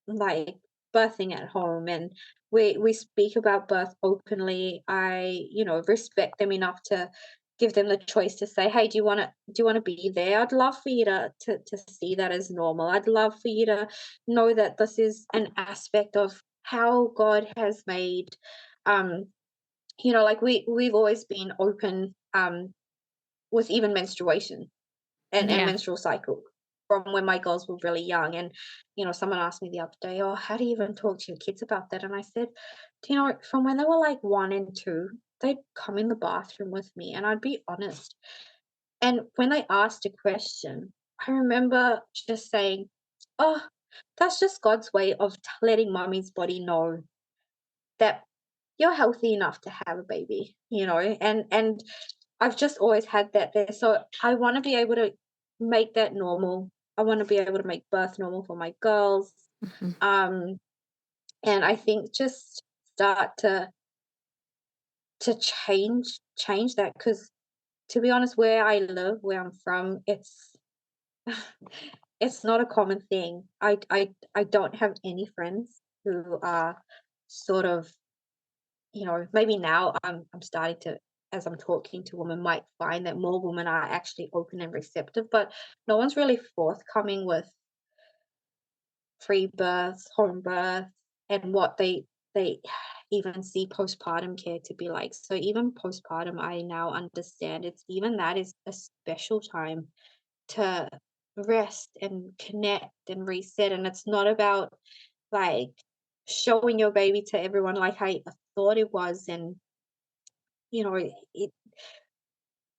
[SPEAKER 1] like, birthing at home, and we speak about birth openly. I respect them enough to give them the choice to say, "Hey, do you wanna be there?" I'd love for you to see that as normal. I'd love for you to know that this is an aspect of how God has made, um, like we've always been open, with even menstruation and
[SPEAKER 2] Yeah.
[SPEAKER 1] menstrual cycle from when my girls were really young. And someone asked me the other day, "Oh, how do you even talk to your kids about that?" And I said, "Do you know, from when they were like 1 and 2, they'd come in the bathroom with me and I'd be honest. And when they asked a question, I remember just saying, oh, that's just God's way of letting mommy's body know that you're healthy enough to have a baby, and I've just always had that there. So I want to be able to make that normal. I want to be able to make birth normal for my girls.
[SPEAKER 2] Mhm.
[SPEAKER 1] Um, and I think just start to change that, because to be honest, where I live, where I'm from, it's not a common thing. I don't have any friends who are sort of, maybe now I'm starting to, as I'm talking to women, might find that more women are actually open and receptive, but no one's really forthcoming with free births, home birth, and what they even see postpartum care to be like. So even postpartum, I now understand it's even that is a special time to rest and connect and reset. And it's not about like showing your baby to everyone like I thought it was. And it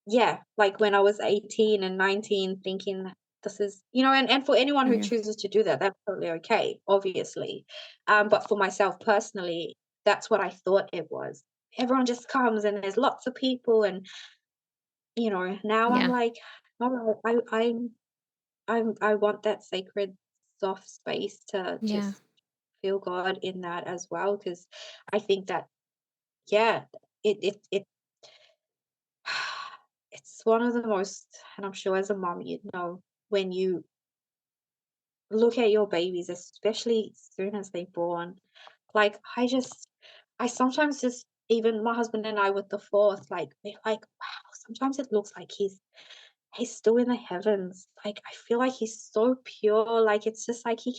[SPEAKER 1] yeah, like when I was 18 and 19 thinking this is, and for anyone who
[SPEAKER 2] Yeah.
[SPEAKER 1] chooses to do that, that's totally okay, obviously. But for myself personally, that's what I thought it was. Everyone just comes and there's lots of people, and now I'm
[SPEAKER 2] Yeah.
[SPEAKER 1] like, no, I want that sacred soft space to
[SPEAKER 2] Yeah.
[SPEAKER 1] just feel God in that as well, because I think that, yeah, it it's one of the most, and I'm sure as a mom, when you look at your babies, especially as soon as they're born, like I sometimes just, even my husband and I with the fourth, like we're like, wow, sometimes it looks like he's still in the heavens. Like I feel like he's so pure. Like it's just like he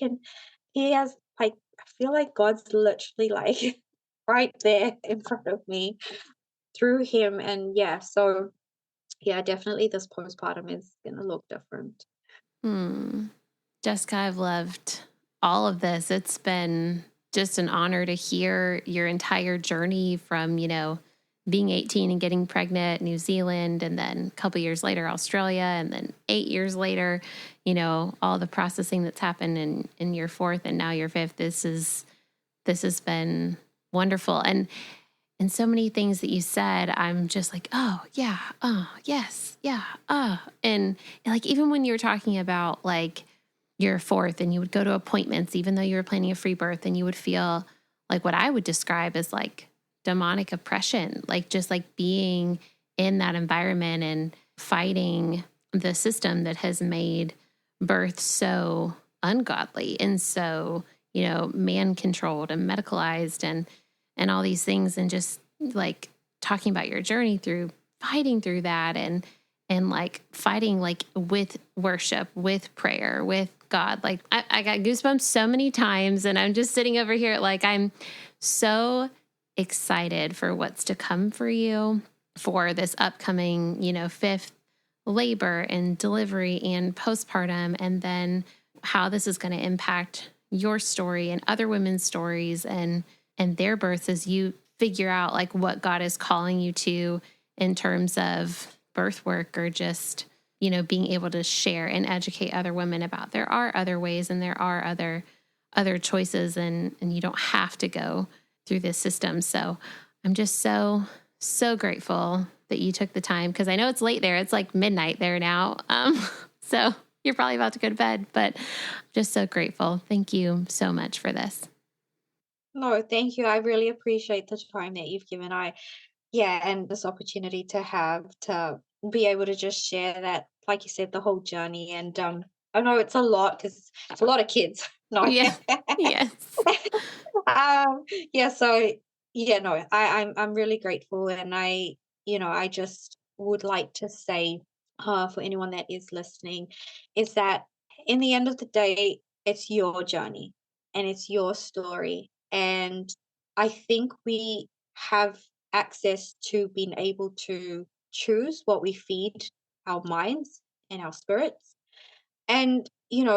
[SPEAKER 1] has like, I feel like God's literally like right there in front of me through him. And yeah, so yeah, definitely this postpartum is gonna look different.
[SPEAKER 2] Hmm. Jessica, I've loved all of this. It's been just an honor to hear your entire journey from, being 18 and getting pregnant, New Zealand, and then a couple years later, Australia, and then 8 years later, all the processing that's happened in your fourth and now your fifth. This has been wonderful. And so many things that you said, I'm just like, oh yeah, oh yes, yeah, and like even when you were talking about like your fourth and you would go to appointments, even though you were planning a free birth, and you would feel like what I would describe as like demonic oppression, like just like being in that environment and fighting the system that has made birth so ungodly and so, man controlled and medicalized and all these things, and just like talking about your journey through fighting through that and like fighting like with worship, with prayer, with God. Like I got goosebumps so many times, and I'm just sitting over here like I'm so excited for what's to come for you for this upcoming, fifth labor and delivery and postpartum, and then how this is going to impact your story and other women's stories and their births as you figure out like what God is calling you to in terms of birth work, or just, being able to share and educate other women about there are other ways and there are other choices, and you don't have to go through this system. So I'm just so grateful that you took the time, because I know it's late there. It's like midnight there now. So you're probably about to go to bed, but I'm just so grateful. Thank you so much for this.
[SPEAKER 1] No, thank you. I really appreciate the time that you've given. Yeah, and this opportunity to be able to just share that, like you said, the whole journey. And I know it's a lot because it's a lot of kids. No.
[SPEAKER 2] Yeah. Yes.
[SPEAKER 1] Yeah, so yeah, no, I'm really grateful, and I just would like to say, for anyone that is listening, is that in the end of the day, it's your journey and it's your story. And I think we have access to being able to choose what we feed our minds and our spirits. And,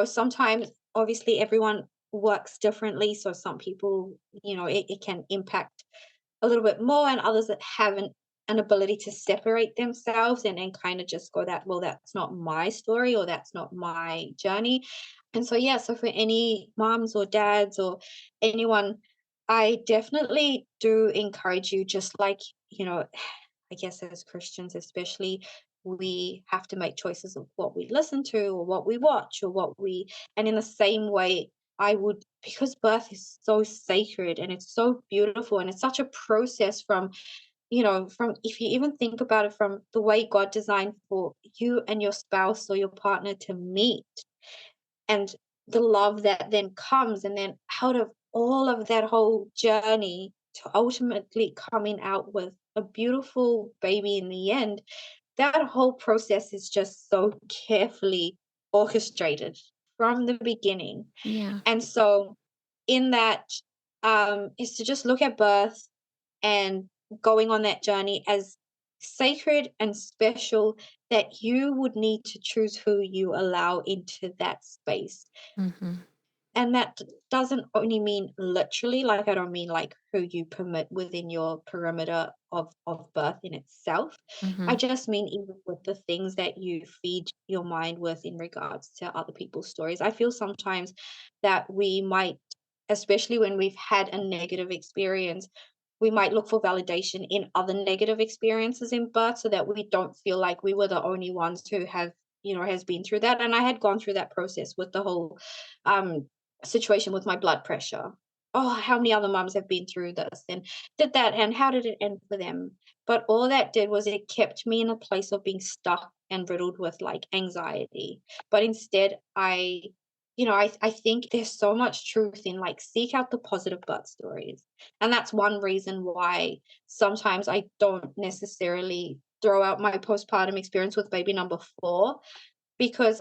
[SPEAKER 1] sometimes obviously everyone works differently. So some people, it can impact a little bit more, and others that have an ability to separate themselves and kind of just go that, well, that's not my story or that's not my journey. And so, yeah, so for any moms or dads or anyone, I definitely do encourage you, just like, I guess as Christians, especially, we have to make choices of what we listen to or what we watch or and in the same way, I would, because birth is so sacred and it's so beautiful and it's such a process from if you even think about it, from the way God designed for you and your spouse or your partner to meet, and the love that then comes, and then out of all of that whole journey to ultimately coming out with a beautiful baby in the end, that whole process is just so carefully orchestrated from the beginning.
[SPEAKER 2] Yeah.
[SPEAKER 1] And so in that, is to just look at birth and going on that journey as sacred and special, that you would need to choose who you allow into that space.
[SPEAKER 2] Mm-hmm.
[SPEAKER 1] And that doesn't only mean literally, like, I don't mean like who you permit within your perimeter of birth in itself.
[SPEAKER 2] Mm-hmm.
[SPEAKER 1] I just mean even with the things that you feed your mind with in regards to other people's stories. I feel sometimes that we might, especially when we've had a negative experience, we might look for validation in other negative experiences in birth so that we don't feel like we were the only ones who has been through that. And I had gone through that process with the whole um situation with my blood pressure. Oh, how many other mums have been through this and did that, and how did it end for them? But all that did was it kept me in a place of being stuck and riddled with like anxiety. But instead, I think there's so much truth in, like, seek out the positive birth stories. And that's one reason why sometimes I don't necessarily throw out my postpartum experience with baby number 4, because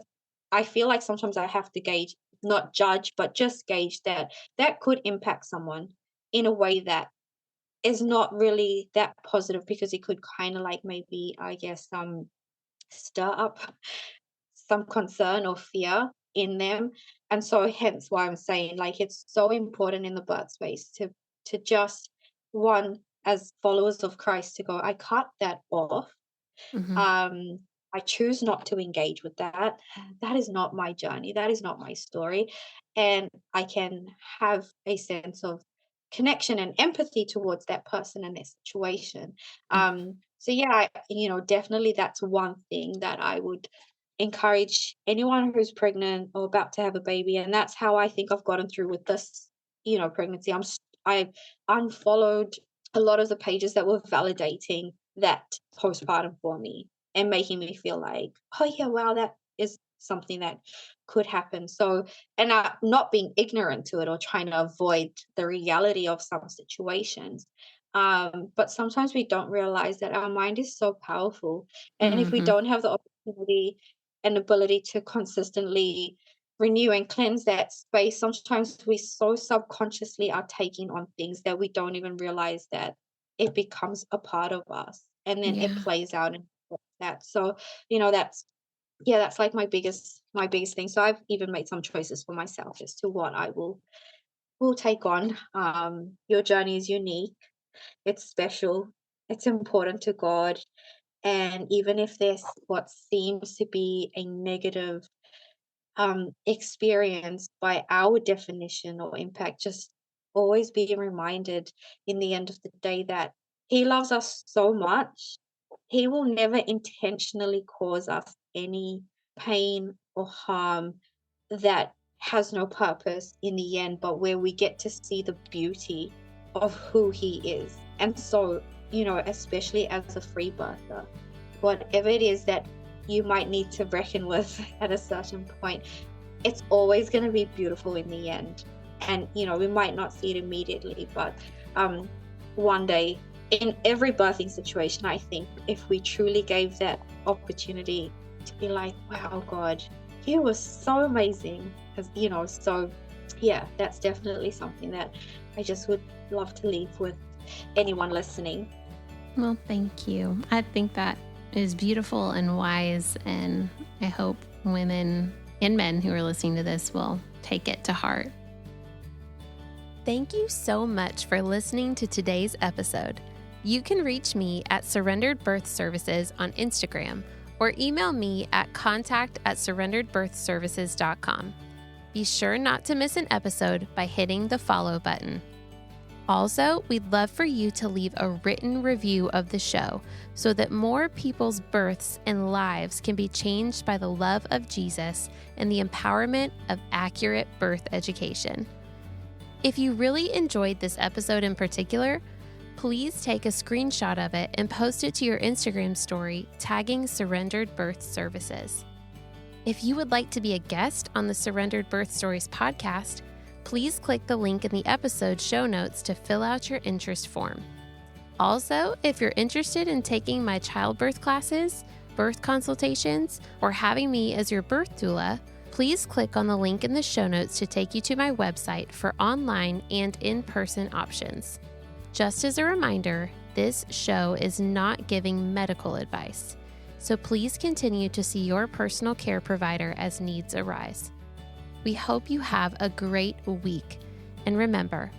[SPEAKER 1] I feel like sometimes I have to gauge, not judge, but just gauge that that could impact someone in a way that is not really that positive, because it could kind of like maybe, I guess, stir up some concern or fear in them. And so hence why I'm saying, like, it's so important in the birth space to just, one, as followers of Christ, to go, I cut that off.
[SPEAKER 2] Mm-hmm.
[SPEAKER 1] um, I choose not to engage with that. That is not my journey. That is not my story. And I can have a sense of connection and empathy towards that person and their situation. So yeah, definitely that's one thing that I would encourage anyone who's pregnant or about to have a baby. And that's how I think I've gotten through with this, pregnancy. I unfollowed a lot of the pages that were validating that postpartum for me and making me feel like, oh yeah, wow, that is something that could happen. So, and not being ignorant to it or trying to avoid the reality of some situations. But sometimes we don't realize that our mind is so powerful. And if we
[SPEAKER 2] Mm-hmm.
[SPEAKER 1] don't have the opportunity and ability to consistently renew and cleanse that space, sometimes we so subconsciously are taking on things that we don't even realize that it becomes a part of us, and then it
[SPEAKER 2] Yeah.
[SPEAKER 1] plays out and that. So, that's like my biggest thing. So I've even made some choices for myself as to what I will take on. Your journey is unique, it's special, it's important to God. And even if there's what seems to be a negative experience by our definition or impact, just always be reminded in the end of the day that He loves us so much. He will never intentionally cause us any pain or harm that has no purpose in the end, but where we get to see the beauty of who He is. And so, especially as a free birther, whatever it is that you might need to reckon with at a certain point, it's always going to be beautiful in the end. And we might not see it immediately, but one day in every birthing situation, I think if we truly gave that opportunity to be like, wow, God, you were so amazing. Because, so yeah, that's definitely something that I just would love to leave with anyone listening.
[SPEAKER 2] Well, thank you. I think that is beautiful and wise, and I hope women and men who are listening to this will take it to heart. Thank you so much for listening to today's episode. You can reach me at Surrendered Birth Services on Instagram or email me at contact@surrenderedbirthservices.com. Be sure not to miss an episode by hitting the follow button. Also, we'd love for you to leave a written review of the show so that more people's births and lives can be changed by the love of Jesus and the empowerment of accurate birth education. If you really enjoyed this episode in particular, please take a screenshot of it and post it to your Instagram story, tagging Surrendered Birth Services. If you would like to be a guest on the Surrendered Birth Stories podcast, please click the link in the episode show notes to fill out your interest form. Also, if you're interested in taking my childbirth classes, birth consultations, or having me as your birth doula, please click on the link in the show notes to take you to my website for online and in-person options. Just as a reminder, this show is not giving medical advice, so please continue to see your personal care provider as needs arise. We hope you have a great week. And remember,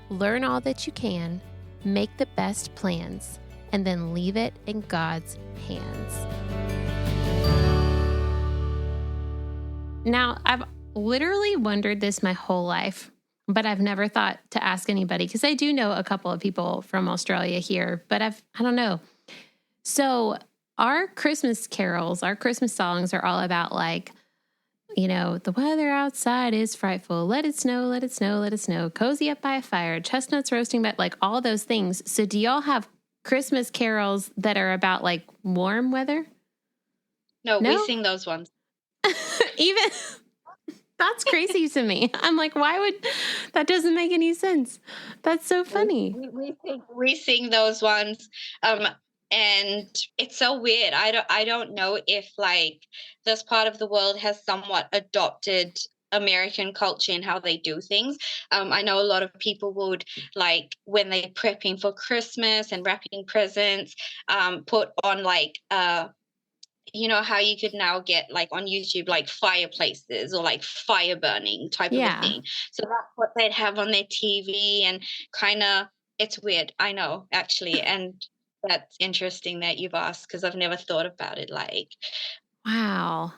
[SPEAKER 2] learn all that you can, make the best plans, and then leave it in God's hands. Now, I've literally wondered this my whole life, but I've never thought to ask anybody because I do know a couple of people from Australia here, but I don't know. So our Christmas carols, our Christmas songs are all about like, the weather outside is frightful. Let it snow, let it snow, let it snow. Cozy up by a fire, chestnuts roasting, but like all those things. So do y'all have Christmas carols that are about like warm weather?
[SPEAKER 1] No, we sing those ones.
[SPEAKER 2] Even that's crazy to me. I'm like, that doesn't make any sense. That's so funny.
[SPEAKER 1] We sing those ones. And it's so weird. I don't know if like this part of the world has somewhat adopted American culture and how they do things. I know a lot of people would like when they're prepping for Christmas and wrapping presents, put on like how you could now get like on YouTube like fireplaces or like fire burning type of a thing. So that's what they'd have on their TV and kind of it's weird. I know actually, and that's interesting that you've asked because I've never thought about it like.
[SPEAKER 2] Wow.